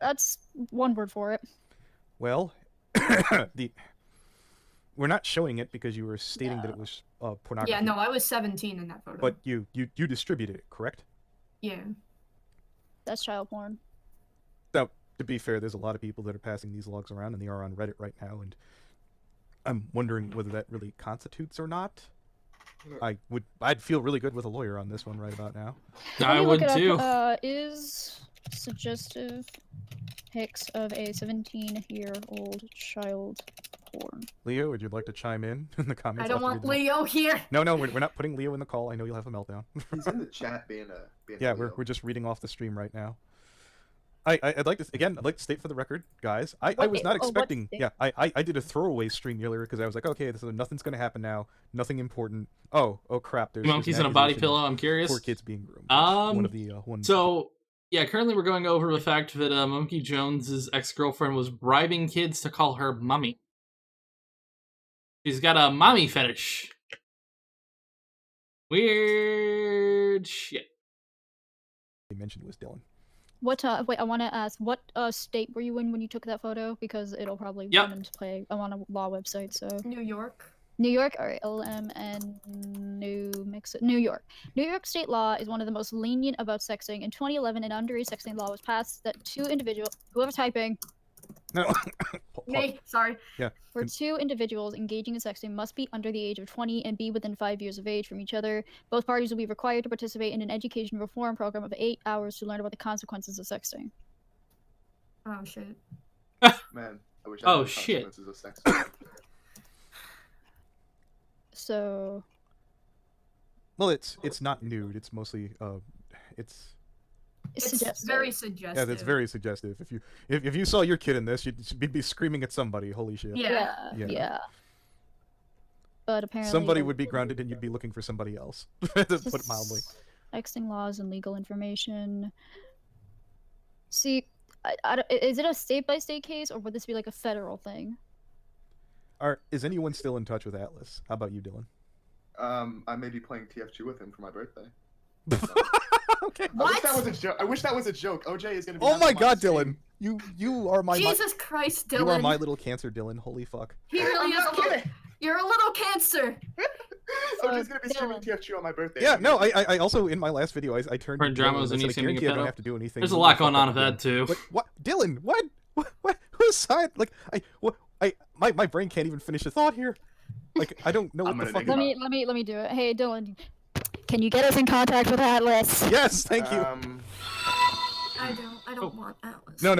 That's one word for it. Well, we're not showing it because you were stating that it was pornography. Yeah, no, I was 17 in that photo. But you distributed it, correct? Yeah. That's child porn. Now, to be fair, there's a lot of people that are passing these logs around, and they are on Reddit right now, and I'm wondering whether that really constitutes or not. I'd feel really good with a lawyer on this one right about now. I would too. Is suggestive pics of a 17-year-old child porn. Leo, would you like to chime in the comments? I don't I'll have want to read them all. Leo here. No, we're not putting Leo in the call. I know you'll have a meltdown. He's in the chat being yeah, we're just reading off the stream right now. I'd like to state for the record, guys. I was not expecting. Yeah, I did a throwaway stream earlier because I was like, okay, so nothing's gonna happen now. Nothing important. Oh crap! There's Monkeys an in a body accusation pillow. of I'm curious. 4 kids being groomed. One of the one. So yeah, currently we're going over the fact that Monkey Jones's ex-girlfriend was bribing kids to call her mommy. She's got a mommy fetish. Weird shit. They mentioned was Dylan. What, wait, I want to ask, what state were you in when you took that photo? Because it'll probably Yep. come into play. I'm on a law website, so. New York. New York, alright, LMN, New York. New York state law is one of the most lenient about sexting. In 2011, an underage sexting law was passed that 2 individuals, whoever's typing, No. Me, sorry. Yeah. where 2 individuals engaging in sexting must be under the age of 20 and be within 5 years of age from each other. Both parties will be required to participate in an education reform program of 8 hours to learn about the consequences of sexting. Oh shit. Man, I wish I Oh, knew the shit. consequences of sex. So, Well, it's not nude. It's mostly it's It's very suggestive. yeah, that's very suggestive. If you saw your kid in this, you'd be screaming at somebody. Holy shit. yeah. But apparently, Somebody the would be grounded, and you'd be looking for somebody else. To put it mildly. sexting laws and legal information. See, is it a state-by-state case, or would this be like a federal thing? Is anyone still in touch with Atlas? How about you, Dylan? I may be playing TF2 with him for my birthday. Okay. I wish that was a joke. OJ is gonna be. Oh on my my God, stream. Dylan! You are my Jesus Christ, Dylan. You are my little cancer, Dylan. Holy fuck. He really is a little. You're a little cancer. I'm just gonna be streaming TF2 on my birthday. Yeah, no, I also in my last video I turned For to Dylan dramas and and I you said, I seeming guarantee a I don't pedo. have to do anything. There's a You lot fuck going on up with that again. too. Like, what, Dylan? What? Whose side? Like, my brain can't even finish a thought here. Like, I don't know what the fuck. Let me do it. Hey, Dylan, can you get us in contact with Atlas? Yes, thank you. I don't want Atlas. No,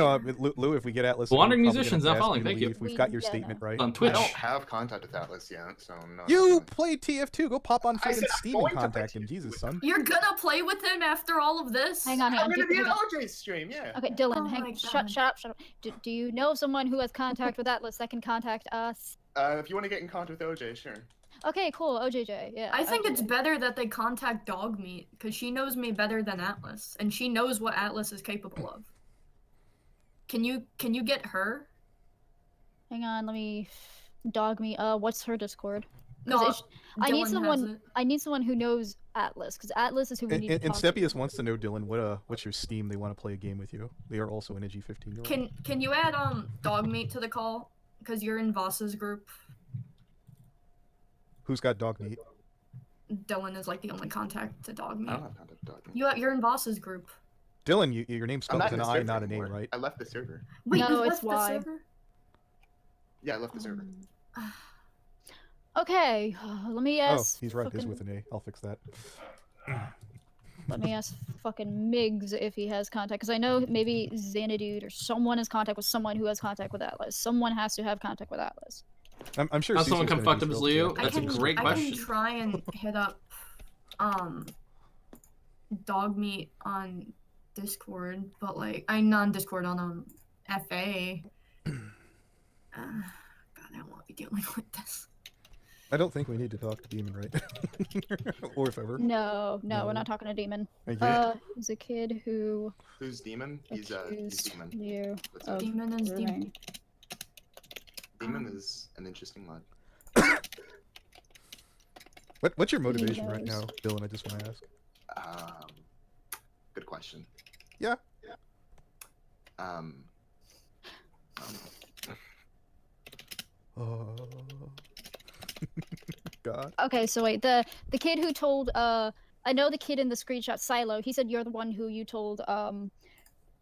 Lou, if we get Atlas, Wandering we're probably Musician's gonna not ask following, you to thank you. leave. We've got your statement right. On Twitch. I don't have contact with Atlas yet, so no. You play TF2. Go pop on I fucking said I'm Steam going and to contact him. Jesus, son. You're gonna play with him after all of this? Hang on. I'm gonna be hang on on. OJ's stream, yeah. Okay, Dylan, Oh my shut up. Do you know someone who has contact with Atlas that can contact us? If you want to get in contact with OJ, sure. Okay, cool. OJJ, yeah. I think OJJ. it's better that they contact Dogmeat because she knows me better than Atlas, and she knows what Atlas is capable of. Can you get her? Hang on, let me dog me. What's her Discord? 'Cause No, I need Dylan has someone. it. I need someone who knows Atlas, because Atlas is who we need to And talk to. Stepius wants to know, Dylan, what's your Steam? They want to play a game with you. They are also an edgy 15-year-old. Can you add Dogmeat to the call? Because you're in Voss's group. Who's got dog meat? Dylan is like the only contact to Dogmeat. I don't have contact with Dogmeat. You're in Voss's group. Dylan, your name's I'm spelled with not an in the I, server not a name, anymore. right? I left the server. Wait, No, you it's left the Y. server? Yeah, I left the server. Okay, let me ask. Oh, he's right. It is fucking- with an A. I'll fix that. Let me ask fucking Miggs if he has contact, because I know maybe Xanadude or someone has contact with someone who has contact with Atlas. Someone has to have contact with Atlas. I'm sure. How's someone Cecil's come gonna fucked be up as thrilled Leo? to- That's a great I question. can try and hit up Dogmeat on Discord, but like I'm not on Discord on FA. God, I don't want to be dealing with this. I don't think we need to talk to Demon, right? Or if ever. No, we're not talking to Demon. Thank you. He's a kid who Who's Demon? He's accused Demon. you What's of that? Demon is Demon. murdering. Demon is an interesting mod. What's your motivation right now, Dylan? I just want to ask. Good question. Yeah. God. Okay, so wait, the kid who told I know the kid in the screenshot, Silo, he said you're the one who you told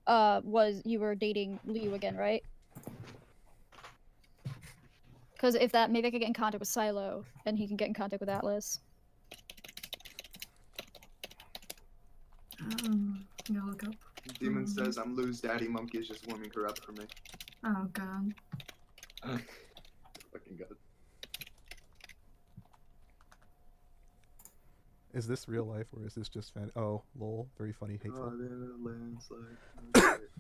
was you were dating Liu again, right? Because if that, maybe I could get in contact with Silo and he can get in contact with Atlas. Go look up. Demon says I'm Lou's daddy. Monkey is just warming her up for me. Oh god. Fucking god. Is this real life or is this just fan? Oh, lol. Very funny, hateful.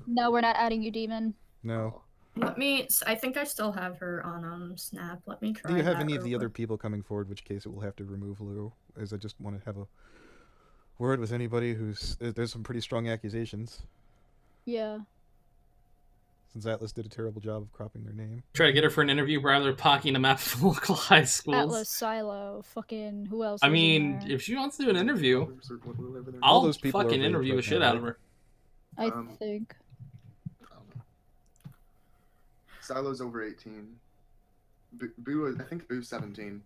No, we're not adding you, Demon. No. Let me. I think I still have her on Snap. Let me try. Do you have that any of the real other quick. people coming forward? Which case it will have to remove Lou, as I just want to have a word with anybody who's. There's some pretty strong accusations. Yeah. Since Atlas did a terrible job of cropping their name. Try to get her for an interview rather pocking a map of local high schools. Atlas, Silo, fucking who else? I was in mean, there? if she wants to do an interview, All I'll those people are fucking very interview the shit out of her. I think. Silo's over 18. Boo, I think Boo's 17.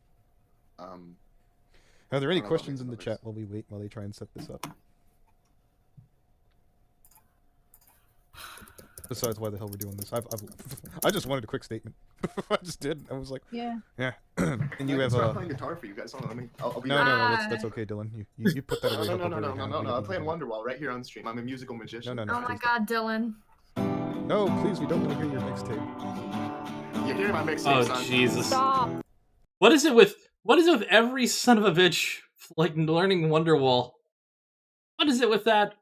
Are there any I don't know questions in about the these chat while we wait while they try and set this up? Besides, why the hell we're doing this? I just wanted a quick statement. I just did. I was like, yeah. And you I have can start playing guitar for you guys. Hold on, let me. I'll be No, back. that's okay, Dylan. You put that away. No. I'm playing Wonderwall right here on stream. I'm a musical magician. No, Oh my please god, Dylan. No, please, we don't want to hear your mixtape. You hear my mixtape, Oh son. Jesus! Stop. What is it with every son of a bitch like learning Wonderwall? What is it with that?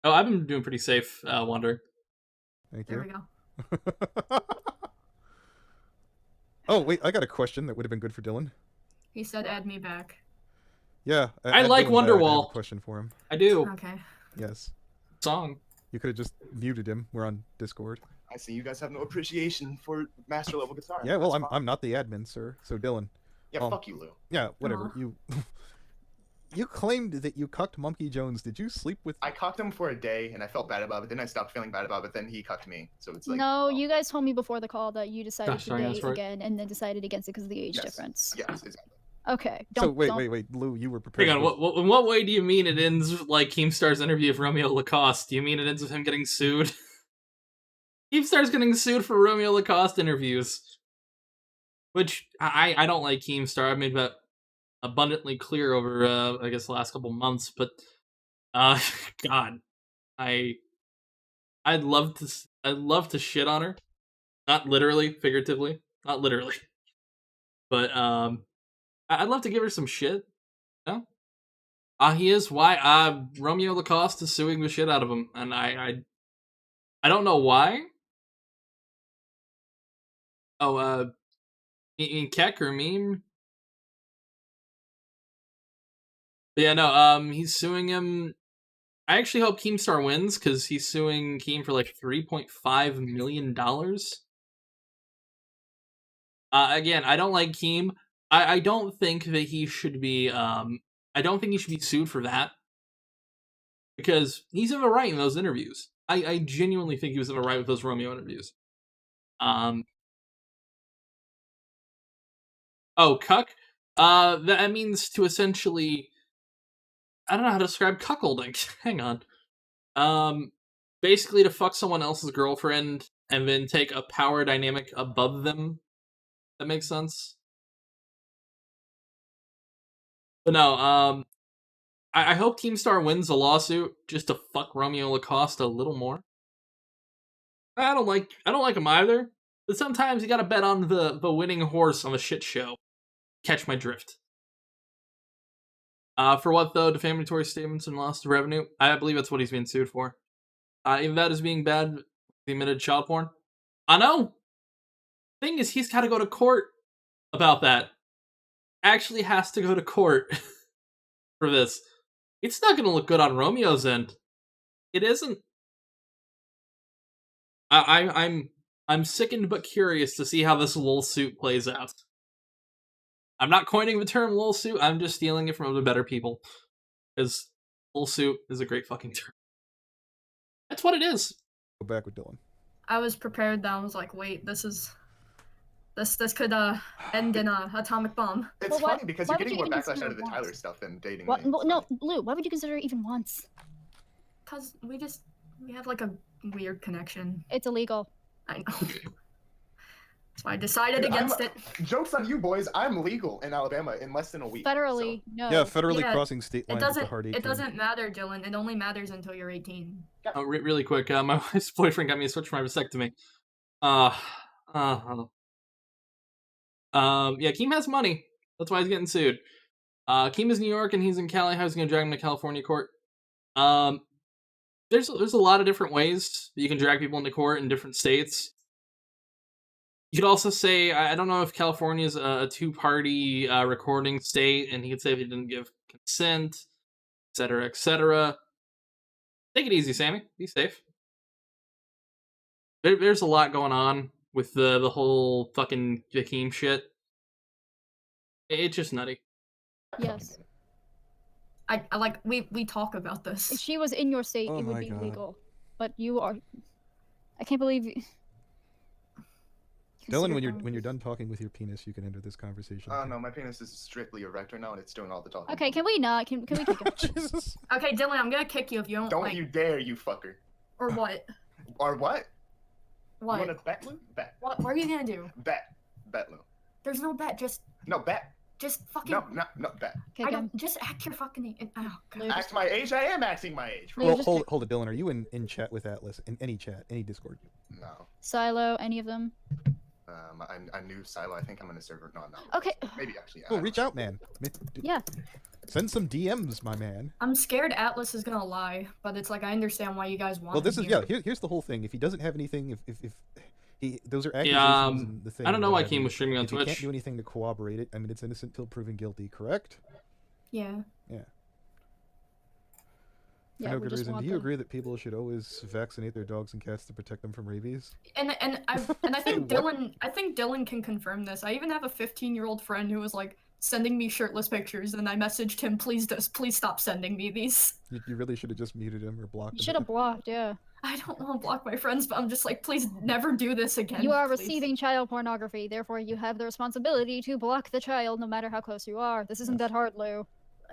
Oh, I've been doing pretty safe, Wonder. Thank There you. we go. Oh wait, I got a question that would have been good for Dylan. He said add me back. Yeah, I add like Dylan back. I have Wonderwall. a question for him. I do. Okay. Yes. Song. You could have just muted him. We're on Discord. I see you guys have no appreciation for master level guitar. Yeah, well, That's I'm not the admin, sir. So Dylan. Yeah, fuck you, Lou. Yeah, whatever. Aw. You claimed that you cucked Monkey Jones. Did you sleep with? I cucked him for a day, and I felt bad about it. Then I stopped feeling bad about it. But then he cucked me, so it's like. No, you guys told me before the call that you decided Gosh, to sorry, date that's right. again, and then decided against it because of the age Yes. difference. Yes, exactly. Okay. So Don't, wait, Lou, you were prepared. Hang on, in what way do you mean it ends with, like, Keemstar's interview of Romeo Lacoste? Do you mean it ends with him getting sued? Keemstar's getting sued for Romeo Lacoste interviews. Which, I don't like Keemstar. I've made that abundantly clear over, I guess, the last couple months, but, God. I'd love to shit on her. Not literally, figuratively. Not literally. But, I'd love to give her some shit. No? He is why Romeo Lacoste is suing the shit out of him, and I don't know why. Oh, in Keck or Meme? But yeah, no, he's suing him. I actually hope Keemstar wins, because he's suing Keem for like $3.5 million. Again, I don't like Keem. I don't think that he should be, I don't think he should be sued for that. Because he's in the right in those interviews. I genuinely think he was in the right with those Romeo interviews. Oh, cuck? That means to essentially... I don't know how to describe cuckolding. Hang on. Basically to fuck someone else's girlfriend and then take a power dynamic above them. That makes sense? But no, I hope Keemstar wins the lawsuit just to fuck Romeo Lacoste a little more. I don't like him either, but sometimes you gotta bet on the winning horse on a shit show. Catch my drift. For what though? Defamatory statements and loss of revenue? I believe that's what he's being sued for. Even that is being bad, he admitted child porn. I know! Thing is, he's gotta go to court about that. Actually has to go to court for this. It's not gonna look good on Romeo's end. It isn't. I'm sickened but curious to see how this lol suit plays out. I'm not coining the term lol suit, I'm just stealing it from other better people. Because lol suit is a great fucking term. That's what it is. Go back with Dylan. I was prepared that I was like, wait, this could end in a atomic bomb. It's funny because you're getting more backlash out of the Tyler stuff than dating. What? No, Blue, why would you consider it even once? Because we have like a weird connection. It's illegal. I know. So I decided against it. Joke's on you, boys. I'm legal in Alabama in less than a week. Federally, no. Yeah, federally crossing state lines is a hard 18. It doesn't matter, Dylan. It only matters until you're 18. Oh, really quick, my wife's boyfriend got me a switch for my vasectomy. Yeah, Keem has money. That's why he's getting sued. Keem is New York and he's in Cali. How's he gonna drag him to California court? There's a lot of different ways that you can drag people into court in different states. You could also say, I don't know if California is a two-party recording state, and he could say if he didn't give consent, etc., etc. Take it easy, Sammy. Be safe. There's a lot going on with the whole fucking Keem shit. It's just nutty. Yes. I like we talk about this. If she was in your state, Oh it would my be God. legal. But you are. I can't believe you. Dylan, when you're done talking with your penis, you can enter this conversation. No, my penis is strictly erect right now, and it's doing all the talking. Okay, can we not? Can we kick him? Okay, Dylan, I'm gonna kick you if you don't. Don't like... you dare, you fucker. Or what? Or what? What? You wanna bet, Lou? Bet. What are you gonna do? Bet, Lou. There's no bet. No, bet. Just fucking. No, bet. I don't. Just act your fucking. Oh, God. Act my age. I am acting my age. Well, hold it, Dylan. Are you in chat with Atlas? In any chat, any Discord? No. Silo, any of them? I knew Silo. I think I'm in a server. No, I'm not. Okay. Maybe actually. Oh, reach out, man. Yeah. Send some DMs, my man. I'm scared Atlas is gonna lie, but it's like I understand why you guys want. Well, this him is here. Here's the whole thing. If he doesn't have anything, if he those are accusations. Yeah, and the thing. I don't know what why have Keem you. was streaming on If he Twitch. can't do anything to corroborate it. I mean, it's innocent till proven guilty. Correct? Yeah. Yeah. Yeah, For no we good just reason. want Do you them. agree that people should always vaccinate their dogs and cats to protect them from rabies? And I think Dylan can confirm this. I even have a 15-year-old friend who was like, sending me shirtless pictures, and I messaged him, please stop sending me these. You really should have just muted him or blocked him. You should have blocked, yeah. I don't want to block my friends, but I'm just like, please never do this again. You are please. receiving child pornography, therefore you have the responsibility to block the child no matter how close you are. This isn't that hard, Lou.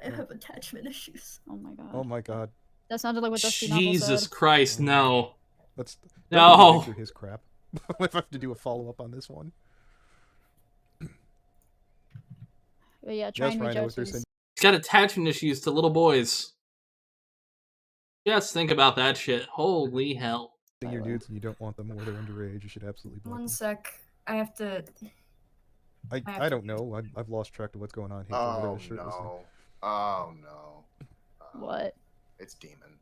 I have attachment issues. Oh my god. Oh my god. That sounded like what Dusty Novel Jesus said. Christ, no. Let's No. don't go through his crap. If I have to do a follow-up on this one. But yeah, try and reach out to He's got attachment issues to little boys. Just think about that shit. Holy hell. Your dudes and you don't want them or they're underage, you should absolutely block One them. sec. I have to... I don't know. I've lost track of what's going on here. Oh no. Oh no. What? It's Demon.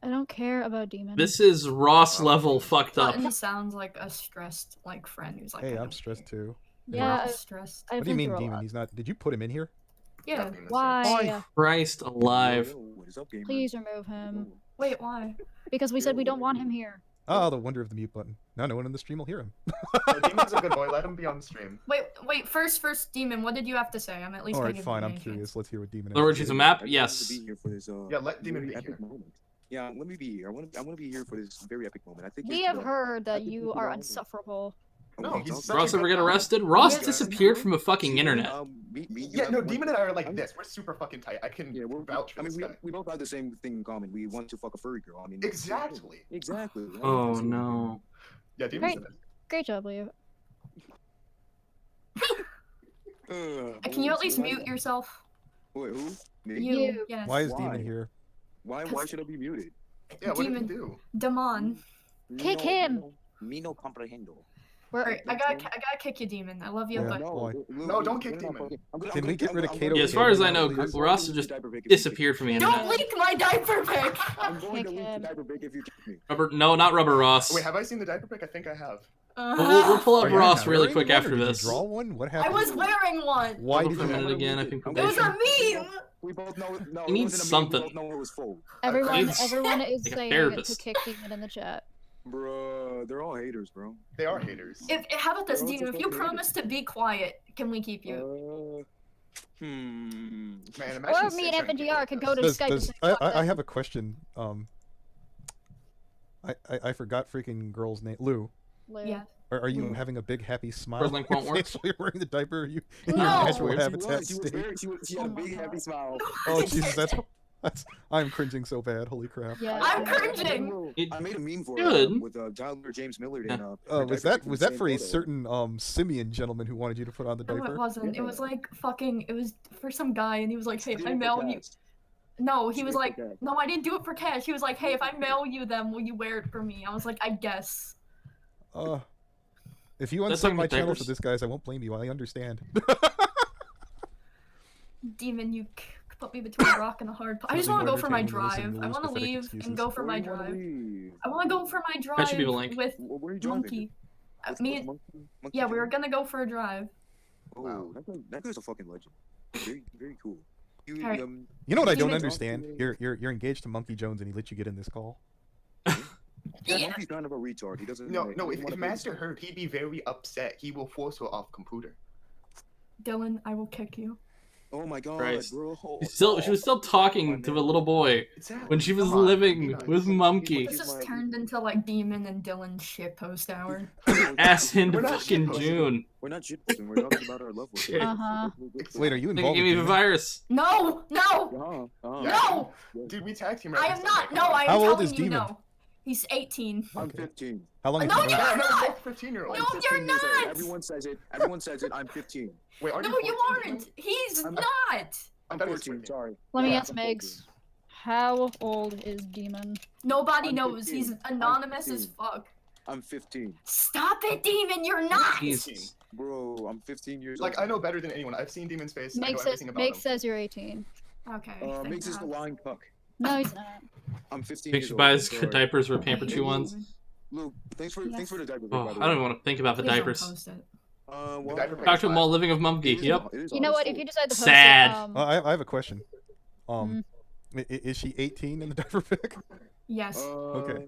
I don't care about Demon. This is Ross level fucked up. Button sounds like a stressed friend who's like, Hey, I'm stressed too. Yeah, We're all stressed. What do you mean, Demon? He's not. Did you put him in here? Yeah. Why? Christ alive. Please remove him. Wait, why? Because we said we don't want him here. Oh, the wonder of the mute button. No one in the stream will hear him. Demon's a good boy. Let him be on the stream. Wait, first, Demon, what did you have to say? I'm at least Alright, gonna give fine. you I'm a curious. Let's hear what Demon Lord, has to she's say. a map? I Yes. wanted to be here for this, Yeah, let Demon very be epic here. moment. Yeah, let me be here. I want to be here for this very epic moment. I think We have heard that you are insufferable. No, he's Ross ever get arrested? Ross disappeared from a fucking internet. Yeah, no, Demon and I are like this. We're super fucking tight. I can vouch for I this mean, guy. we both have the same thing in common. We want to fuck a furry girl. I mean, Exactly. Exactly. Right? Oh That's what no. Yeah, Demon's Great job, Leo. Can you at least mute yourself? Wait, who? Me? You, yes. Why is Demon here? Why should I be muted? Yeah, what did he Demon. do? Damon. Kick him! Me no comprehendo. Alright, I gotta kick you, Demon. I love you, but... No, don't kick Demon. Can we get rid of Kato? Yeah, as far as I know, Ross just disappeared from the Don't internet. leak my diaper pic! I'm going to leak the diaper pic if you kick me. Rubber, no, not Rubber Ross. Wait, have I seen the diaper pic? I think I have. We'll pull up Are you Ross really wearing quick one, or after did you this. draw one? What I happened? was wearing one! Why Hold did for a you? minute again, I think It was a meme! We both know. No, He needs something. We both know it was full. Everyone is like a saying therapist. to kick Demon in the chat. Bro, they're all haters, bro. They are haters. How about this, They're all Demon? If just you fucking promise to be quiet, can we keep you? Man, imagine Or me and Sid trying to FNGR could go to Skype and say, I have a question. I forgot freaking girl's name. Lou. Yeah. Are you having a big happy smile? Link won't work. While you're wearing the diaper? Are you in No. your natural Weird. habitat She state? had a big happy smile. Oh Jesus, that's I'm cringing so bad. Holy crap. Yeah. I'm cringing! I made a meme for Good. it with Tyler James Millard and Was that for a certain Simeon gentleman who wanted you to put on the No, diaper? it wasn't. It was like fucking. It was for some guy, and he was like, "Hey, if I Did it for mail you." cash. No, he Did was it for like, cash. "No, I didn't do it for cash." He was like, "Hey, if I mail you them, will you wear it for me?" I was like, "I guess." If you That's unsub like my the channel diapers. for this, guys, I won't blame you. I understand. Demon, you put me between a rock and a hard. I just want to go for my entertaining drive. than I Lou's want to pathetic leave excuses. and go for my Where drive. do you wanna leave? I want to go for my drive That should be the link. with Where are you driving Monkey. to? With Me and Monkey yeah, we were Joe? gonna go for a drive. Oh, that guy's a fucking legend. Very, very cool. You, Alright. You know what I don't Demon- understand? You're engaged to Monkey Jones and he let you get in this call. Yeah, Monkey's kind of a retard. He doesn't. No, he no. doesn't If wanna Master play- heard, he'd be very upset. He will force her off computer. Dylan, I will kick you. Oh my god, Christ. bro. She was still talking to a little boy when she was Come on, living be nice. with Monkey. This just turned into like Demon and Dylan shitpost hour. Ass into We're not fucking shitposting. June. We're not shitposting. We're talking about our love life. Shit. Wait, are you They involved gave with me the Demon? virus. No, no, no! Dude, we tagged him. I am not. No, I am How old telling is you Demon? no. He's 18. I'm 15. How long No, have you you're known? not. 15-year-old. No, I'm you're 15 years old. not. Everyone says it. Everyone says it. I'm 15. Wait, are No, you you 14? aren't. He's I'm- not. I'm thought he was 14. 14. Sorry. Let me Yeah, ask I'm Megs. How old is Demon? Nobody I'm knows. 15. He's I'm anonymous as 15. fuck. I'm 15. Stop it, Demon. You're not. Jesus. Bro, I'm 15 years Like, old. I know better than anyone. I've seen Demon's face. I know Meg says, everything about him. you're 18. Okay. thank Mix is the God. lying fuck. No, he's not. I'm 15 Think years she old. buys Sorry. good diapers for Pamper I hate Chew ones. Demon. Luke, thanks for the diaper. Oh, by the I don't way. even want to think about the Please don't diapers. post it. Well, diaper pic Talk is to them fine. while living with Monkey. it is Yep. on- it is You on know his what? If phone. you decide to post Sad. it, I have a question. Is she 18 in the diaper pic? Yes. Okay.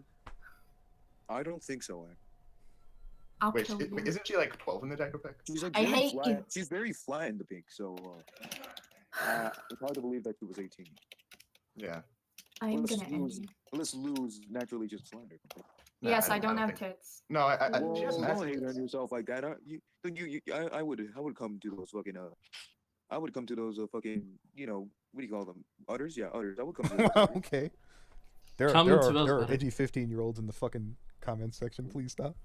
I don't think so. I'll Wait, kill you. wait, isn't she like 12 in the Jack pick? She's like I very hate flat. you. She's very flat in the pink, so it's hard to believe that she was 18. Yeah. I'm Unless gonna end you. Unless Lou's naturally just slender. Yes, I don't have tits. No, Well, she has don't massive hate on tits. yourself like that. I would come to those fucking I would come to those fucking what do you call them? Udders? Yeah, udders. I would come to those. udders. Okay. There Come are to those there are udders. edgy 15-year-olds in the fucking comments section. Please stop.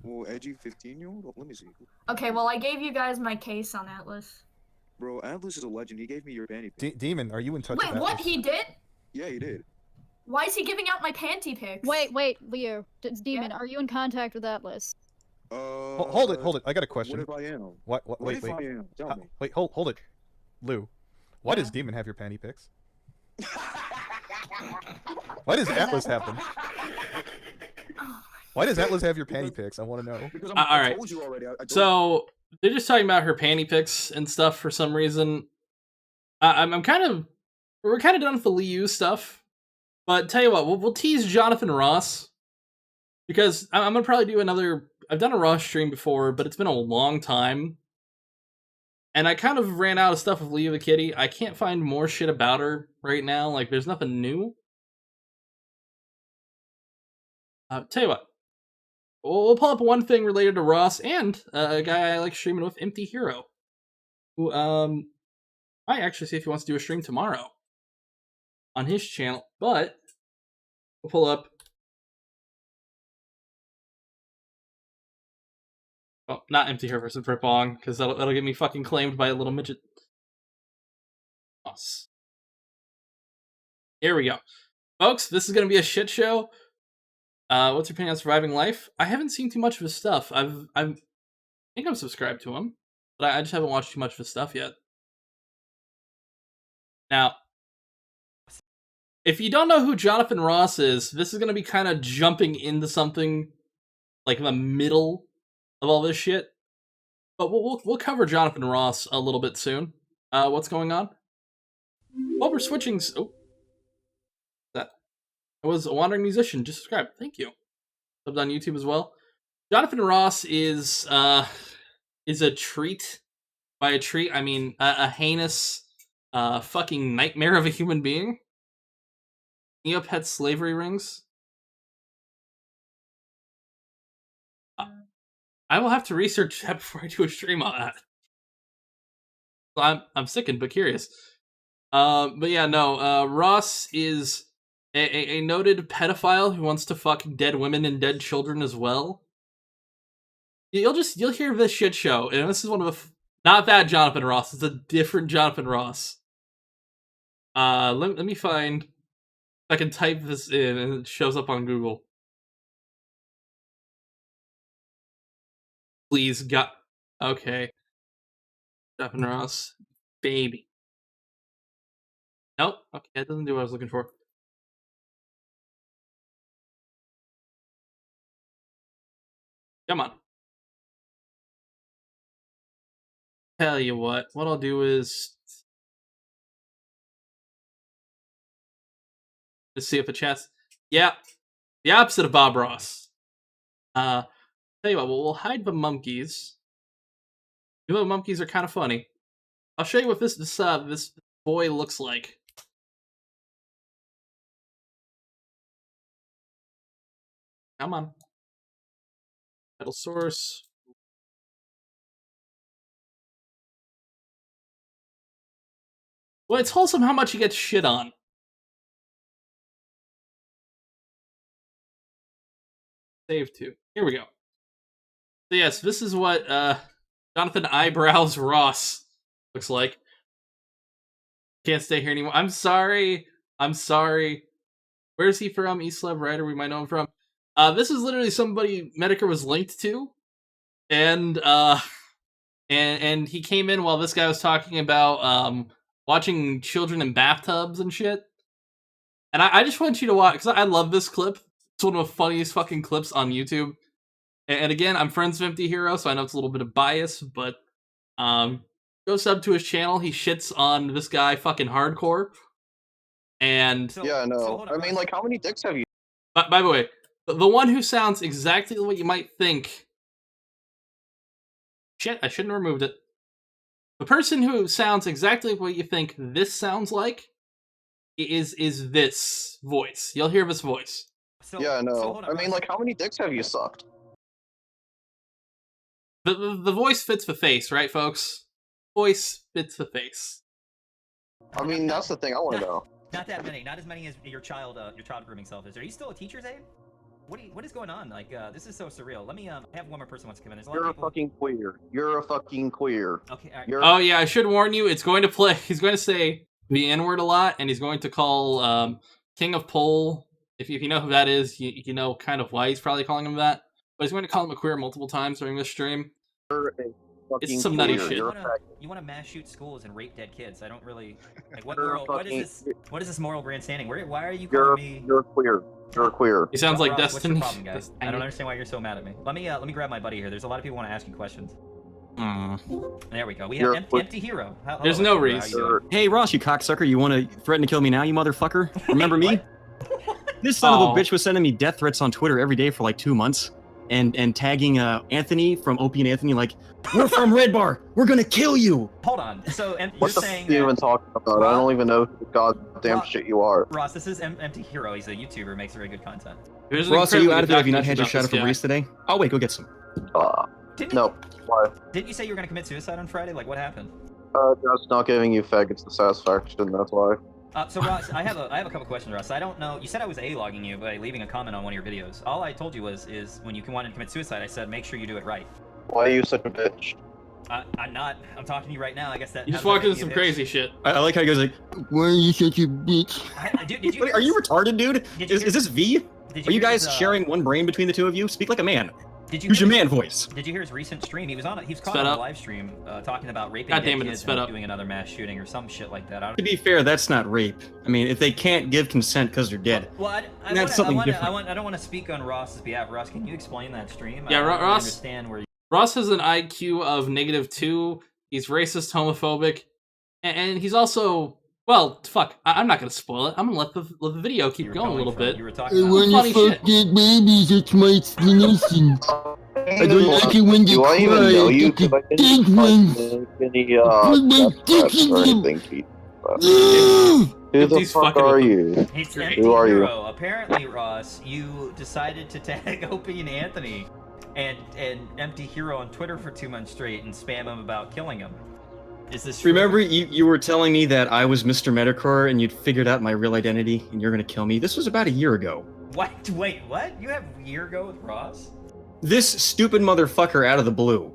Well, edgy 15-year-old. Let me see. Okay, well, I gave you guys my case on Atlas. Bro, Atlas is a legend. He gave me your panty pic. Demon, are you in touch Wait, with what? Atlas? He did? Yeah, he did. Why is he giving out my panty pics? Wait, Leo. Demon, are you in contact with Atlas? Hold it. I got a question. What if I am? What? What Wait, if wait. I am? Tell me. Wait, hold it. Lou, why does Demon have your panty pics? Why does Atlas have them? Why does Atlas have your panty pics? I want to know. Because All right. I told you already. I told So they're just talking about her panty pics and stuff for some reason. We're kind of done with the Liu stuff, but tell you what, we'll tease Jonathan Ross because I'm gonna probably do another. I've done a Ross stream before, but it's been a long time, and I kind of ran out of stuff with Liu the Kitty. I can't find more shit about her right now. Like, there's nothing new. Tell you what. We'll pull up one thing related to Ross and a guy I like streaming with, Empty Hero, who I actually see if he wants to do a stream tomorrow on his channel. But we'll pull up. Oh, not Empty Hero versus Rip Bong, because that'll get me fucking claimed by a little midget. Ross. Here we go, folks. This is gonna be a shit show. What's your opinion on Surviving Life? I haven't seen too much of his stuff. I think I'm subscribed to him, but I just haven't watched too much of his stuff yet. Now, if you don't know who Jonathan Ross is, this is going to be kind of jumping into something like in the middle of all this shit. But we'll cover Jonathan Ross a little bit soon. What's going on? Well, we're switching. Oh, that. I was a wandering musician. Just subscribe. Thank you. Subbed on YouTube as well. Jonathan Ross is a treat. By a treat, I mean a heinous, fucking nightmare of a human being. Neopet slavery rings. I will have to research that before I do a stream on that. I'm sickened but curious. But yeah, no. Ross is a noted pedophile who wants to fuck dead women and dead children as well. You'll hear this shit show, and this is one of the not that Jonathan Ross. It's a different Jonathan Ross. Let me find if I can type this in and it shows up on Google. Please, God. Okay. Jonathan Ross. Baby. Nope. Okay, that doesn't do what I was looking for. Come on. Tell you what I'll do is just see if it chats. Yeah, the opposite of Bob Ross. Tell you what, we'll hide the monkeys. Even though monkeys are kind of funny, I'll show you what this boy looks like. Come on. Title source. Well, it's wholesome how much he gets shit on. Save to. Here we go. So yes, this is what Jonathan Eyebrows Ross looks like. Can't stay here anymore. I'm sorry. Where's he from? East Slab Rider, we might know him from. This is literally somebody Medicare was linked to. And he came in while this guy was talking about watching children in bathtubs and shit. And I just want you to watch, because I love this clip. It's one of the funniest fucking clips on YouTube. And again, I'm friends with Empty Hero, so I know it's a little bit of bias, but go sub to his channel. He shits on this guy fucking hardcore. And yeah, no. I mean, like, how many dicks have you? By the way, the one who sounds exactly what you might think Shit, I shouldn't have removed it. The person who sounds exactly what you think this sounds like is this voice. You'll hear this voice. Yeah, no. I mean, like, how many dicks have you sucked? The voice fits the face, right, folks? Voice fits the face. I mean, that's the thing I want to know. Not that many. Not as many as your child grooming self is. Are you still a teacher's aide? What is going on? Like, this is so surreal. Let me I have one more person wants to come in. There's a lot You're a of people. fucking queer. You're a fucking queer. Okay. Oh yeah, I should warn you. It's going to play. He's going to say the N-word a lot, and he's going to call King of Pole. If you know who that is, you know kind of why he's probably calling him that. But he's going to call him a queer multiple times during this stream. It's some nutty shit. You want to mass shoot schools and rape dead kids? I don't really like what is this moral grandstanding? Why are you calling me? You're queer. You're queer. He sounds like Ross, Destiny. What's your problem, guys? I don't understand why you're so mad at me. Let me grab my buddy here. There's a lot of people want to ask you questions. There we go. We have Empty Hero. There's no reason. Hey Ross, you cocksucker! You want to threaten to kill me now, you motherfucker? Remember me? This son of a bitch was sending me death threats on Twitter every day for like 2 months, and tagging Anthony from Opie and Anthony like, "We're from Red Bar. We're gonna kill you." Hold on. So What the f*** are you even talking about? I don't even know who the goddamn shit you are. Ross, this is Empty Hero. He's a YouTuber, makes very good content. Ross, are you out of there? Have you not had your shot from Reese today? Oh wait, go get some. No. Why? Didn't you say you were gonna commit suicide on Friday? Like, what happened? Just not giving you faggots the satisfaction, that's why. So Ross, I have a couple questions, Ross. I don't know. You said I was A-logging you by leaving a comment on one of your videos. All I told you is when you wanted to commit suicide, I said make sure you do it right. Why are you such a bitch? I'm not. I'm talking to you right now. I guess that. You just walked into some crazy shit. I like how he goes like, "Why are you such a bitch?" Did Are you retarded, dude? Is this V? Are you guys sharing one brain between the two of you? Speak like a man. Use your man voice. Did you hear his recent stream? He was caught on a live stream talking about raping dead kids and doing another mass shooting or some shit like that. To be fair, that's not rape. I mean, if they can't give consent because they're dead, that's something different. I don't want to speak on Ross's behalf. Ross, can you explain that stream? Yeah, I don't really Ross. understand where. Ross has an IQ of -2. He's racist, homophobic, and he's also. Well, fuck. I'm not gonna spoil it. I'm gonna let the video keep going a little bit. You were I talking funny shit. dead babies. That's my explanation. I don't like it when they Do I even know you? Get the I dead ones. any or anything, Pete. Who the fuck are you? It's Who are you? Hero. Apparently, Ross, you decided to tag Opie and Anthony and Empty Hero on Twitter for 2 months straight and spam him about killing him. Is this true? Remember, you were telling me that I was Mr. Metacore and you'd figured out my real identity and you're gonna kill me. This was about a year ago. What? Wait, what? You have a year ago with Ross? This stupid motherfucker out of the blue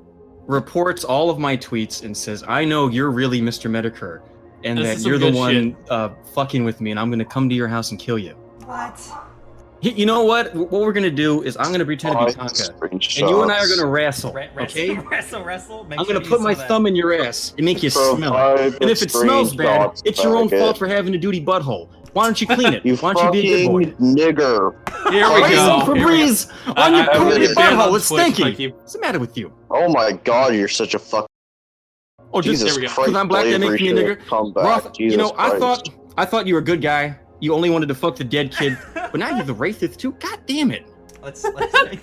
reports all of my tweets and says, "I know you're really Mr. Metacore, and This that is some you're the good one fucking with me, and I'm gonna come to your house and kill you." What? You know what? What we're gonna do is I'm gonna pretend to be Tonka, and you and I are gonna wrestle, okay? Wrestle. I'm gonna put my thumb in your ass and make you smell it. And if it smells bad, it's your own fault for having a duty butthole. Why don't you clean it? Why don't you be a good boy? Nigger. Here we go. Febreze on your poopy butthole. It's stinky. What's the matter with you? Oh my god, you're such a fuck. Oh, just Jesus there we go. Christ, Because I'm black, that makes me a nigger. Come back. Roth, Jesus you know, Christ. I thought you were a good guy. You only wanted to fuck the dead kid, but now you're the racist too. God damn it! Let's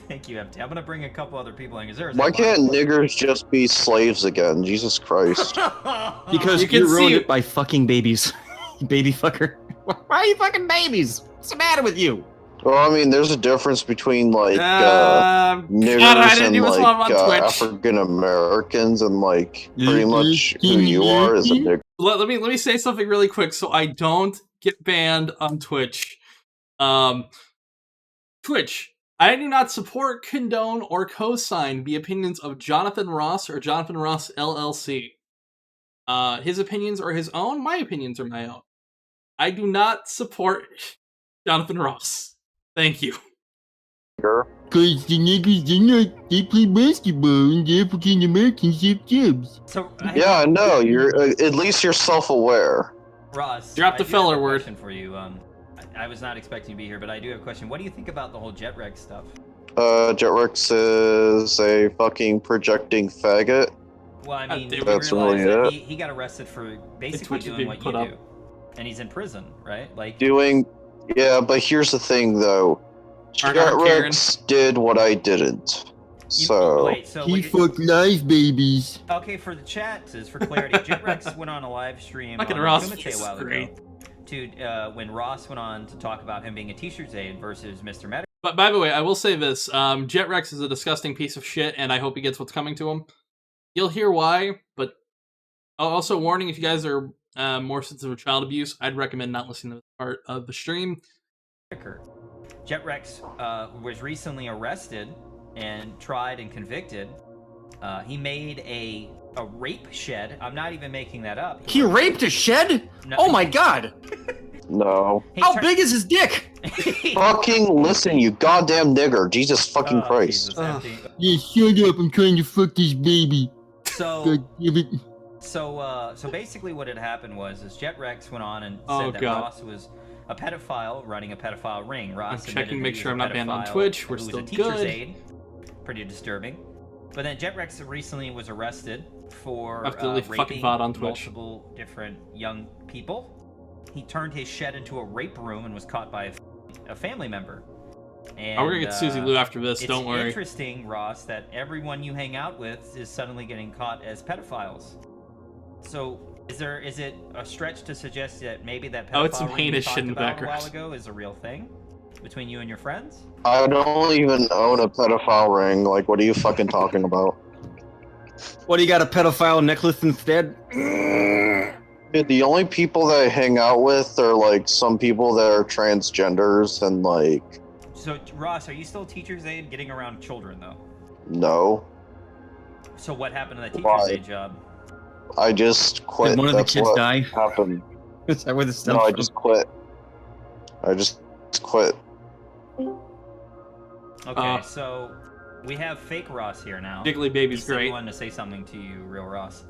thank you, Empty. I'm gonna bring a couple other people in. Why can't niggers just be slaves again? Jesus Christ. Because You can you ruined see- it by fucking babies, you baby fucker. Why are you fucking babies? What's the matter with you? Well, I mean, there's a difference between like God, I niggers didn't and even like swap on Twitch. African Americans, and like pretty much who you are is a nigger. Let me say something really quick so I don't get banned on Twitch. Twitch, I do not support, condone, or co-sign the opinions of Jonathan Ross or Jonathan Ross LLC. His opinions are his own. My opinions are my own. I do not support Jonathan Ross. Thank you. Because the niggas, they play basketball and the African Americans have jobs. So, Yeah, no, you're at least you're self-aware. Ross, Drop the I do feller have a word. question for you. I was not expecting to be here, but I do have a question. What do you think about the whole Jetrex stuff? Jetrex is a fucking projecting faggot. Well, I mean, That's you realize really that it. he got arrested for basically Twitch is doing being what you put up. do, and he's in prison, right? Like, Yeah, but here's the thing, though. Karen. Jetrex did what I didn't. So, wait, so he what you're- fucked live babies. Okay, for the chat, is for clarity, Jetrex went on a live stream Fucking on Ross Kumite is a while great. ago to when Ross went on to talk about him being a T-shirts aide versus Mr. Meta. But by the way, I will say this: Jetrex is a disgusting piece of shit, and I hope he gets what's coming to him. You'll hear why, but also warning: if you guys are more sensitive of child abuse, I'd recommend not listening to this part of the stream. Jetrex was recently arrested and tried and convicted. He made a rape shed. I'm not even making that up. He raped a shed? No. Oh my god! no. How big is his dick? Fucking listen, you goddamn nigger. Jesus fucking Christ. Yeah, shut up. I'm trying to fuck this baby. So, God damn it. so basically what had happened was Jetrex went on and Oh, said that God. Ross was a pedophile running a pedophile ring. Ross I'm checking, admitted make he sure was I'm a not banned on pedophile Twitch. We're who was still a teacher's good. aide. Pretty disturbing. But then Jetrex recently was arrested for I have to leave fucking raping VOD on Twitch. multiple different young people. He turned his shed into a rape room and was caught by a family member. And, We're gonna get Suzy Lou after this, don't worry. It's interesting, Ross, that everyone you hang out with is suddenly getting caught as pedophiles. So, is it a stretch to suggest that maybe that pedophile it's some ring you heinous talked shit in the about a background. while ago is a real thing between you and your friends? I don't even own a pedophile ring. Like, what are you fucking talking about? What, do you got a pedophile necklace instead? Dude, the only people that I hang out with are, like, some people that are transgenders and, like, So, Ross, are you still a teacher's aide getting around children, though? no. So what happened to that teacher's Why? aide job? I just quit. Did one of the That's kids what die? happened. Is that where this stems No, I from? just quit. I just quit. Okay, so we have fake Ross here now. Jiggly Baby's He said he great. wanted to say something to you, real Ross.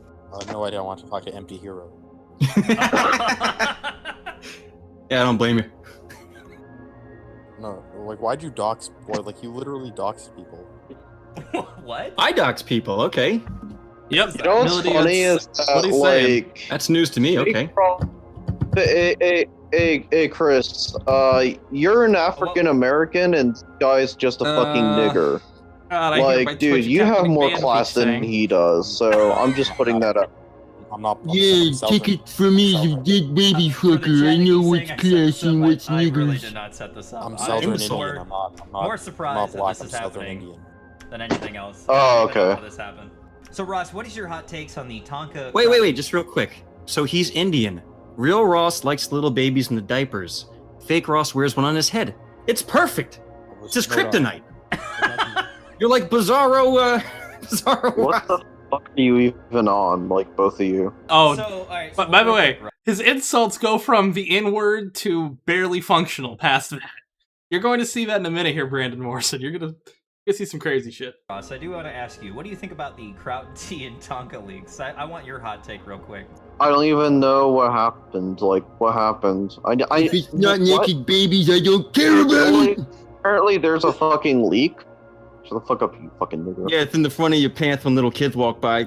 No idea. I want to talk to Empty Hero. Yeah, I don't blame you. No, like, why'd you dox? Boy, like, you literally doxed people. What? I dox people, okay. Yep. You know what's funny is that, like... That's news to me, okay. Hey, Chris, you're an African American and this guy's just a fucking nigger. God, I hear my Like, dude, Twitch you account have getting more banned class for than saying. he does, so I'm just putting that up. I'm not. Yeah, take it from me, you dead baby fucker. I know what's class and what's I really niggers. did not set this up. I'm Southern Indian. more, I'm not more I'm surprised not black. that I'm this is Southern happening Indian. than anything else. Oh, I don't even know okay. how this happened. So, Ross, what is your hot takes on the Tonka... Wait, just real quick. So he's Indian. Real Ross likes little babies in the diapers. Fake Ross wears one on his head. It's perfect. It's his kryptonite. You're like Bizarro, Bizarro What the fuck are you even on, like, both of you? Oh, So, all right, so but by the real way, quick, Ross. his insults go from the N-word to barely functional past that. You're going to see that in a minute here, Brandon Morrison. You're gonna see some crazy shit. Ross, I do want to ask you, what do you think about the Kraut T and Tonka leaks? I want your hot take real quick. I don't even know what happened. Like, what happened? If it's not what? naked babies, I don't care about it. Apparently, there's a fucking leak. Shut the fuck up, you fucking nigger. Yeah, it's in the front of your pants when little kids walk by.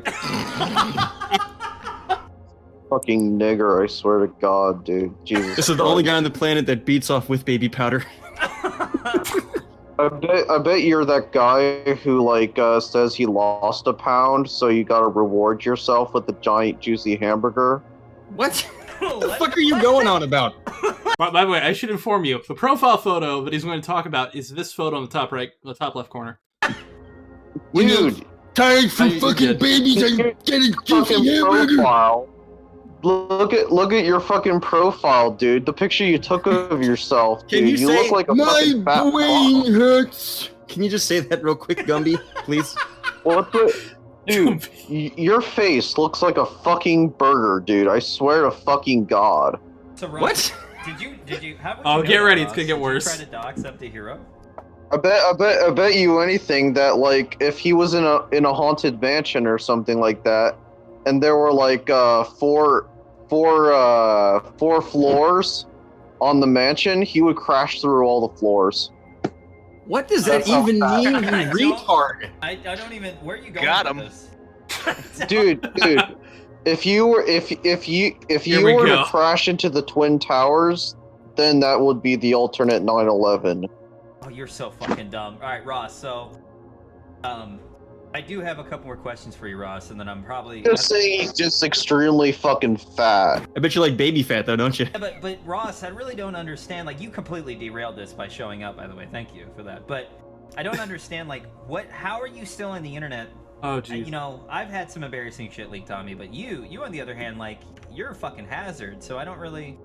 Fucking nigger, I swear to God, dude. Jesus. This is the only guy on the planet that beats off with baby powder. I bet you're that guy who, like, says he lost a pound, so you gotta reward yourself with a giant, juicy hamburger. What? What the fuck are you going on about? By the way, I should inform you, the profile photo that he's going to talk about is this photo on the top right, the top left corner. Dude, tired from fucking babies, I'm getting juicy hamburger. Profile. Look at your fucking profile, dude. The picture you took of yourself, dude. Can you say look like a my fucking fat brain fuck. hurts? Can you just say that real quick, Gumby, please? What the? Dude, your face looks like a fucking burger, dude. I swear to fucking God. So, Ross, What? Did you? How would Oh, you know get that, ready, Ross? it's gonna get Did you worse. Try to dox Empty Hero. I bet you anything that, like, if he was in a haunted mansion or something like that, and there were like four floors on the mansion, he would crash through all the floors. What does that That's how even fast- mean, I you don't- retard? I don't even. Where are you going Got with him. this? Dude, if you were Here we to go. crash into the Twin Towers, then that would be the alternate 9/11. Oh, you're so fucking dumb. All right, Ross. So I do have a couple more questions for you, Ross, and then I'm probably Just saying he's just extremely fucking fat. I bet you like baby fat though, don't you? Yeah, but Ross, I really don't understand. Like, you completely derailed this by showing up, by the way. Thank you for that. But I don't understand, like, how are you still on the internet? Oh, geez. You know, I've had some embarrassing shit leaked on me, but you on the other hand, like, you're a fucking hazard. So I don't really,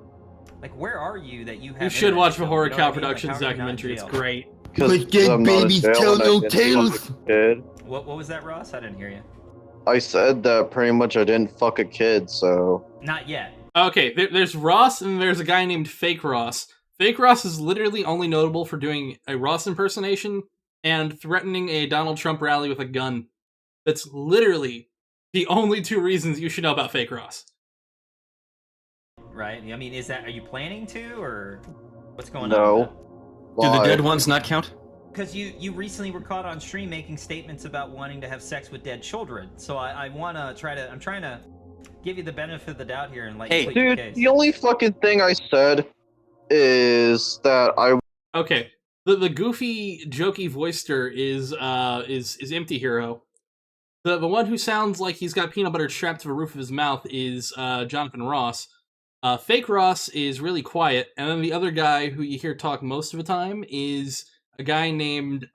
like, where are you that you have? You should watch the the Horror Cow Productions documentary. It's great. Because dead babies tell no tales. What was that, Ross? I didn't hear you. I said that pretty much I didn't fuck a kid, so... Not yet. Okay, there's Ross, and there's a guy named Fake Ross. Fake Ross is literally only notable for doing a Ross impersonation and threatening a Donald Trump rally with a gun. That's literally the only two reasons you should know about Fake Ross. Right? I mean, are you planning to, or what's going on? No. Do the dead ones not count? Because you recently were caught on stream making statements about wanting to have sex with dead children. So I'm trying to give you the benefit of the doubt here and Hey, dude, the only fucking thing I said is that I... Okay, the goofy, jokey voicester is Empty Hero. The one who sounds like he's got peanut butter strapped to the roof of his mouth is Jonathan Ross. Fake Ross is really quiet, and then the other guy who you hear talk most of the time is a guy named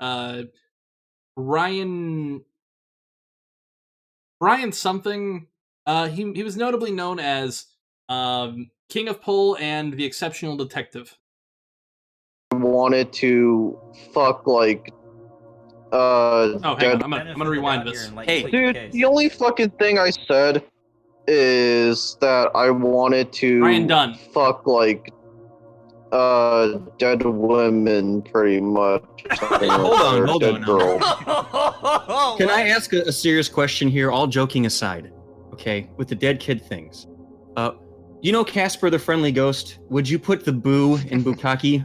Brian something. He was notably known as King of Pole and the Exceptional Detective. wanted to fuck, like, hang on, I'm gonna rewind this. Hey, dude, the only fucking thing I said is that I wanted to Ryan Dunn. fuck, like, dead women, pretty much. Hold on. Dead girl. Can I ask a serious question here, all joking aside? Okay, with the dead kid things. You know Casper the Friendly Ghost? Would you put the boo in Bukkake?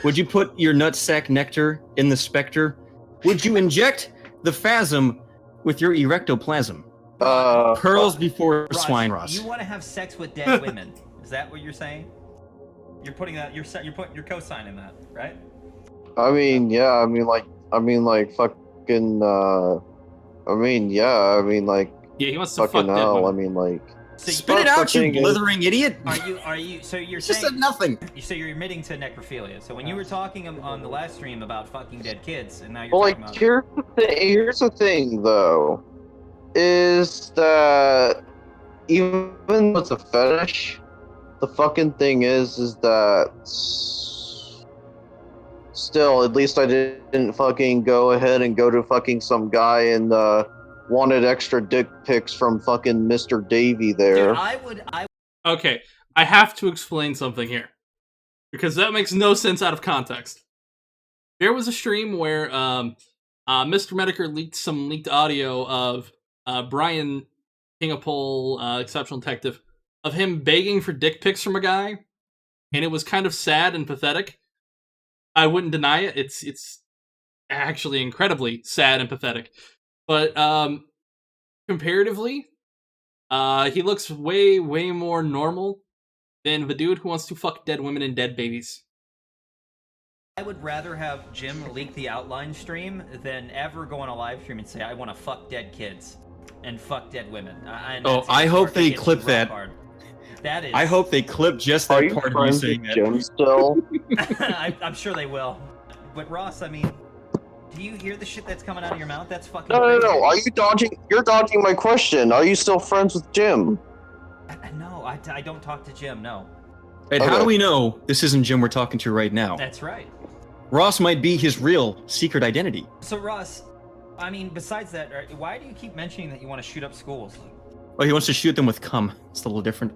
Would you put your nutsack nectar in the specter? Would you inject the phasm with your erectoplasm? Pearls before swine, Ross. You want to have sex with dead women? Is that what you're saying? You're putting that. You're putting your cosign in that, right? I mean, yeah. I mean, like, fucking. Yeah, he wants to fucking fuck dead hell. women. I mean, like. Spit it out, you blithering idiot! Are you? So you're just saying said nothing. So you're admitting to necrophilia. So when you were talking on the last stream about fucking dead kids, and now you're Well, talking like, about. here's the thing, though, is that even though it's a fetish, the fucking thing is that still, at least I didn't fucking go ahead and go to fucking some guy and wanted extra dick pics from fucking Mr. Davey there. Dude, Okay, I have to explain something here. Because that makes no sense out of context. There was a stream where Mr. Mediker leaked some leaked audio of Brian, King of Pole, Exceptional Detective, of him begging for dick pics from a guy, and it was kind of sad and pathetic. I wouldn't deny it. It's actually incredibly sad and pathetic. But comparatively, he looks way more normal than the dude who wants to fuck dead women and dead babies. I would rather have Jim leak the outline stream than ever go on a live stream and say I want to fuck dead kids and fuck dead women. I hope they clip that. That is. I hope they clip just that part of you saying that. Jim still? I'm sure they will. But Ross, I mean, do you hear the shit that's coming out of your mouth? That's fucking No. crazy. Are you dodging? You're dodging my question. Are you still friends with Jim? No, I don't talk to Jim. No. And how do we know this isn't Jim we're talking to right now? That's right. Ross might be his real secret identity. So Ross, I mean, besides that, why do you keep mentioning that you want to shoot up schools? Oh, he wants to shoot them with cum. It's a little different.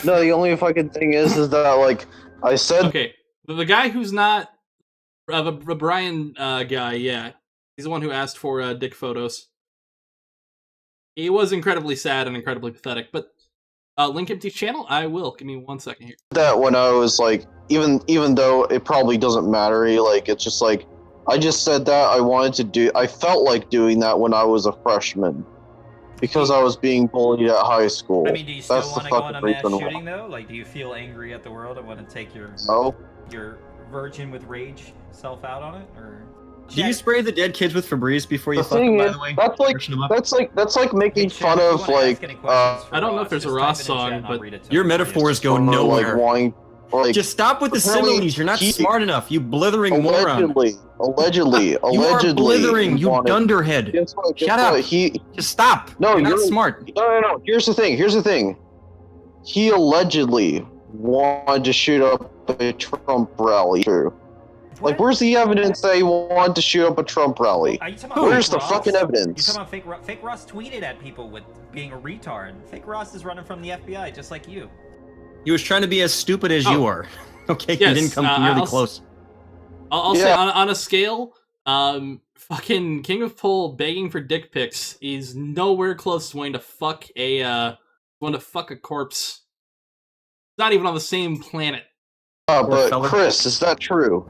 No, the only fucking thing is that, like, I said... Okay, the guy who's not... the Brian guy, yeah. He's the one who asked for dick photos. He was incredibly sad and incredibly pathetic, but link Empty's channel? I will. Give me 1 second here. That when I was, like, even though it probably doesn't matter, like, it's just, like, I just said that I wanted to do... I felt like doing that when I was a freshman. Because I was being bullied at high school. I mean, do you still That's want the to go on fucking a mass reason shooting why. though? Like, do you feel angry at the world and want to take your No. your virgin with rage self out on it, or? Do you spray the dead kids with Febreze before you The fuck them, thing by is, the way? that's like making fun of like. I don't know if there's a Ross song, but Your metaphors go Or, like, nowhere. wanting- or, like, Just stop with the apparently similes. You're not he- smart enough. You blithering moron. Allegedly, You are blithering. You wanted- dunderhead. Guess what, Shut up. Just stop. No, you're not you're smart. No. Here's the thing. He allegedly wanted to shoot up a Trump rally. True. Like, where's the evidence that he wanted to shoot up a Trump rally? Are you talking about Where's Fake the Ross? fucking You're evidence? talking about Fake Ross tweeted at people with being a retard. Fake Ross is running from the FBI just like you. He was trying to be as stupid as you are. Okay, Yes, he didn't come nearly close. I'll say on a scale, fucking King of Pole begging for dick pics is nowhere close to wanting to fuck a corpse. It's not even on the same planet. But Chris, is that true?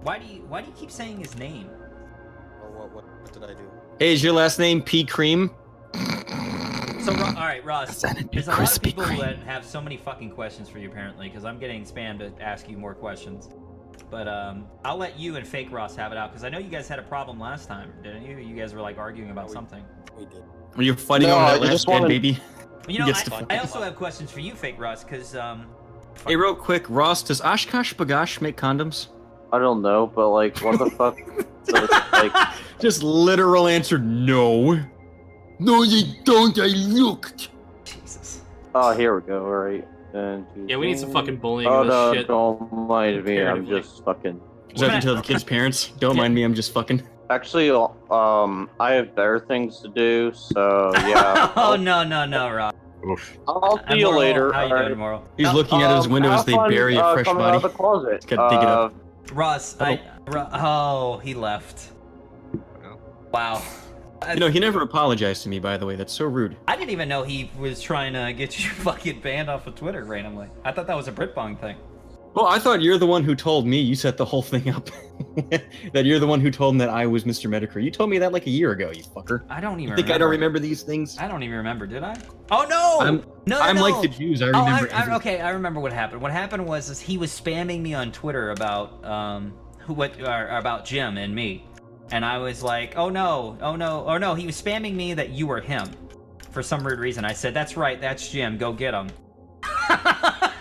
Why do you keep saying his name? What did I do? Hey, is your last name P. Cream? So, all right, Ross, there's a lot of people that have so many fucking questions for you, apparently, because I'm getting spammed to ask you more questions. But I'll let you and Fake Ross have it out, because I know you guys had a problem last time, didn't you? You guys were, like, arguing about something. We did. Were you fighting over that last dead baby? You know, He gets to I also have questions for you, Fake Ross, because, Hey, real quick, Ross, does Oshkosh B'gosh make condoms? I don't know, but like, what the fuck? Just literal answer, no. No, they don't. I looked. Jesus. Oh, here we go. All right. Yeah, we need some fucking bullying Oh in this no, shit. don't mind me. I'm Comparatively. just fucking. Does that have to tell the kid's parents? Don't mind me, I'm just fucking. Actually, I have better things to do, so yeah. oh, no, Ross. I'll see you Moral, later. How you alright. doing, Moral? He's looking at his window as they bury a fresh coming body. out of the closet. Gotta dig it up. Ross, he left. Wow. You know, he never apologized to me, by the way. That's so rude. I didn't even know he was trying to get you fucking banned off of Twitter randomly. I thought that was a Britbong thing. Well, I thought you're the one who told me. You set the whole thing up. That you're the one who told him that I was Mr. Medicare. You told me that like a year ago, you fucker. I don't even You think I don't remember these things? I don't even remember, did I? Oh, no! I'm No. like the Jews. I remember everything. Okay, I remember what happened. What happened was he was spamming me on Twitter about about Jim and me. And I was like, oh no, he was spamming me that you were him. For some weird reason. I said, that's right, that's Jim, go get him.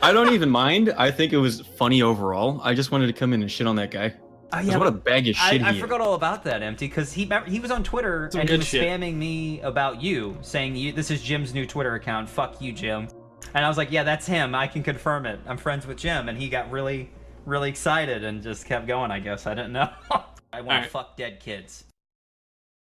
I don't even mind. I think it was funny overall. I just wanted to come in and shit on that guy. Yeah, what a bag of shit I he is. forgot all about that, Empty, because he was on Twitter Some and he good was shit. spamming me about you, saying this is Jim's new Twitter account. Fuck you, Jim. And I was like, yeah, that's him. I can confirm it. I'm friends with Jim, and he got really, really excited and just kept going. I guess I didn't know. I want to fuck dead kids.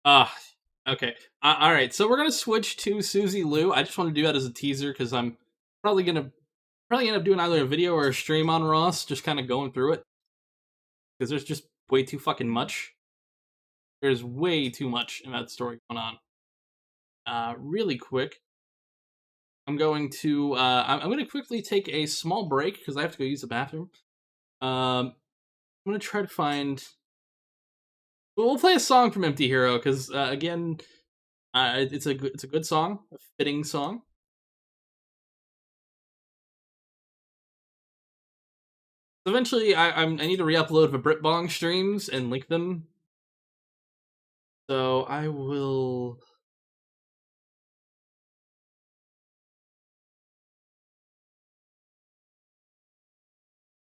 Okay. All right. So we're gonna switch to Suzy Lou. I just want to do that as a teaser because I'm probably end up doing either a video or a stream on Ross, just kind of going through it because there's just way too fucking much. There's way too much in that story going on. Really quick, I'm going to quickly take a small break because I have to go use the bathroom. I'm gonna try to find. We'll play a song from Empty Hero because again, it's a good song, a fitting song. Eventually, I need to re-upload the Britbong streams and link them. So I will.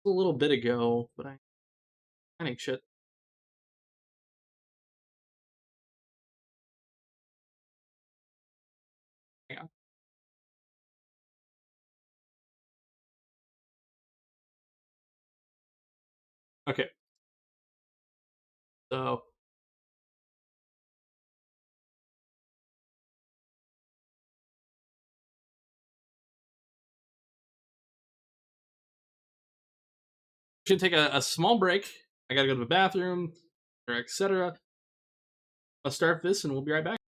A little bit ago, but I ain't shit. Hang on. Okay. So. Should take a small break. I gotta go to the bathroom, etc. I'll start this and we'll be right back.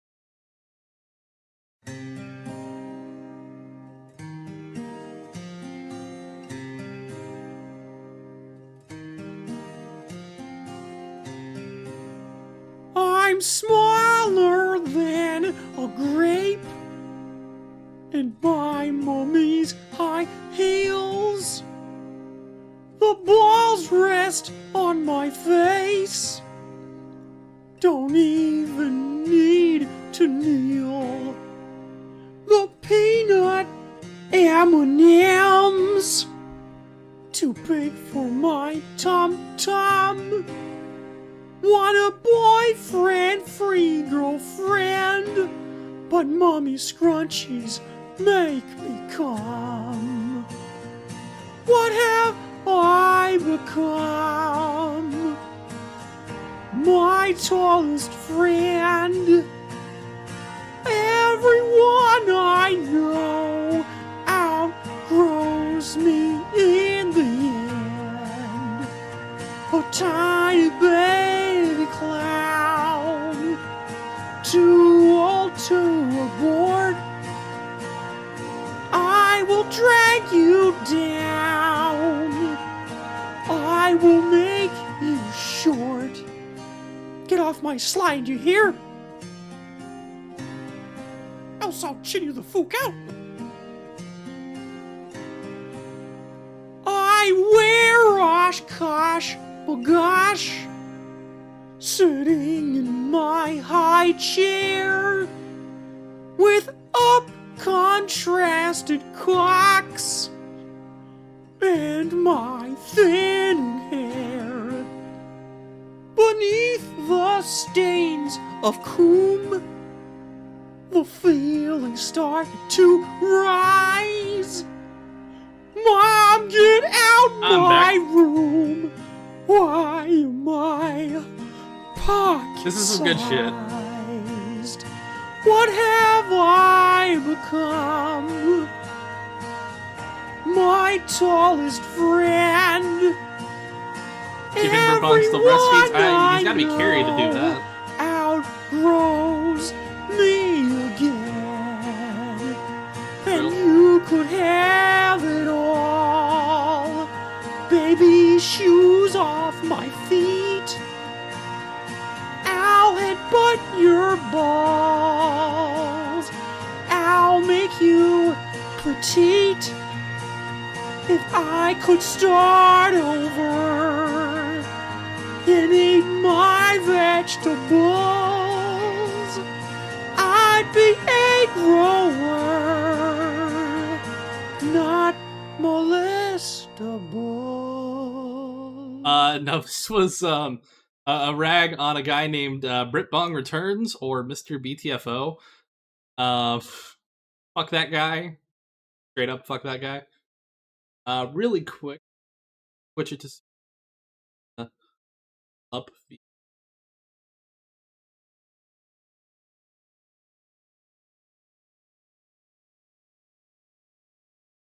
I'm smaller than a grape, and my mummy's high heels. The balls rest on my face, don't even need to kneel. The peanut M&Ms, too big for my tum-tum. Want a boyfriend, free girlfriend, but mommy scrunchies make me come. What have I become? My tallest friend. Everyone I know outgrows me in the end. A tiny baby clown, too old to abort. I will drag you down. I will make you short. Get off my slide, you hear? Else I'll chin you the fuck out. I wear Oshkosh bagosh, sitting in my high chair with up contrasted cocks and my thin hair. Beneath the stains of coom, the feelings start to rise. Mom, get out my room. Why am I pocket-sized? This is some good shit. What have I become? My tallest friend. Giving Verbunk's the breastfeeds. He's gotta be carried to do that. Outgrows me again, and you could have it all. Baby, shoes off my feet. I'll headbutt your balls. I'll make you petite. If I could start over and eat my vegetables, I'd be a grower, not molestable. No, this was a rag on a guy named Brit Bong Returns or Mr. BTFO. Fuck that guy. Straight up, fuck that guy. Really quick, switch it to up.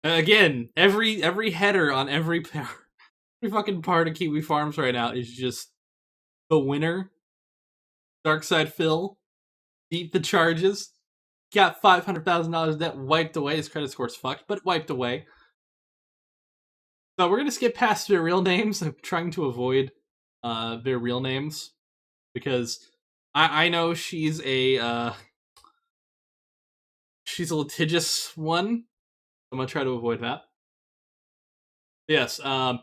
Again, every header on every fucking part of Kiwi Farms right now is just the winner. Darkside Phil beat the charges. Got $500,000 debt wiped away. His credit score's fucked, but wiped away. So we're gonna skip past their real names. I'm trying to avoid their real names because I know she's a litigious one. I'm gonna try to avoid that. Yes, so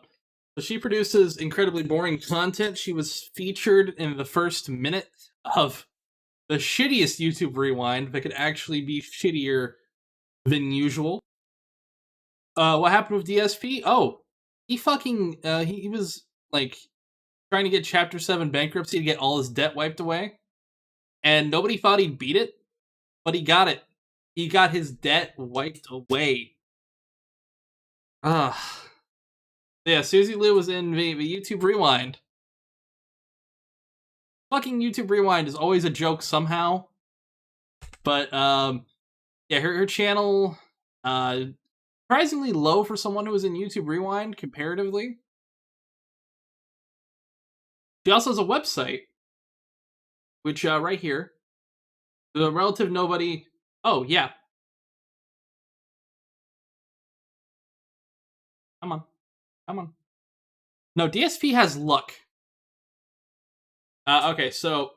she produces incredibly boring content. She was featured in the first minute of the shittiest YouTube Rewind that could actually be shittier than usual. What happened with DSP? Oh, he fucking, he was, like, trying to get Chapter 7 bankruptcy to get all his debt wiped away. And nobody thought he'd beat it, but he got it. He got his debt wiped away. Yeah, Suzy Liu was in the YouTube Rewind. Fucking YouTube Rewind is always a joke somehow. But, yeah, her channel, surprisingly low for someone who was in YouTube Rewind, comparatively. She also has a website, which, right here, the relative nobody... Oh, yeah. Come on. Come on. No, DSP has luck. Okay, so...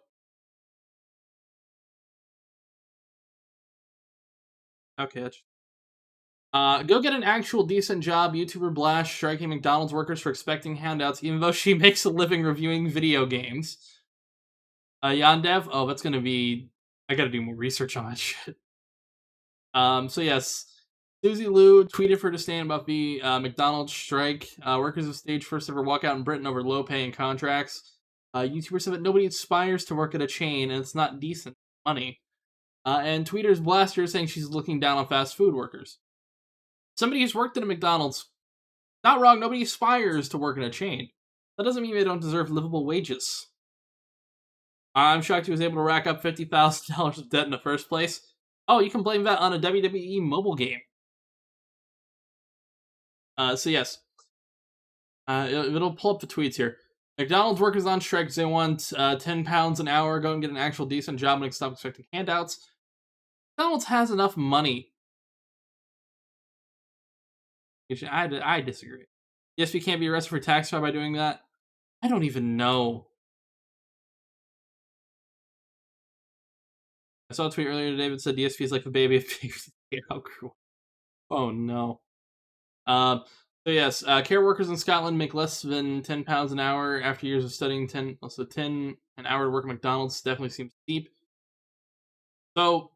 Okay, that's... go get an actual decent job. YouTuber Blash striking McDonald's workers for expecting handouts, even though she makes a living reviewing video games. Yandev. Oh, that's gonna be. I gotta do more research on that shit. So yes, Suzy Liu tweeted for to stand about the McDonald's strike. Workers have staged first ever walkout in Britain over low pay and contracts. YouTubers said that nobody aspires to work at a chain, and it's not decent money. And tweeters blast her saying she's looking down on fast food workers. Somebody who's worked at a McDonald's, not wrong, nobody aspires to work in a chain. That doesn't mean they don't deserve livable wages. I'm shocked he was able to rack up $50,000 of debt in the first place. Oh, you can blame that on a WWE mobile game. So yes. It'll pull up the tweets here. McDonald's workers on strike because they want £10 an hour. Go and get an actual decent job and stop expecting handouts. McDonald's has enough money. I disagree. DSP can't be arrested for tax fraud by doing that. I don't even know. I saw a tweet earlier today that said DSP is like the baby of pigs. How cruel. Oh no. So yes, care workers in Scotland make less than £10 an hour after years of studying. 10 an hour to work at McDonald's definitely seems steep. So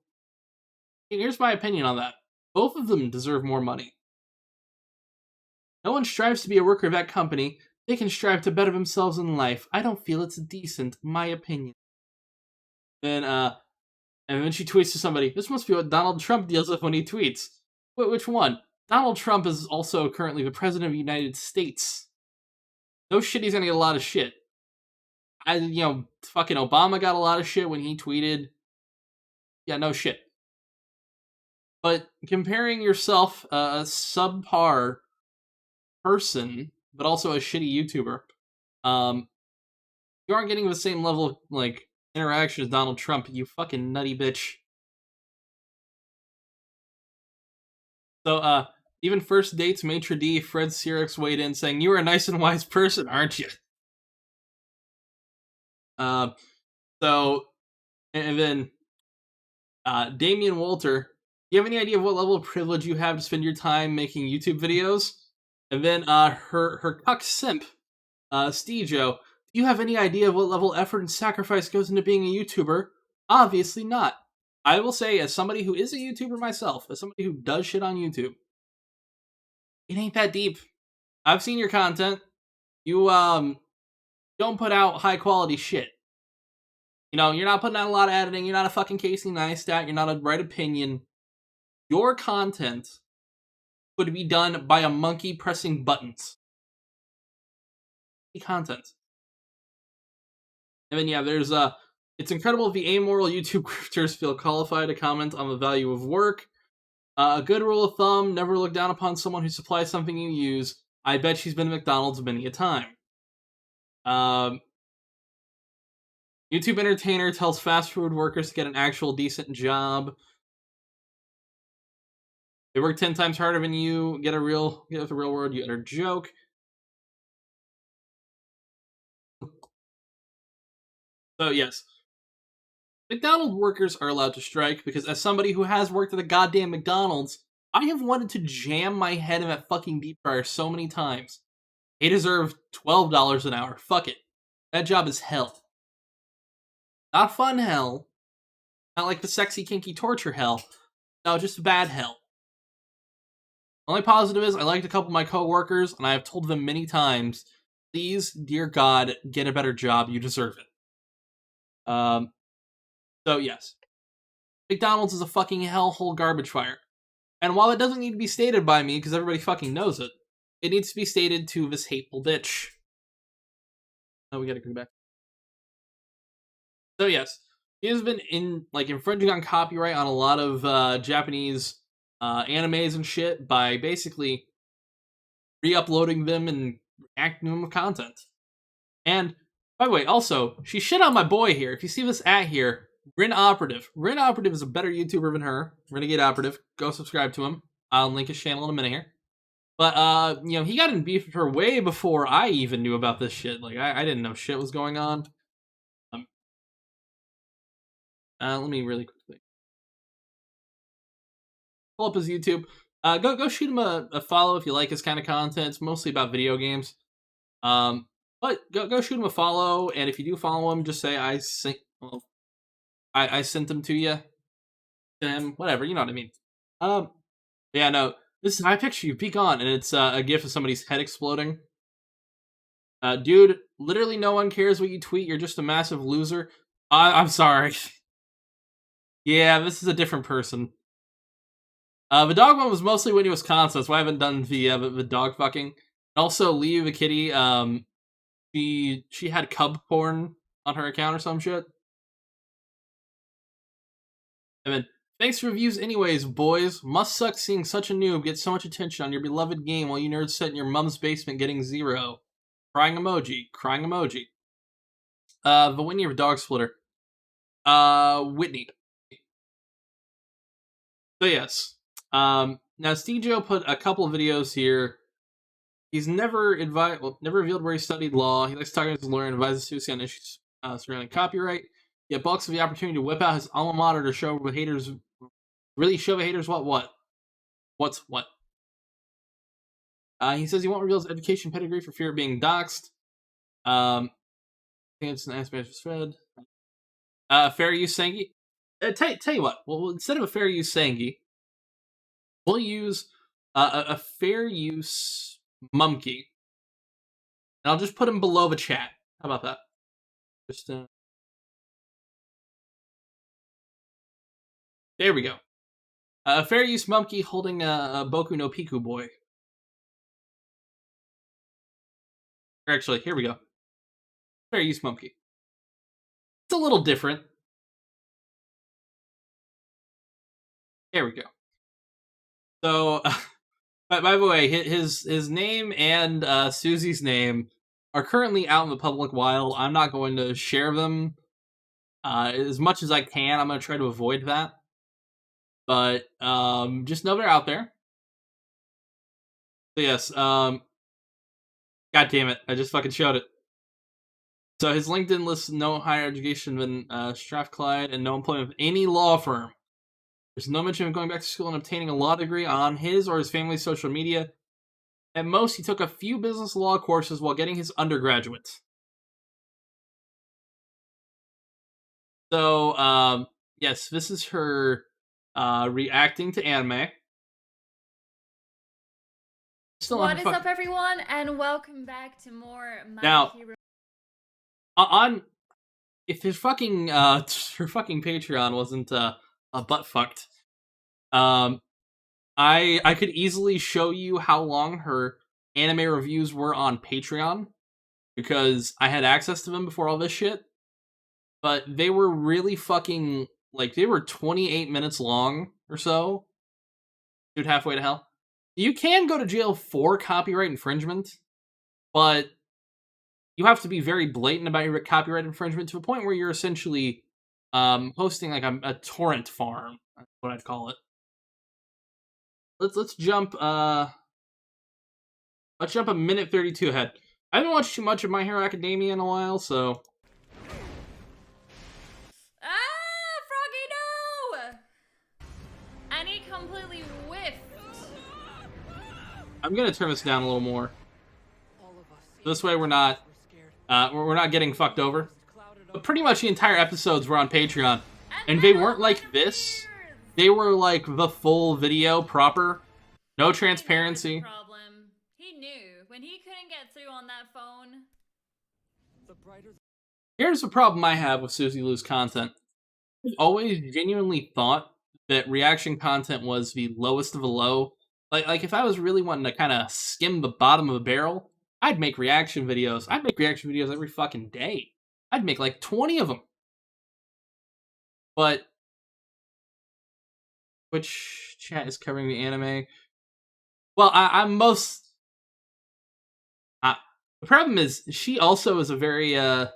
here's my opinion on that. Both of them deserve more money. No one strives to be a worker of that company. They can strive to better themselves in life. I don't feel it's decent, my opinion. Then and then she tweets to somebody, this must be what Donald Trump deals with when he tweets. Wait, which one? Donald Trump is also currently the President of the United States. No shit, he's gonna get a lot of shit. Fucking Obama got a lot of shit when he tweeted. Yeah, no shit. But comparing yourself, a subpar person, but also a shitty YouTuber, you aren't getting the same level of, interaction as Donald Trump, you fucking nutty bitch. So, even First Dates maitre d' Fred Sirix weighed in saying, you are a nice and wise person, aren't you? And then, Damian Walter, do you have any idea of what level of privilege you have to spend your time making YouTube videos? And then, her cuck simp, Steejo, do you have any idea of what level of effort and sacrifice goes into being a YouTuber? Obviously not. I will say, as somebody who is a YouTuber myself, as somebody who does shit on YouTube, it ain't that deep. I've seen your content. You, don't put out high quality shit. You're not putting out a lot of editing, you're not a fucking Casey Neistat, you're not a Right Opinion. Your content would be done by a monkey pressing buttons. Content. And then, yeah, there's, it's incredible if the amoral YouTube grifters feel qualified to comment on the value of work. A good rule of thumb, never look down upon someone who supplies something you use. I bet she's been to McDonald's many a time. YouTube entertainer tells fast food workers to get an actual decent job. They work 10 times harder than you. Get with the real world, you utter joke. So, yes. McDonald's workers are allowed to strike because as somebody who has worked at a goddamn McDonald's, I have wanted to jam my head in that fucking deep fryer so many times. They deserve $12 an hour. Fuck it. That job is hell. Not fun hell. Not like the sexy, kinky torture hell. No, just bad hell. Only positive is I liked a couple of my co-workers, and I have told them many times, please, dear God, get a better job. You deserve it. So yes. McDonald's is a fucking hellhole garbage fire. And while it doesn't need to be stated by me, because everybody fucking knows it, it needs to be stated to this hateful bitch. Oh, we gotta go back. So yes, he has been infringing on copyright on a lot of Japanese animes and shit by basically re-uploading them and reacting to them with content. And by the way, also, she shit on my boy here. If you see this at here, Rin Operative. Rin Operative is a better YouTuber than her. Renegade Operative. Go subscribe to him. I'll link his channel in a minute here. But, he got in beef with her way before I even knew about this shit. I didn't know shit was going on. Let me really quickly pull up his YouTube. Go shoot him a follow if you like his kind of content. It's mostly about video games. But go shoot him a follow, and if you do follow him, just say I well, I sent them to you, to him, whatever, you know what I mean. Yeah, no, this is my picture you peek on, and it's a gif of somebody's head exploding. Dude, literally no one cares what you tweet. You're just a massive loser. I'm sorry. Yeah, this is a different person. The dog one was mostly when he was Wisconsin, that's why I haven't done the dog fucking. Also, Leo the kitty, she had cub porn on her account or some shit. And then, thanks for reviews anyways, boys. Must suck seeing such a noob get so much attention on your beloved game while you nerds sit in your mom's basement getting 0. Crying emoji. Crying emoji. The Whitney of Dog Splitter. Whitney. So yes. Now Stejo put a couple of videos here. He's never revealed where he studied law. He likes talking to his lawyer and advises Suzy on issues surrounding copyright. Yet balks of the opportunity to whip out his alma mater to show the haters. Really show the haters what? What's what? He says he won't reveal his education pedigree for fear of being doxxed. I think it's an aspect of thread. Fair use Sangi. Tell you what. Well, instead of a fair use Sangi, we'll use a fair use Mumkey. And I'll just put him below the chat. How about that? Just there we go. Fair use Mumkey holding a Boku no Piku boy. Actually, here we go. Fair use Mumkey. It's a little different. There we go. So, by the way, his name and Suzy's name are currently out in the public wild. I'm not going to share them as much as I can. I'm going to try to avoid that. But just know they're out there. So yes, God damn it, I just fucking showed it. So his LinkedIn lists no higher education than Strathclyde and no employment with any law firm. There's no mention of going back to school and obtaining a law degree on his or his family's social media. At most, he took a few business law courses while getting his undergraduate. So, yes, this is her reacting to anime. Still what is up, everyone, and welcome back to more My Hero. If his fucking her fucking Patreon wasn't butt fucked, I could easily show you how long her anime reviews were on Patreon because I had access to them before all this shit. But they were really fucking they were 28 minutes long or so. Dude, halfway to hell. You can go to jail for copyright infringement, but you have to be very blatant about your copyright infringement to a point where you're essentially hosting a torrent farm. That's what I'd call it. Let's jump a minute 32 ahead. I haven't watched too much of My Hero Academia in a while, so. Froggy, no! And he completely whiffed. I'm gonna turn this down a little more. This way we're not getting fucked over. But pretty much the entire episodes were on Patreon, and they weren't like this. They were like the full video proper, no transparency. Problem. He knew when he couldn't get through on that phone. Here's the problem I have with Suzy Lou's content. I've always genuinely thought that reaction content was the lowest of the low. Like if I was really wanting to kind of skim the bottom of the barrel, I'd make reaction videos. I'd make reaction videos every fucking day. I'd make like 20 of them. But which chat is covering the anime? Well, I'm most. The problem is she also is a very how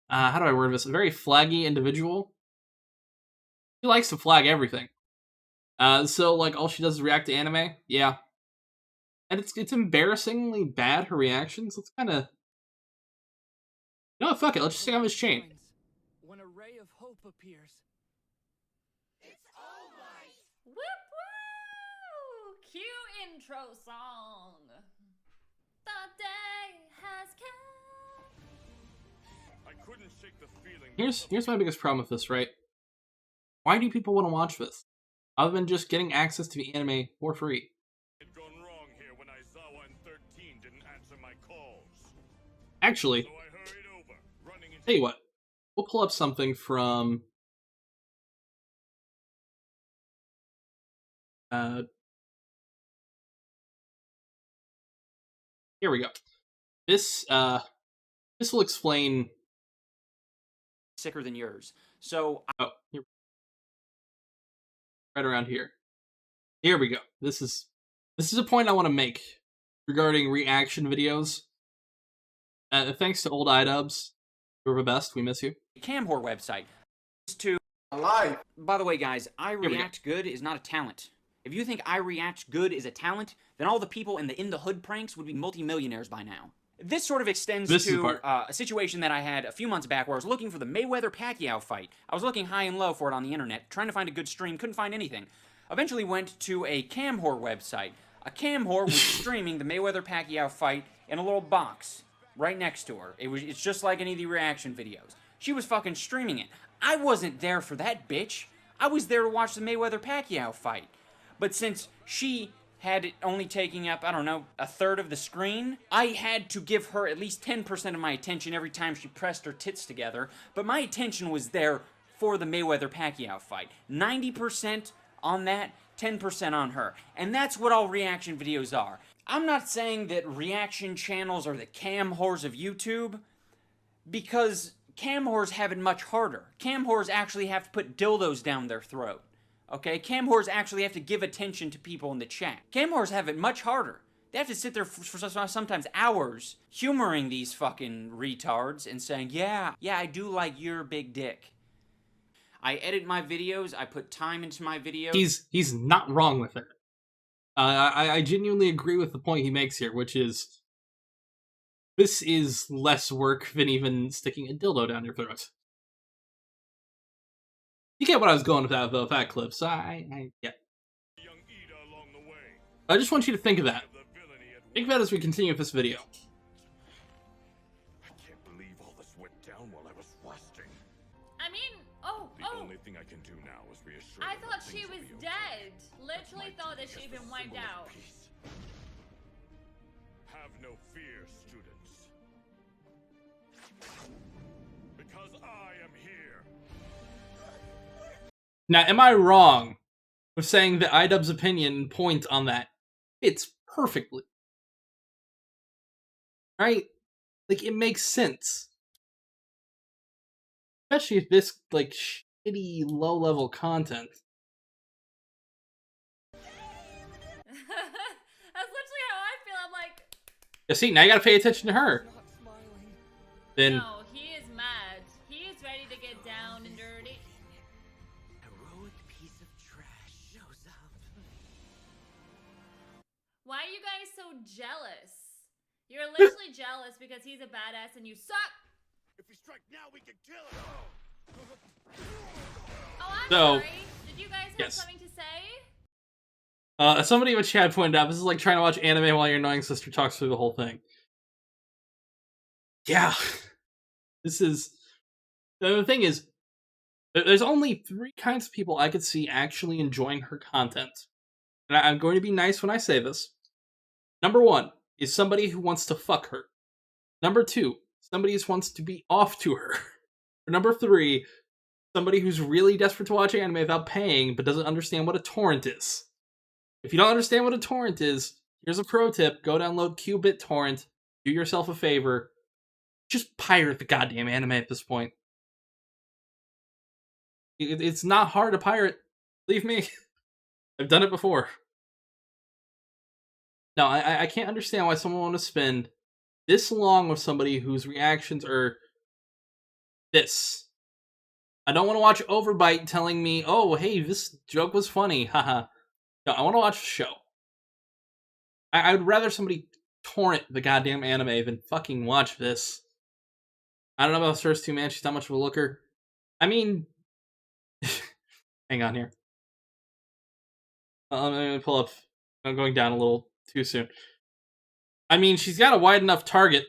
do I word this? A very flaggy individual. She likes to flag everything. So like all she does is react to anime. Yeah. And it's embarrassingly bad, her reactions. It's kind of... No, fuck it. Let's just stick on this chain. When a ray of hope appears. It's all right. Whoop woo! Cue intro song. The day has come. Here's my biggest problem with this, right? Why do people want to watch this? Other than just getting access to the anime for free. Actually, tell you what, we'll pull up something from here we go. This will explain sicker than yours. So here. Right around here. Here we go. This is a point I want to make regarding reaction videos. Thanks to old iDubbbz. You're the best. We miss you. Camhor website. To live. By the way, guys, I React Good is not a talent. If you think I React Good is a talent, then all the people in the hood pranks would be multimillionaires by now. This sort of extends to a situation that I had a few months back where I was looking for the Mayweather-Pacquiao fight. I was looking high and low for it on the internet, trying to find a good stream, couldn't find anything. Eventually went to a Camhor website. A Camhor was streaming the Mayweather-Pacquiao fight in a little box right next to her. It's just like any of the reaction videos. She was fucking streaming it. I wasn't there for that bitch. I was there to watch the Mayweather-Pacquiao fight. But since she had it only taking up, I don't know, a third of the screen, I had to give her at least 10% of my attention every time she pressed her tits together, but my attention was there for the Mayweather-Pacquiao fight. 90% on that, 10% on her. And that's what all reaction videos are. I'm not saying that reaction channels are the cam whores of YouTube, because cam whores have it much harder. Cam whores actually have to put dildos down their throat. Okay, cam whores actually have to give attention to people in the chat. Cam whores have it much harder. They have to sit there for sometimes hours humoring these fucking retards and saying, yeah, I do like your big dick. I edit my videos, I put time into my videos. He's not wrong with it. I genuinely agree with the point he makes here, which is this is less work than even sticking a dildo down your throat. You get what I was going with that clip, so I get. I just want you to think of that. Think of that as we continue with this video. I can't believe all this went down while I was fasting. I mean, The only thing I can do now is reassure I them thought that she things will was be okay. dead. Literally thought that she'd been wiped out. Have no fear, students. Because I am here. Now, am I wrong with saying that iDubbbz's opinion point on that fits perfectly? Right? Like, it makes sense. Especially if this, like, shitty, low-level content. That's literally how I feel. I'm like, Yeah, see, now you gotta pay attention to her. Then, no, he is mad. He is ready to get down and dirty. Heroic piece of trash shows up. Why are you guys so jealous? You're literally jealous because he's a badass and you suck. If we strike now, we can kill him. Oh, I'm So, sorry. Did you guys have yes. something to say? Somebody in the chat pointed out, this is like trying to watch anime while your annoying sister talks through the whole thing. Yeah. This is... The thing is, there's only 3 kinds of people I could see actually enjoying her content. And I'm going to be nice when I say this. Number 1 is somebody who wants to fuck her. Number 2, somebody who wants to be off to her. Or number 3, somebody who's really desperate to watch anime without paying, but doesn't understand what a torrent is. If you don't understand what a torrent is, here's a pro tip. Go download QBitTorrent. Do yourself a favor. Just pirate the goddamn anime at this point. It's not hard to pirate. Believe me. I've done it before. No, I can't understand why someone would want to spend this long with somebody whose reactions are this. I don't want to watch Overbite telling me, oh, hey, this joke was funny. Haha. No, I want to watch the show. I would rather somebody torrent the goddamn anime than fucking watch this. I don't know about those first 2, man. She's not much of a looker. I mean... Hang on here. Let me pull up. I'm going down a little too soon. I mean, she's got a wide enough target.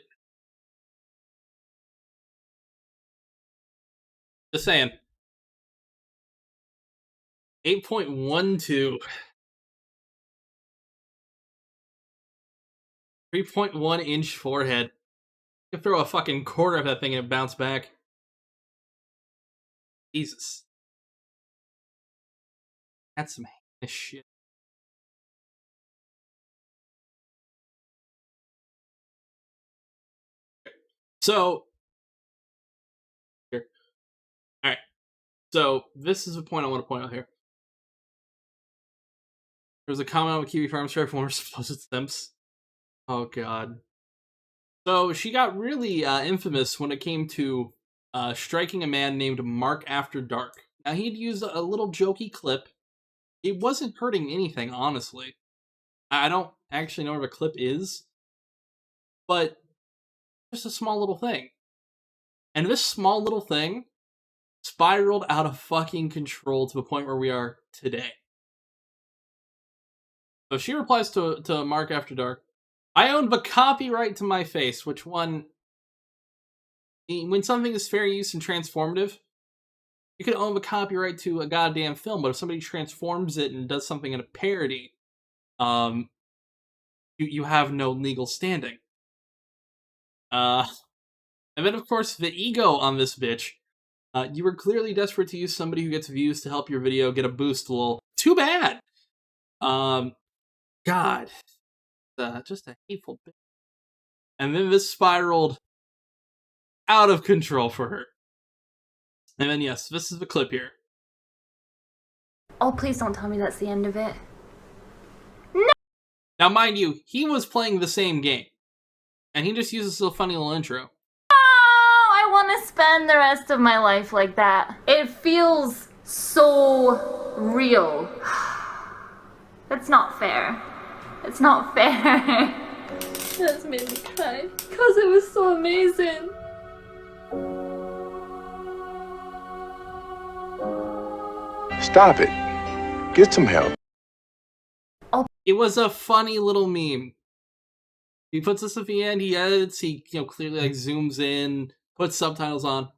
Just saying. 8.12. 3.1-inch forehead. You can throw a fucking quarter of that thing and it bounce back. Jesus. That's some heinous shit. So, here. Alright. So, this is a point I want to point out here. There's a comment on the Kiwi Farm Strike from one of her supposed simps. Oh, God. So, she got really infamous when it came to striking a man named Mark After Dark. Now, he'd used a little jokey clip. It wasn't hurting anything, honestly. I don't actually know where the clip is. But, just a small little thing. And this small little thing spiraled out of fucking control to the point where we are today. So she replies to Mark After Dark. I own the copyright to my face, which one... When something is fair use and transformative, you can own the copyright to a goddamn film, but if somebody transforms it and does something in a parody, you have no legal standing. And then, of course, the ego on this bitch. You were clearly desperate to use somebody who gets views to help your video get a boost, lol. Too bad! God. Just a hateful bitch. And then this spiraled out of control for her. And then, yes, this is the clip here. Oh, please don't tell me that's the end of it. Now, mind you, he was playing the same game. And he just uses a funny little intro. I want to spend the rest of my life like that. It feels so real. That's not fair. It's not fair. That's made me cry because it was so amazing. Stop it. Get some help. It was a funny little meme. He puts this at the end, he edits, he clearly like zooms in, puts subtitles on.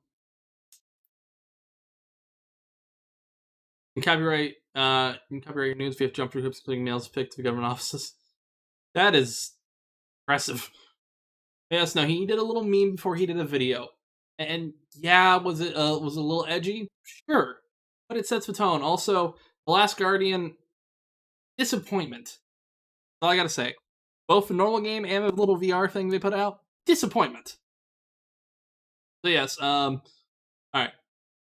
You can copyright your news if you have to jump through hoops, including mails picked to the government offices. That is impressive. Yes, no, he did a little meme before he did a video. And yeah, was it a little edgy? Sure. But it sets the tone. Also, The Last Guardian, disappointment. That's all I gotta say. Both the normal game and the little VR thing they put out, disappointment. So yes, alright.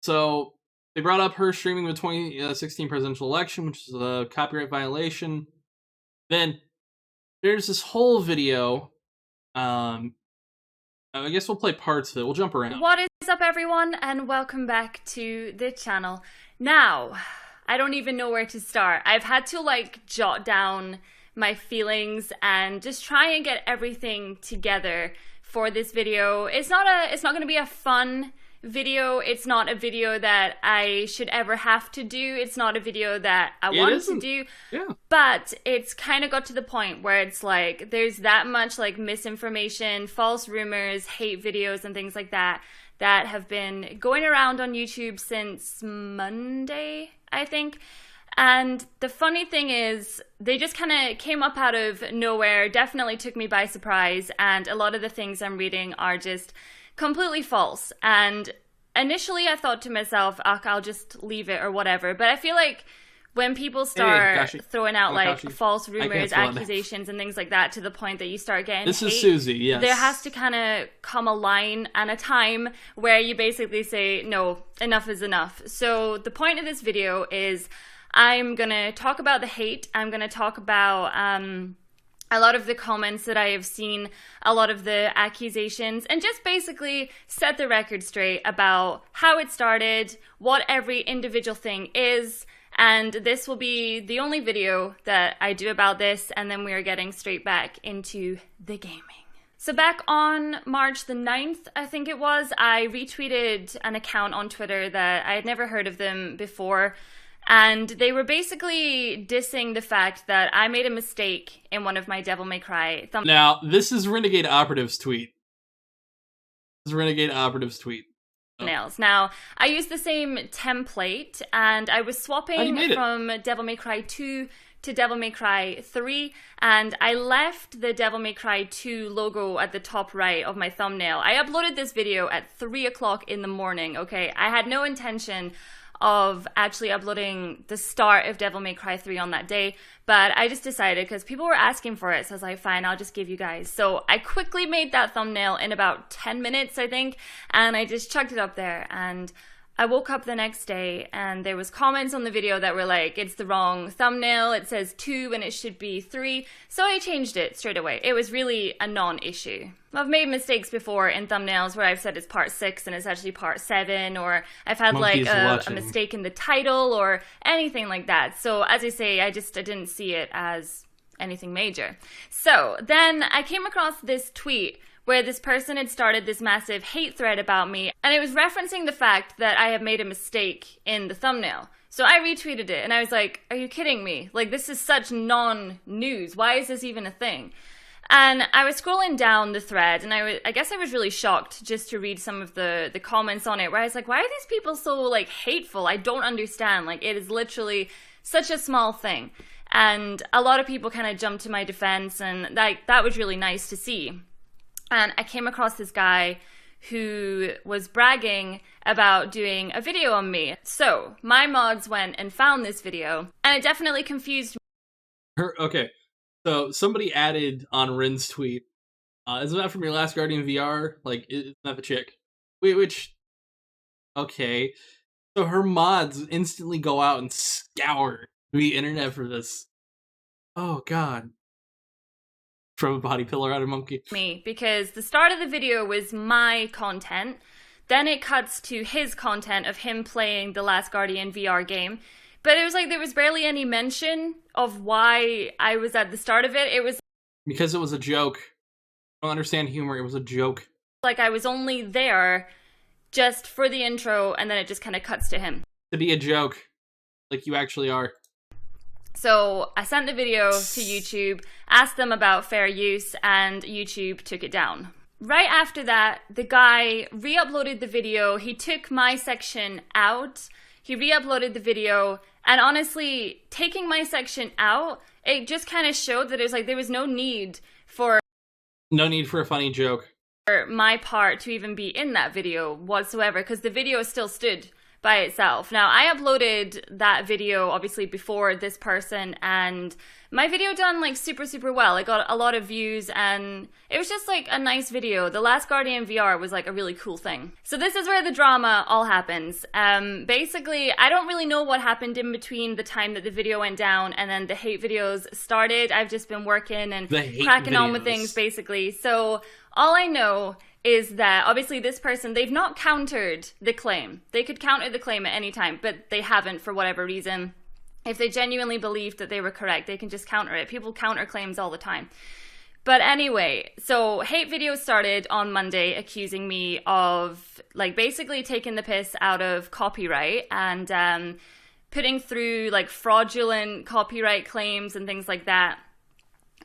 So, they brought up her streaming the 2016 presidential election, which is a copyright violation. Then, there's this whole video, I guess we'll play parts of it, we'll jump around. What is up, everyone, and welcome back to the channel. Now, I don't even know where to start. I've had to, jot down my feelings and just try and get everything together for this video. It's not going to be a fun video. It's not a video that I should ever have to do. It's not a video that I want to do. Yeah. But it's kind of got to the point where it's like there's that much misinformation, false rumors, hate videos and things like that that have been going around on YouTube since Monday, I think. And the funny thing is, they just kind of came up out of nowhere, definitely took me by surprise, and a lot of the things I'm reading are just completely false. And initially I thought to myself, I'll just leave it or whatever. But I feel like when people start throwing out false rumors, accusations, and things like that to the point that you start getting This hate, is Suzy, yes. there has to kind of come a line and a time where you basically say, no, enough is enough. So the point of this video is I'm going to talk about the hate. I'm going to talk about a lot of the comments that I have seen, a lot of the accusations, and just basically set the record straight about how it started, what every individual thing is, and this will be the only video that I do about this, and then we are getting straight back into the gaming. So back on March the 9th, I think it was, I retweeted an account on Twitter that I had never heard of them before. And they were basically dissing the fact that I made a mistake in one of my Devil May Cry thumbnails. Now, this is Renegade Operative's tweet. This is Renegade Operative's tweet. thumbnails. Now, I used the same template, and I was swapping from Devil May Cry 2 to Devil May Cry 3, and I left the Devil May Cry 2 logo at the top right of my thumbnail. I uploaded this video at 3 o'clock in the morning, okay? I had no intention of actually uploading the start of Devil May Cry 3 on that day, but I just decided because people were asking for it, so I was like, fine, I'll just give you guys. So I quickly made that thumbnail in about 10 minutes, I think, and I just chucked it up there, and I woke up the next day and there was comments on the video that were like, it's the wrong thumbnail, it says 2 and it should be 3, so I changed it straight away. It was really a non-issue. I've made mistakes before in thumbnails where I've said it's part 6 and it's actually part 7, or I've had like a mistake in the title or anything like that. So as I say, I didn't see it as anything major. So then I came across this tweet where this person had started this massive hate thread about me, and it was referencing the fact that I had made a mistake in the thumbnail. So I retweeted it, and I was like, are you kidding me? Like, this is such non-news. Why is this even a thing? And I was scrolling down the thread, and I guess I was really shocked just to read some of the comments on it, where I was like, why are these people so, like, hateful? I don't understand. Like, it is literally such a small thing. And a lot of people kind of jumped to my defense, and that was really nice to see. And I came across this guy who was bragging about doing a video on me. So my mods went and found this video, and it definitely confused me. Okay, so somebody added on Rin's tweet, isn't that from your last Guardian VR? Like, isn't that the chick? Which, okay. So her mods instantly go out and scour the internet for this. Oh, God. From a body pillar out of monkey. Me, because the start of the video was my content, then it cuts to his content of him playing the Last Guardian VR game, but it was like there was barely any mention of why I was at the start of it. It was because it was a joke. I don't understand humor, it was a joke. Like I was only there just for the intro, and then it just kind of cuts to him. To be a joke, like you actually are. So I sent the video to YouTube, asked them about fair use, and YouTube took it down. Right after that, the guy re-uploaded the video, he took my section out, he re-uploaded the video, and honestly, taking my section out, it just kind of showed that it was like there was no need for a funny joke. For my part to even be in that video whatsoever, because the video still stood by itself. Now, I uploaded that video obviously before this person, and my video done like super well. It got a lot of views, and it was just like a nice video. The Last Guardian VR was like a really cool thing. So this is where the drama all happens. Basically, I don't really know what happened in between the time that the video went down and then the hate videos started. I've just been working and cracking on with things basically. So all I know is that obviously this person, they've not countered the claim. They could counter the claim at any time, but they haven't for whatever reason. If they genuinely believed that they were correct, they can just counter it. People counter claims all the time. But anyway, so hate videos started on Monday accusing me of like basically taking the piss out of copyright and putting through like fraudulent copyright claims and things like that.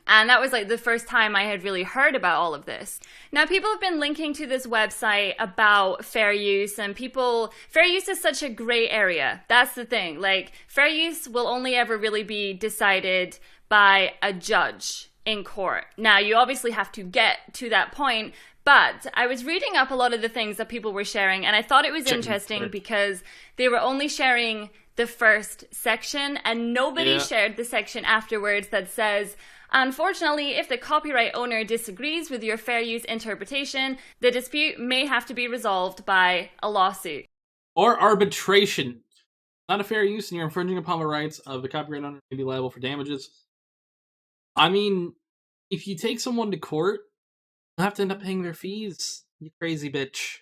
And that was like the first time I had really heard about all of this. Now, people have been linking to this website about fair use, and fair use is such a gray area. That's the thing. Like, fair use will only ever really be decided by a judge in court. Now, you obviously have to get to that point, but I was reading up a lot of the things that people were sharing, and I thought it was interesting because they were only sharing the first section, and nobody shared the section afterwards that says, unfortunately, if the copyright owner disagrees with your fair use interpretation, the dispute may have to be resolved by a lawsuit. Or arbitration. Not a fair use and you're infringing upon the rights of the copyright owner may be liable for damages. I mean, if you take someone to court, you'll have to end up paying their fees, you crazy bitch.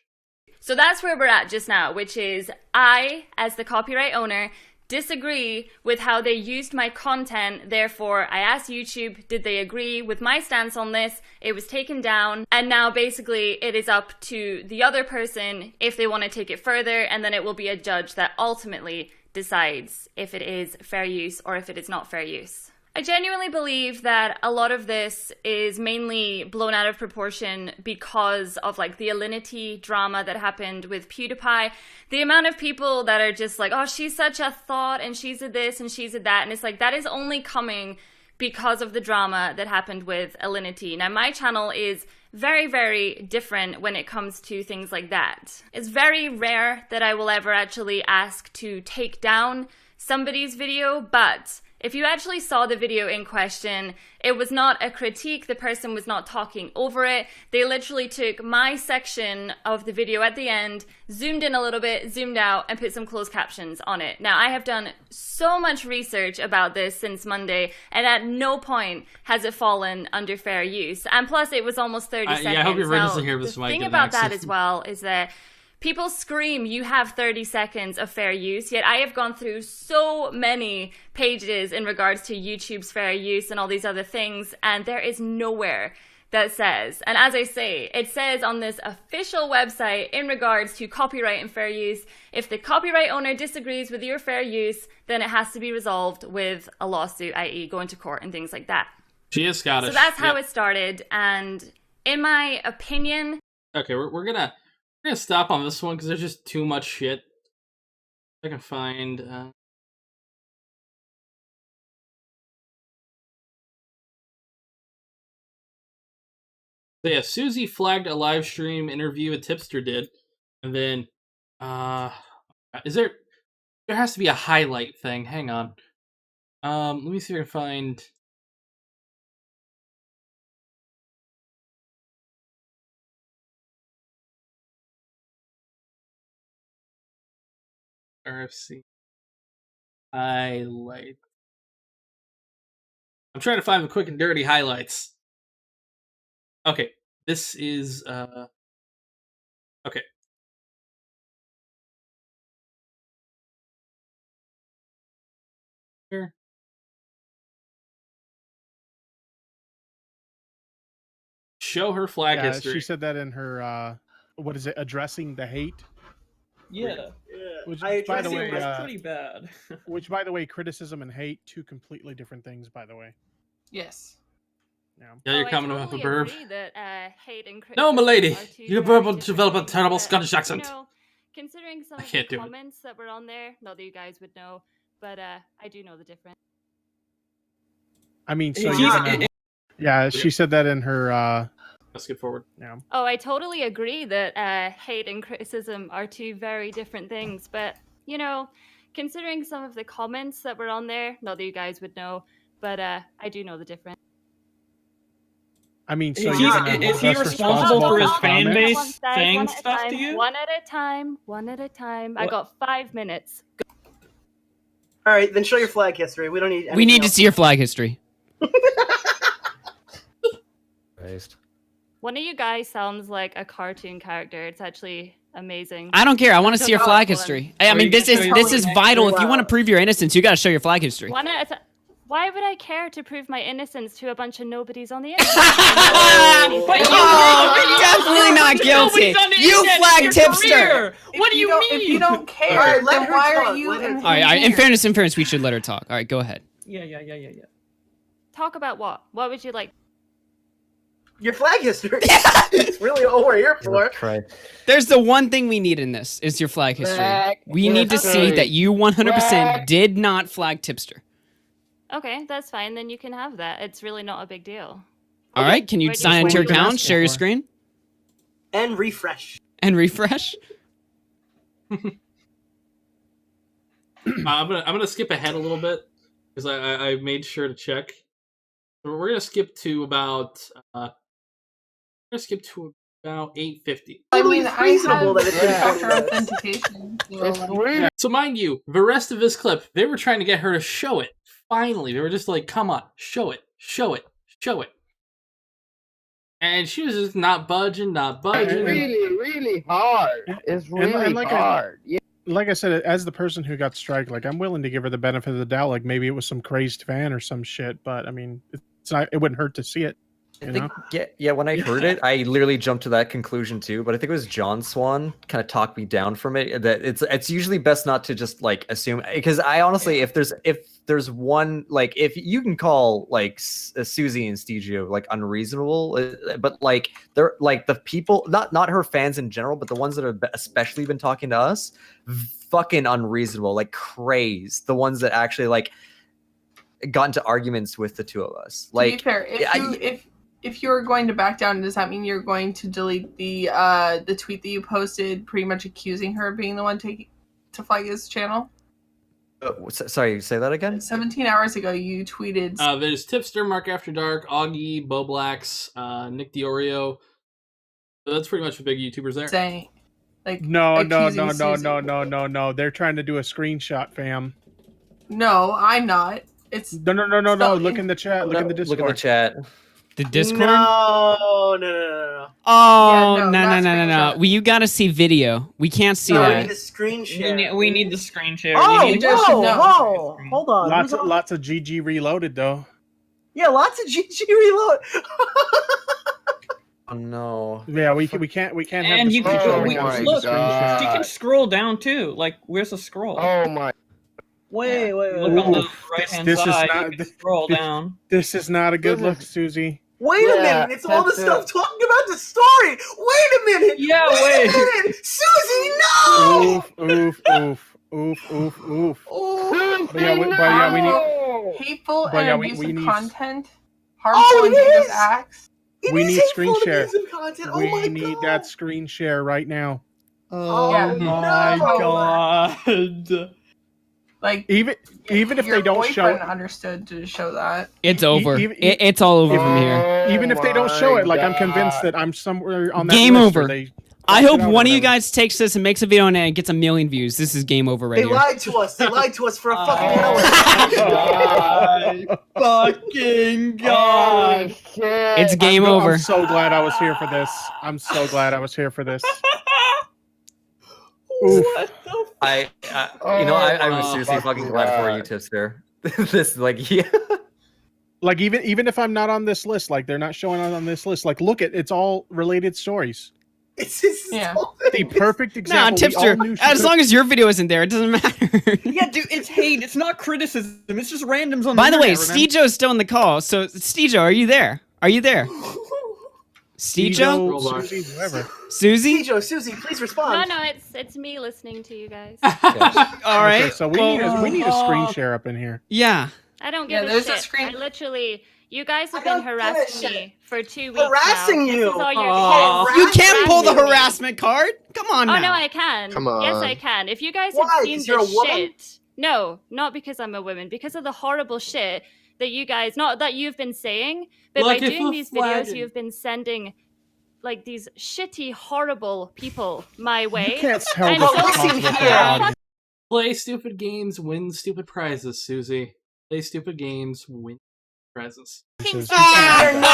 So that's where we're at just now, which is I, as the copyright owner, disagree with how they used my content. Therefore, I asked YouTube, did they agree with my stance on this? It was taken down, and now basically it is up to the other person if they want to take it further, and then it will be a judge that ultimately decides if it is fair use or if it is not fair use. I genuinely believe that a lot of this is mainly blown out of proportion because of like the Alinity drama that happened with PewDiePie. The amount of people that are just like, oh, she's such a thought and she's a this and she's a that. And it's like, that is only coming because of the drama that happened with Alinity. Now, my channel is very, very different when it comes to things like that. It's very rare that I will ever actually ask to take down somebody's video, but if you actually saw the video in question, it was not a critique, the person was not talking over it. They literally took my section of the video at the end, zoomed in a little bit, zoomed out, and put some closed captions on it. Now, I have done so much research about this since Monday, and at no point has it fallen under fair use. And plus, it was almost 30 seconds. Yeah, I hope your friend now, doesn't hear this. The thing about that as well is that people scream, you have 30 seconds of fair use, yet I have gone through so many pages in regards to YouTube's fair use and all these other things, and there is nowhere that says, and as I say, it says on this official website in regards to copyright and fair use, if the copyright owner disagrees with your fair use, then it has to be resolved with a lawsuit, i.e. going to court and things like that. She is Scottish. So that's how it started, and in my opinion... Okay, we're gonna stop on this one because there's just too much shit. I can find. So yeah, Suzy flagged a live stream interview a tipster did, and then is there? There has to be a highlight thing. Hang on. Let me see if I can find. RFC highlight. I'm trying to find the quick and dirty highlights. Okay, this is okay. Here. Show her flag history. She said that in her what is it? Addressing the hate. Yeah. Which, I by the it way, was pretty bad. Which, by the way, criticism and hate, two completely different things. By the way. Yes. Yeah, you're coming up with a burp. That, hate and No, milady, you verbal develop a terrible Scottish accent. You know, considering some I of can't the do it. comments that were on there, not that you guys would know, but I do know the difference. I mean, so yeah, she said that in her. Let's skip forward. Yeah. Oh, I totally agree that hate and criticism are two very different things, but you know, considering some of the comments that were on there, not that you guys would know, but I do know the difference. I mean, so is he responsible for his fan base saying stuff to you? One at a time. I got 5 minutes. All right, then show your flag history. We don't need. We need to see your flag history. One of you guys sounds like a cartoon character. It's actually amazing. I don't care. I want to see your flag history. I mean, this is vital. If you want to prove your innocence, you got to show your flag history. One at a time. Why would I care to prove my innocence to a bunch of nobodies on the internet? You're definitely not guilty. You flag tipster. What do you mean? If you don't care, then why are you? All right. In fairness, we should let her talk. All right, go ahead. Yeah. Talk about what? What would you like? Your flag history. It's really all we're here for. There's the one thing we need in this is your flag history. We need to see that you 100% did not flag tipster. Okay, that's fine. Then you can have that. It's really not a big deal. All right, can you sign into your account, share your screen? And refresh. And refresh? I'm gonna skip ahead a little bit because I made sure to check. So we're gonna skip to about 8:50. I mean, reasonable that it's factor authentication. So mind you, the rest of this clip, they were trying to get her to show it. Finally, they were just like, "Come on, show it." And she was just not budging. It's really hard. It's really hard. Like I said, as the person who got striked, like I'm willing to give her the benefit of the doubt. Like maybe it was some crazed fan or some shit, but I mean, it's not. It wouldn't hurt to see it. You I think, know? yeah, when I heard it, I literally jumped to that conclusion too. But I think it was John Swan kind of talked me down from it. That it's usually best not to just like assume, because I honestly, if there's one, like, if you can call like Suzy and Stegio like unreasonable, but like they're like the people, not her fans in general, but the ones that have especially been talking to us, fucking unreasonable, like crazed. The ones that actually like got into arguments with the two of us. Like, to be fair, if you were going to back down, does that mean you're going to delete the tweet that you posted, pretty much accusing her of being the one to flag his channel? Sorry, say that again. 17 hours ago, you tweeted. There's Tipster, Mark After Dark, Augie, Boblax, Nick Diorio. So that's pretty much the big YouTubers there. Saying, like, No. Suzy. They're trying to do a screenshot, fam. No, I'm not. It's No. Look in the chat. Look in the Discord. Look in the chat. The Discord? No. Oh, Yeah, no. Well, you gotta see video. We can't see We that. need a screen share. We need the screen share. Oh, You need whoa, hold on. Lots of GG Reloaded though. Yeah, lots of GG Reload. Oh no. Yeah, we can't have And the you screen can share. look. You can scroll down too. Like, where's the scroll? Oh my. Wait. Look on the right hand This is side. not- You can scroll down. This is not a good look, Suzy. Wait a minute, it's all the stuff talking about the story. Wait a minute. Yeah, wait. A minute. Suzy, no. Oof. Oh, But yeah, we need. Hateful But yeah, and we abusive need- content. Harmful and dangerous acts. We need screen share. Content. Oh We my need that screen share right now. Oh my god. Like, even if your they don't show boyfriend it, understood to show that. It's over. even- It's all over from here. even if they don't show it, like I'm convinced that I'm somewhere on that Game list where over. they I post it hope out or one of you whatever. guys takes this and makes a video on it and gets 1 million views. This is game over right They here. lied to us. They lied to us for a fucking hour. Fucking god. It's game over. I'm so glad I was here for this. I'm so glad I was here for this. Oof. I was seriously fucking glad for you, Tipster. This, like, yeah. Like even if I'm not on this list, like they're not showing on this list. Like, look it's all related stories. It's just The perfect Nah, example. Tipster, as long as your video isn't there, it doesn't matter. Yeah, dude, it's hate. It's not criticism. It's just randoms on By the way, internet, remember? Stejo's still in the call. So, Stejo, are you there? Are you there? Stejo? Suzy, whoever. Suzy? Suzy, please respond. No, it's me listening to you guys. All right. Okay, so we need a screen share up in here. Yeah. I don't give a there's a shit. screen- I literally, you guys have been harassing me for 2 weeks Harassing now. you? This is all your Oh, kids. you can't pull the Harassing me. harassment card. Come on now. Oh no, I can. Come Yes, on. I can. If you guys Why? have seen 'Cause you're a the woman? shit. No, not because I'm a woman. Because of the horrible shit that you guys, not that you've been saying, but Like by if doing a these videos, flag- you've been sending like these shitty, horrible people my way. You can't tell I'm the so responsible for scared. audience. Play stupid games, win stupid prizes, Suzy. Play stupid games, win prizes. Don't sit Ah! there and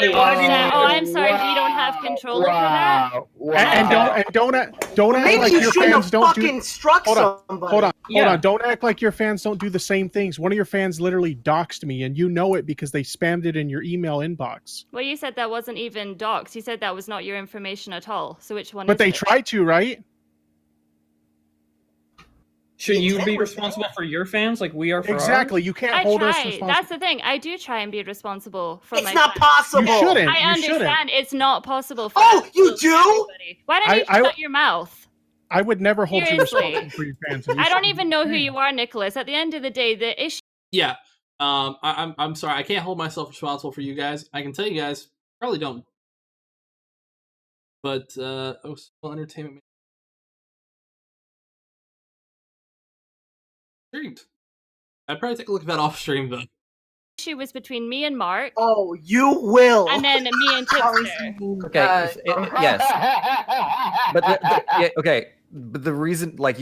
say, Wow. oh, I'm sorry, we don't have control over that. And don't act Maybe like you your shouldn't fans have don't fucking do. struck Hold somebody. on. Don't act like your fans don't do the same things. One of your fans literally doxed me, and you know it because they spammed it in your email inbox. Well, you said that wasn't even docs. You said that was not your information at all. So which one But is they it? tried to, right? Should you be responsible for your fans like we are for Exactly. You can't I hold us try. responsible. That's the thing. I do try and be responsible for It's my not fans. possible. You shouldn't. I You understand shouldn't. it's not possible for Oh, you absolutely do? everybody. Why don't you I- shut your mouth? I would never hold you Seriously. responsible for your fans. and you I don't shouldn't. even know who you are, Nicholas. At the end of the day, the issue Yeah. I'm sorry. I can't hold myself responsible for you guys. I can tell you guys probably don't. But well, entertainment. Streamed. I'd probably take a look at that off stream though. was between me and Mark, Oh, you will. and then me and Tipster. Okay. Yes. But okay. But the reason why I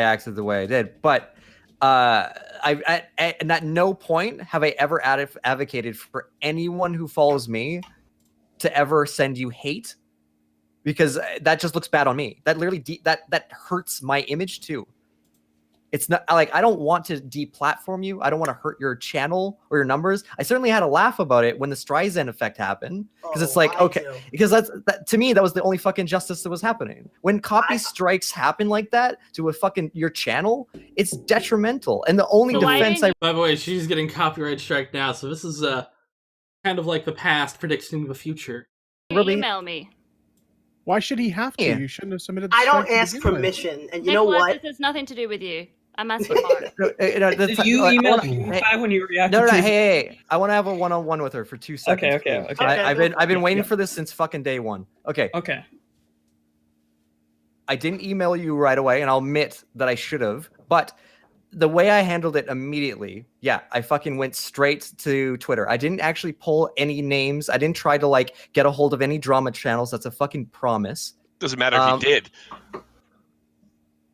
acted the way I did, but and at no point have I ever advocated for anyone who follows me to ever send you hate, because that just looks bad on me. That literally that hurts my image too. It's not like I don't want to deplatform you. I don't want to hurt your channel or your numbers. I certainly had a laugh about it when the Streisand effect happened because it's like okay, because to me that was the only fucking justice that was happening. When copy strikes happen like that to a fucking your channel, it's detrimental. And the only defense I By the way, she's getting copyright strike now, so this is kind of like the past predicting the future. Email me. Why should he have to? Yeah. You shouldn't have submitted. The I don't strike to ask begin with. permission, and you know Nicholas, what? This has nothing to do with you. I'm asking Mark. Did you email PewDiePie when you reacted No, to? hey, I want to have a one-on-one with her for 2 seconds. Okay. please. I've been waiting for this since fucking day one. Okay. Okay. I didn't email you right away, and I'll admit that I should have, but the way I handled it immediately, yeah, I fucking went straight to Twitter. I didn't actually pull any names. I didn't try to like get a hold of any drama channels. That's a fucking promise. Doesn't matter if you did.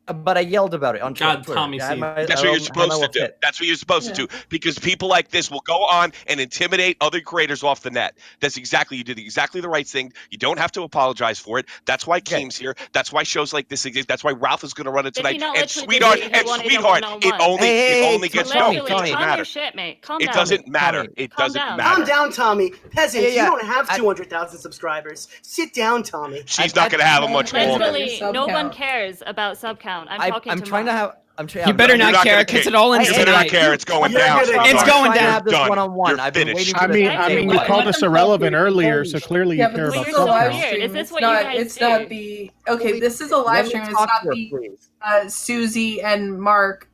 But I yelled about it on Twitter. Tommy C. That's what you're supposed to do. That's what you're supposed to do. Because people like this will go on and intimidate other creators off the net. That's exactly, you did exactly the right thing. You don't have to apologize for it. That's why Keem's here. That's why shows like this exist. That's why Ralph is going to run it tonight. And sweetheart, it only gets known. It doesn't matter. Shit, mate. Calm it down. doesn't matter. It doesn't matter. Calm down, Tommy. Peasants, Yeah. you don't have 200,000 subscribers. Sit down, Tommy. She's not going to have a much more. Literally, no one cares about sub count. I'm talking to trying to have. You better not care because it all ends You better not tonight. care. It's going down. It's going down. Have this one-on-one. I've been waiting for I mean, you called us irrelevant earlier, so clearly you care about This is a live something. stream. Is this It's what you not, guys it's do? not the okay. This is a live stream. It's not the Suzy and Mark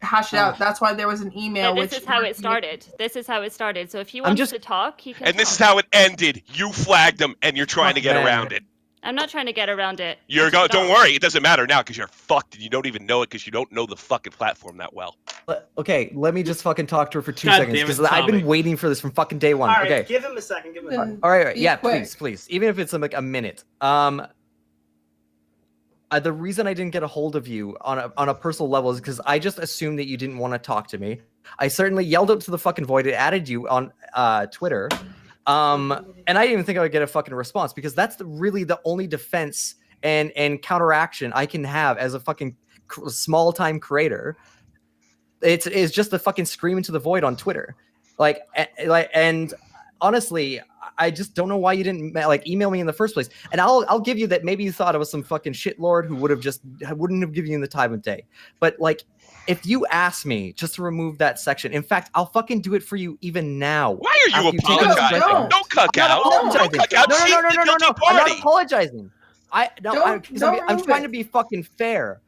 hash it out. That's why there was an email. This is how it started. This is how it started. So if he wants to talk, he can. And this is how it ended. You flagged them, and you're trying to get around it. I'm not trying to get around it. You're going. Don't worry. It doesn't matter now because you're fucked, and you don't even know it because you don't know the fucking platform that well. Okay, let me just fucking talk to her for 2 God seconds damn it, because I've been Tommy. waiting for this from fucking day one. All right, Okay. give him a second. Give him a second. All right. Be Yeah, quick. please. Even if it's like a minute. The reason I didn't get a hold of you on a personal level is because I just assumed that you didn't want to talk to me. I certainly yelled out to the fucking void. I added you on Twitter. And I didn't even think I would get a fucking response because that's really the only defense and counteraction I can have as a fucking small time creator. It's just the fucking scream into the void on Twitter. And honestly, I just don't know why you didn't like email me in the first place. And I'll give you that maybe you thought I was some fucking shitlord who wouldn't have given you the time of day. But like, if you ask me just to remove that section, in fact, I'll fucking do it for you even now. Why are you apologizing? Don't cuck out. Don't cuck out. No. I'm not Party. apologizing. I'm trying to be fucking fair.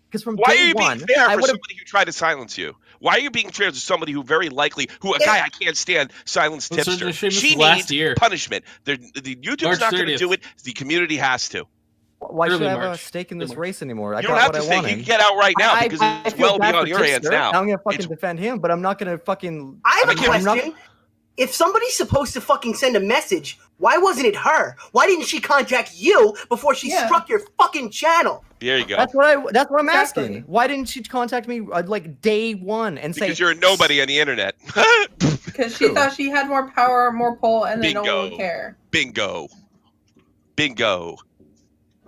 Because from Why are day you being one, fair I for would have. somebody who tried to silence you? Why are you being fair to somebody who very likely, a guy I can't stand, silenced Let's tipster? assume this She is last needs year. punishment. The YouTube's March not going to 30th. do it. The community has to. Why should Early I have a March. stake in this race anymore? I You don't got have what to I stay. wanted. You can get out right now because I it's feel well bad beyond for your hands Tipster. now. I'm gonna fucking defend him, but I'm not gonna fucking. I have a I'm not- question. If somebody's supposed to fucking send a message, why wasn't it her? Why didn't she contact you before she struck your fucking channel? There you go. That's what I'm asking. Why didn't she contact me like day one and say? Because you're a nobody on the internet. Because she thought she had more power, more pull, and then no one Bingo. would care. Bingo.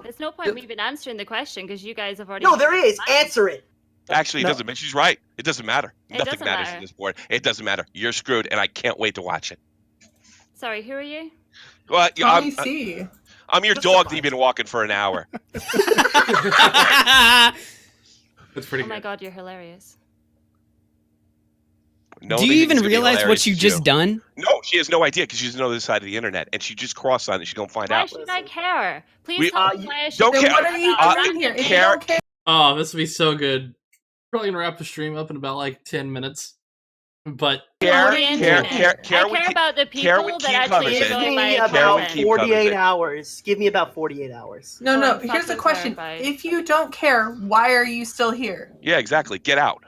There's no point me even answering the question because you guys have already. No, there is. Answer it. Actually, it doesn't matter. She's right. It doesn't matter. It Nothing doesn't matters matter. in this board. It doesn't matter. You're screwed, and I can't wait to watch it. Sorry, who are you? Well, Tommy C. I'm your dog that you've been walking for an hour. That's pretty Oh my god, you're hilarious. No, Do they you think even it's gonna be realize hilarious what you as just done? No, she has no idea because she's on the other side of the internet, and she just crossed on it. She's gonna find Why out. should I care? Please We- tell me why I should don't care. care. What are you doing here? If you care- don't care, Oh, this would be so good. Probably gonna wrap the stream up in about like 10 minutes. But Care I care when about the care people when that Keem actually covers it. enjoy Give my me about content. 48 hours. Give me about 48 hours. no. I'm Here's the fucking question: terrified. if you don't care, why are you still here? Yeah, exactly. Get out.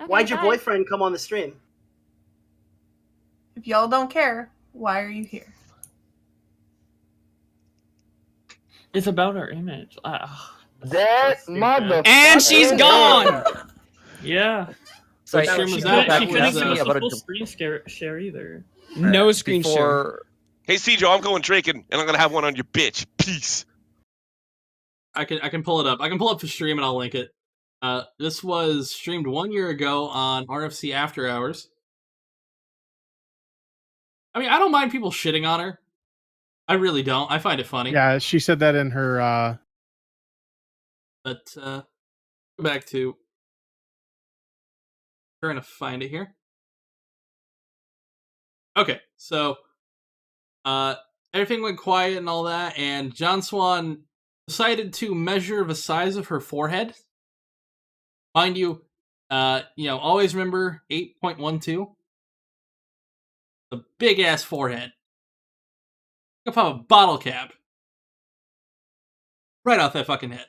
Okay, Why'd your bye. boyfriend come on the stream? If y'all don't care, why are you here? It's about our image. That motherfucker. And she's gone. Yeah. Sorry, What stream she was couldn't- that? she What couldn't was give that? me about full a screen share either. No screen share. before. Hey, Cjo, I'm going drinking, and I'm gonna have one on your bitch. Peace. I can pull it up. I can pull up the stream and I'll link it. This was streamed 1 year ago on RFC After Hours. I mean, I don't mind people shitting on her. I really don't. I find it funny. Yeah, she said that in her. But go back to trying to find it here. Okay, so everything went quiet and all that, and John Swan decided to measure the size of her forehead. Mind you, always remember 8.12. A big ass forehead. Look up a bottle cap. Right off that fucking head.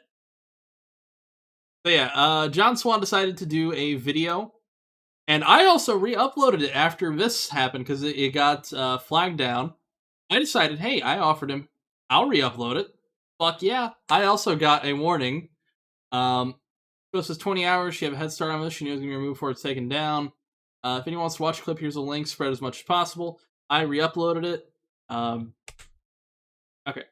So yeah, John Swan decided to do a video. And I also re-uploaded it after this happened because it got flagged down. I decided, hey, I offered him, I'll re-upload it. Fuck yeah. I also got a warning. This is 20 hours. She have a head start on this. She knows it's going to be removed before it's taken down. If anyone wants to watch the clip, here's a link. Spread as much as possible. I re-uploaded it. Okay.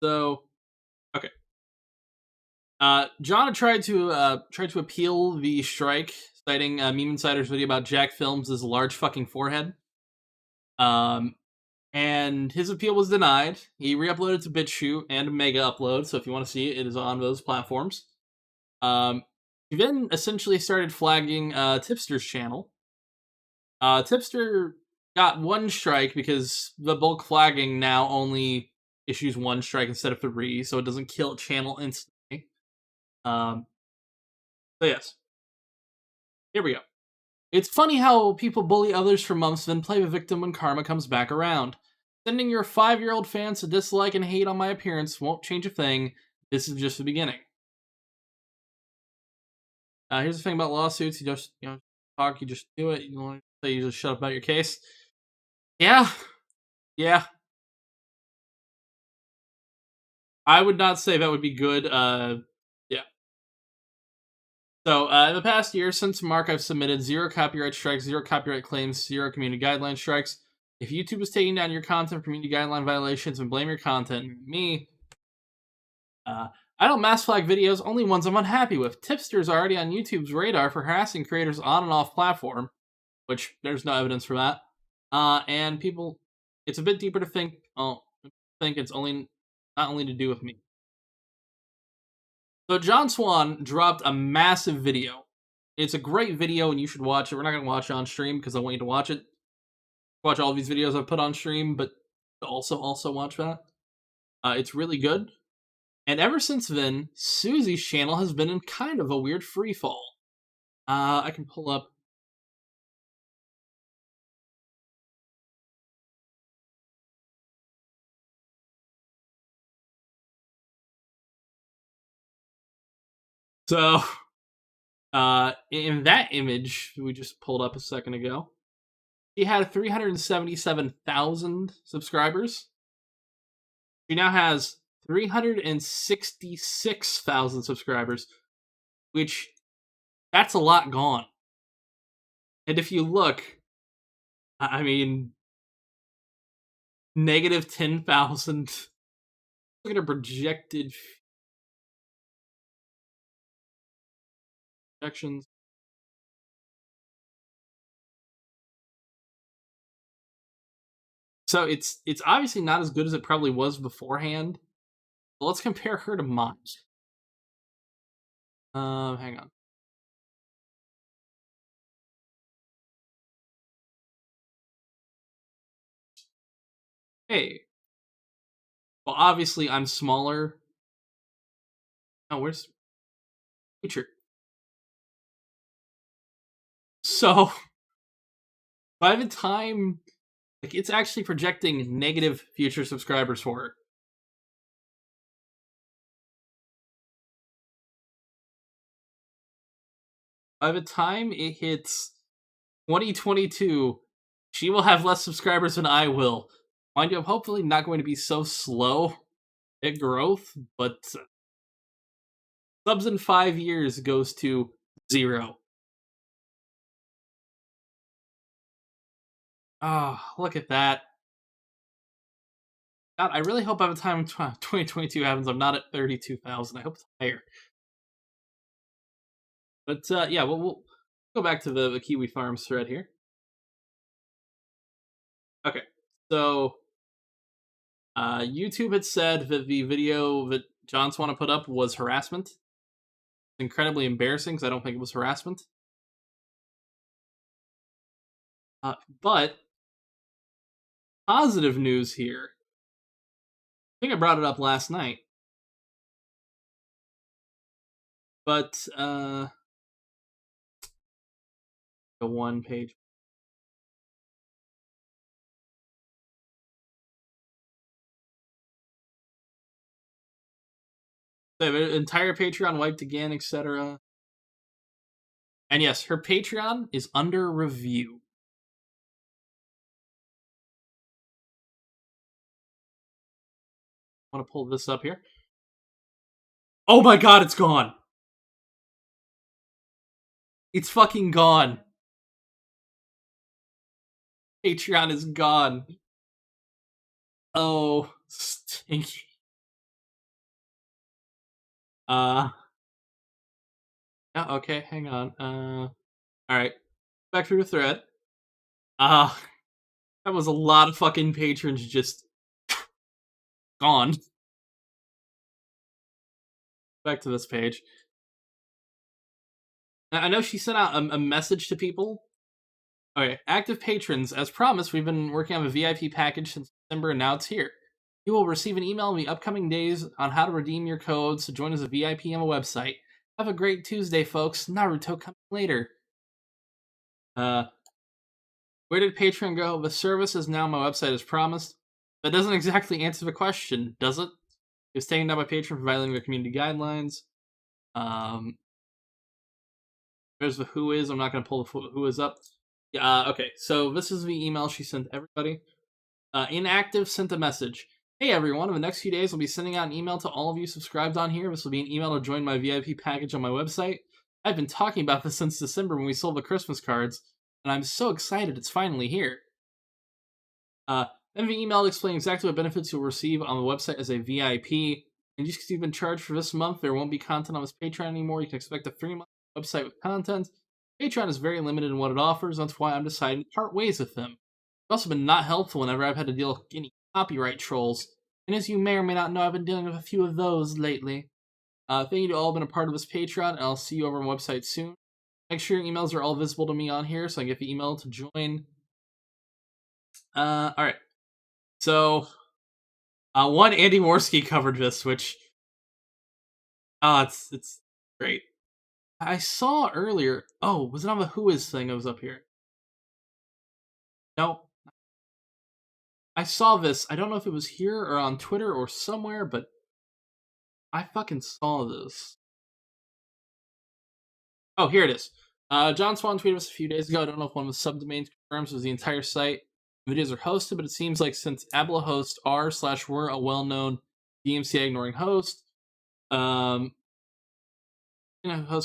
So, okay. John had tried to appeal the strike, citing Meme Insider's video about Jack Films' large fucking forehead. And his appeal was denied. He re-uploaded to BitChute and Mega Upload, so if you want to see it, it is on those platforms. He then essentially started flagging Tipster's channel. Tipster got 1 strike because the bulk flagging now only issues 1 strike instead of 3, so it doesn't kill a channel instantly. So yes. Here we go. It's funny how people bully others for months, then play the victim when karma comes back around. Sending your 5-year-old fans to dislike and hate on my appearance won't change a thing. This is just the beginning. Here's the thing about lawsuits. You just, talk, you just do it. You don't say you just shut up about your case. Yeah. Yeah. I would not say that would be good. Yeah. So, in the past year, since Mark, I've submitted 0 copyright strikes, 0 copyright claims, 0 community guideline strikes. If YouTube is taking down your content for community guideline violations and blame your content, me, I don't mass flag videos, only ones I'm unhappy with. Tipster is already on YouTube's radar for harassing creators on and off platform, which there's no evidence for that. And people, it's a bit deeper to think it's not only to do with me. So John Swan dropped a massive video. It's a great video and you should watch it. We're not going to watch it on stream because I want you to watch it. Watch all these videos I've put on stream, but also watch that. It's really good. And ever since then, Suzy's channel has been in kind of a weird freefall. I can pull up. So, in that image we just pulled up a second ago, she had 377,000 subscribers. She now has 366,000 subscribers, which that's a lot gone. And if you look, I mean, negative 10,000. Look at her projected projections. So it's obviously not as good as it probably was beforehand. But let's compare her to mine. Hang on. Hey. Well, obviously I'm smaller. Oh, where's future? So by the time, like, it's actually projecting negative future subscribers for her. By the time it hits 2022, she will have less subscribers than I will. Mind you, I'm hopefully not going to be so slow at growth, but subs in 5 years goes to 0. Ah, look at that. God, I really hope by the time 2022 happens, I'm not at 32,000. I hope it's higher. But yeah, we'll go back to the Kiwi Farms thread here. Okay, so YouTube had said that the video that John Swan put up was harassment. It's incredibly embarrassing because I don't think it was harassment. But positive news here. I think I brought it up last night. But the one page. They have an entire Patreon wiped again, etc. And yes, her Patreon is under review. I want to pull this up here. Oh my god, it's gone! It's fucking gone. Patreon is gone. Oh, stinky. Yeah, okay, hang on. Alright. Back through the thread. That was a lot of fucking patrons just gone. Back to this page. I know she sent out a message to people. Okay, active patrons. As promised, we've been working on a VIP package since December, and now it's here. You will receive an email in the upcoming days on how to redeem your codes to join as a VIP on the website. Have a great Tuesday, folks. Naruto coming later. Where did Patreon go? The service is now on my website as promised. That doesn't exactly answer the question, does it? It was taken down by Patreon for violating the community guidelines. There's the who is. I'm not going to pull the who is up. Okay, so this is the email she sent to everybody. Inactive sent a message. Hey everyone, in the next few days I'll be sending out an email to all of you subscribed on here. This will be an email to join my VIP package on my website. I've been talking about this since December when we sold the Christmas cards, and I'm so excited it's finally here. Then the email will explain exactly what benefits you'll receive on the website as a VIP. And just because you've been charged for this month, there won't be content on this Patreon anymore. You can expect a 3-month website with content. Patreon is very limited in what it offers. That's why I'm deciding to part ways with them. It's also been not helpful whenever I've had to deal with any copyright trolls. And as you may or may not know, I've been dealing with a few of those lately. Thank you to all been a part of this Patreon, and I'll see you over on the website soon. Make sure your emails are all visible to me on here so I can get the email to join. Alright. So, one, Andy Morsky covered this, which... it's great. I saw earlier... Oh, was it on the Who Is thing that was up here? No. I saw this. I don't know if it was here or on Twitter or somewhere, but I fucking saw this. Oh, here it is. John Swan tweeted us a few days ago. I don't know if one of the subdomains confirms it was the entire site. Videos are hosted, but it seems like since Abla hosts are/were a well-known DMCA ignoring host, host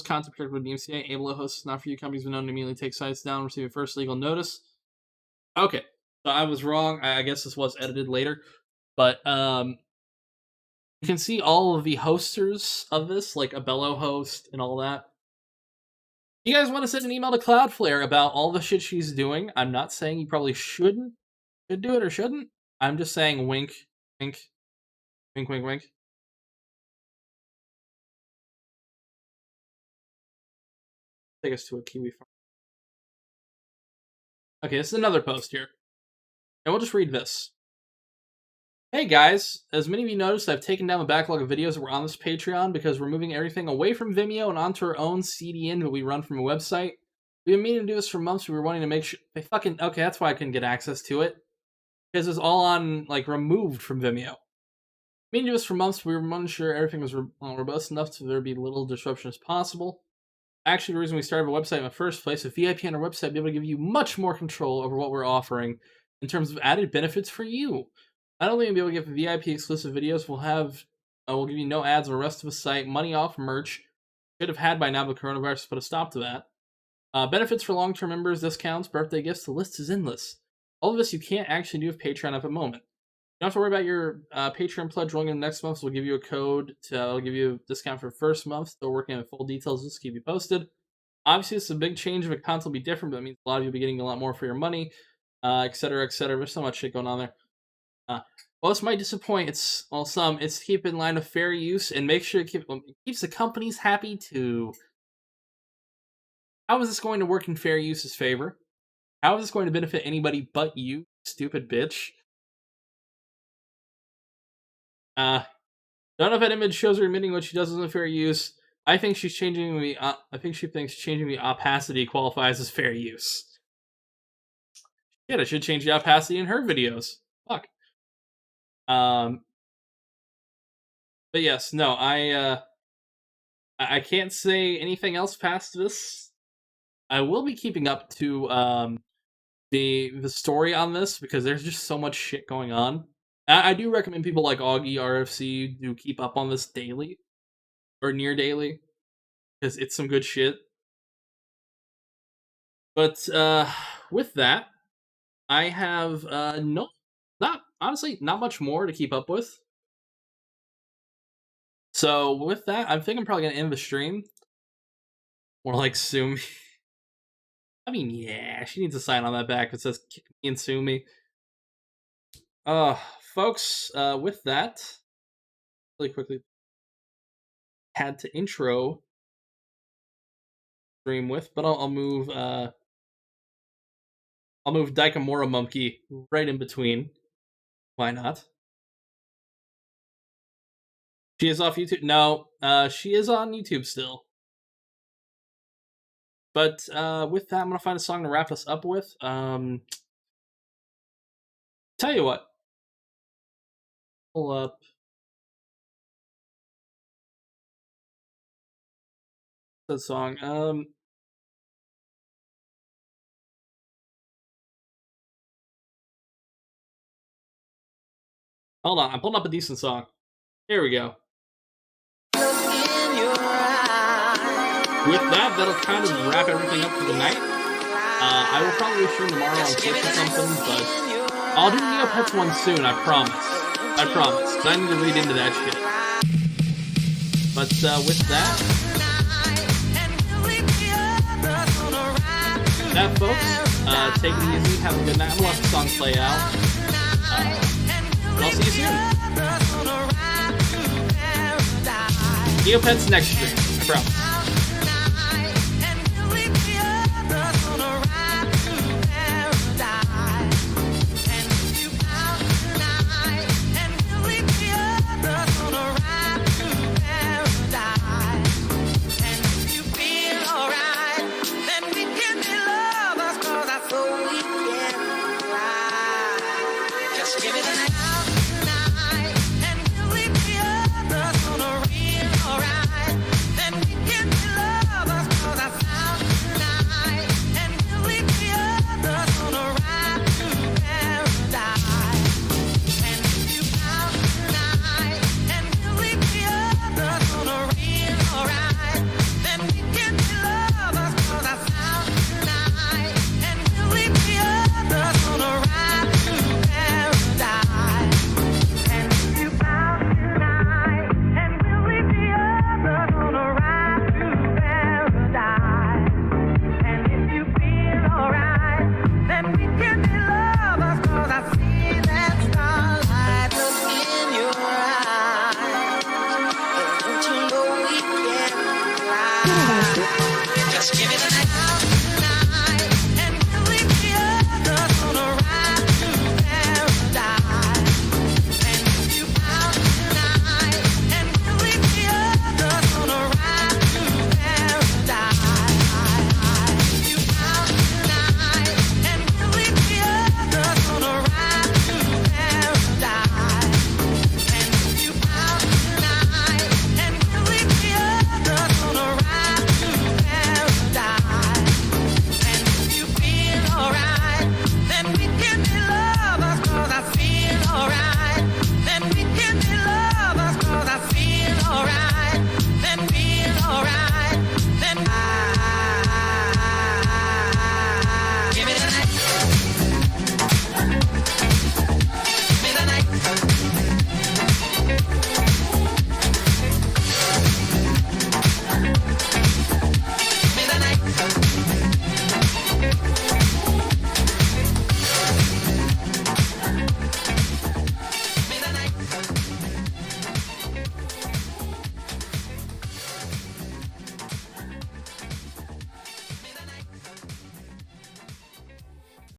content protected with DMCA, Abla hosts not for you companies been known to immediately take sites down, receive a first legal notice. Okay, so I was wrong. I guess this was edited later, but you can see all of the hosters of this, like a Bello host and all that. You guys want to send an email to Cloudflare about all the shit she's doing? I'm not saying you probably should do it or shouldn't. I'm just saying wink, wink, wink, wink, wink. Take us to a Kiwi farm. Okay, this is another post here. And we'll just read this. Hey guys, as many of you noticed, I've taken down the backlog of videos that were on this Patreon because we're moving everything away from Vimeo and onto our own CDN that we run from a website. We've been meaning to do this for months. We were wanting to make sure they fucking... Okay, that's why I couldn't get access to it. Because it's all on, like, removed from Vimeo. Meaning to do this for months. We were unsure everything was robust enough so there would be little disruption as possible. Actually, the reason we started a website in the first place, with VIP on our website, will be able to give you much more control over what we're offering in terms of added benefits for you. Not only will we be able to get VIP exclusive videos, we'll give you no ads on the rest of the site, money off merch. Should have had by now, but coronavirus put a stop to that. Benefits for long-term members, discounts, birthday gifts, the list is endless. All of this you can't actually do with Patreon at the moment. don't have to worry about your Patreon pledge rolling in next month. So we'll give you a code I'll give you a discount for first month. Still working on full details. Just keep you posted. Obviously, it's a big change. If a console will be different, but it means a lot of you will be getting a lot more for your money, et cetera, et cetera. There's so much shit going on there. Well, this might disappoint. It's to keep in line with fair use and make sure it keeps the companies happy too. How is this going to work in fair use's favor? How is this going to benefit anybody but you, stupid bitch? Don't know if that image shows her admitting what she does isn't fair use. I think she's changing the. I think she thinks changing the opacity qualifies as fair use. Shit, I should change the opacity in her videos. Fuck. But yes, no, I can't say anything else past this. I will be keeping up to the story on this because there's just so much shit going on. I do recommend people like Augie RFC do keep up on this daily or near daily because it's some good shit. But with that, I have not much more to keep up with. So with that, I think I'm probably gonna end the stream. More like sue me. I mean, yeah, she needs a sign on that back that says kick me and sue me. Folks, with that, really quickly had to intro stream with, but I'll move Daikamora Monkey right in between. Why not? She is off YouTube? No, she is on YouTube still. But with that, I'm gonna find a song to wrap us up with. Tell you what. Pull up. The song. Hold on, I'm pulling up a decent song. Here we go. With that, that'll kind of wrap everything up for the night. I will probably stream tomorrow on Twitch or something, but I'll do the Neopets one soon, I promise. I promise, because I need to read into that shit. But with that, folks, take it easy, have a good night. I'm gonna let the song play out. I'll see you soon. Neopets next stream, I promise.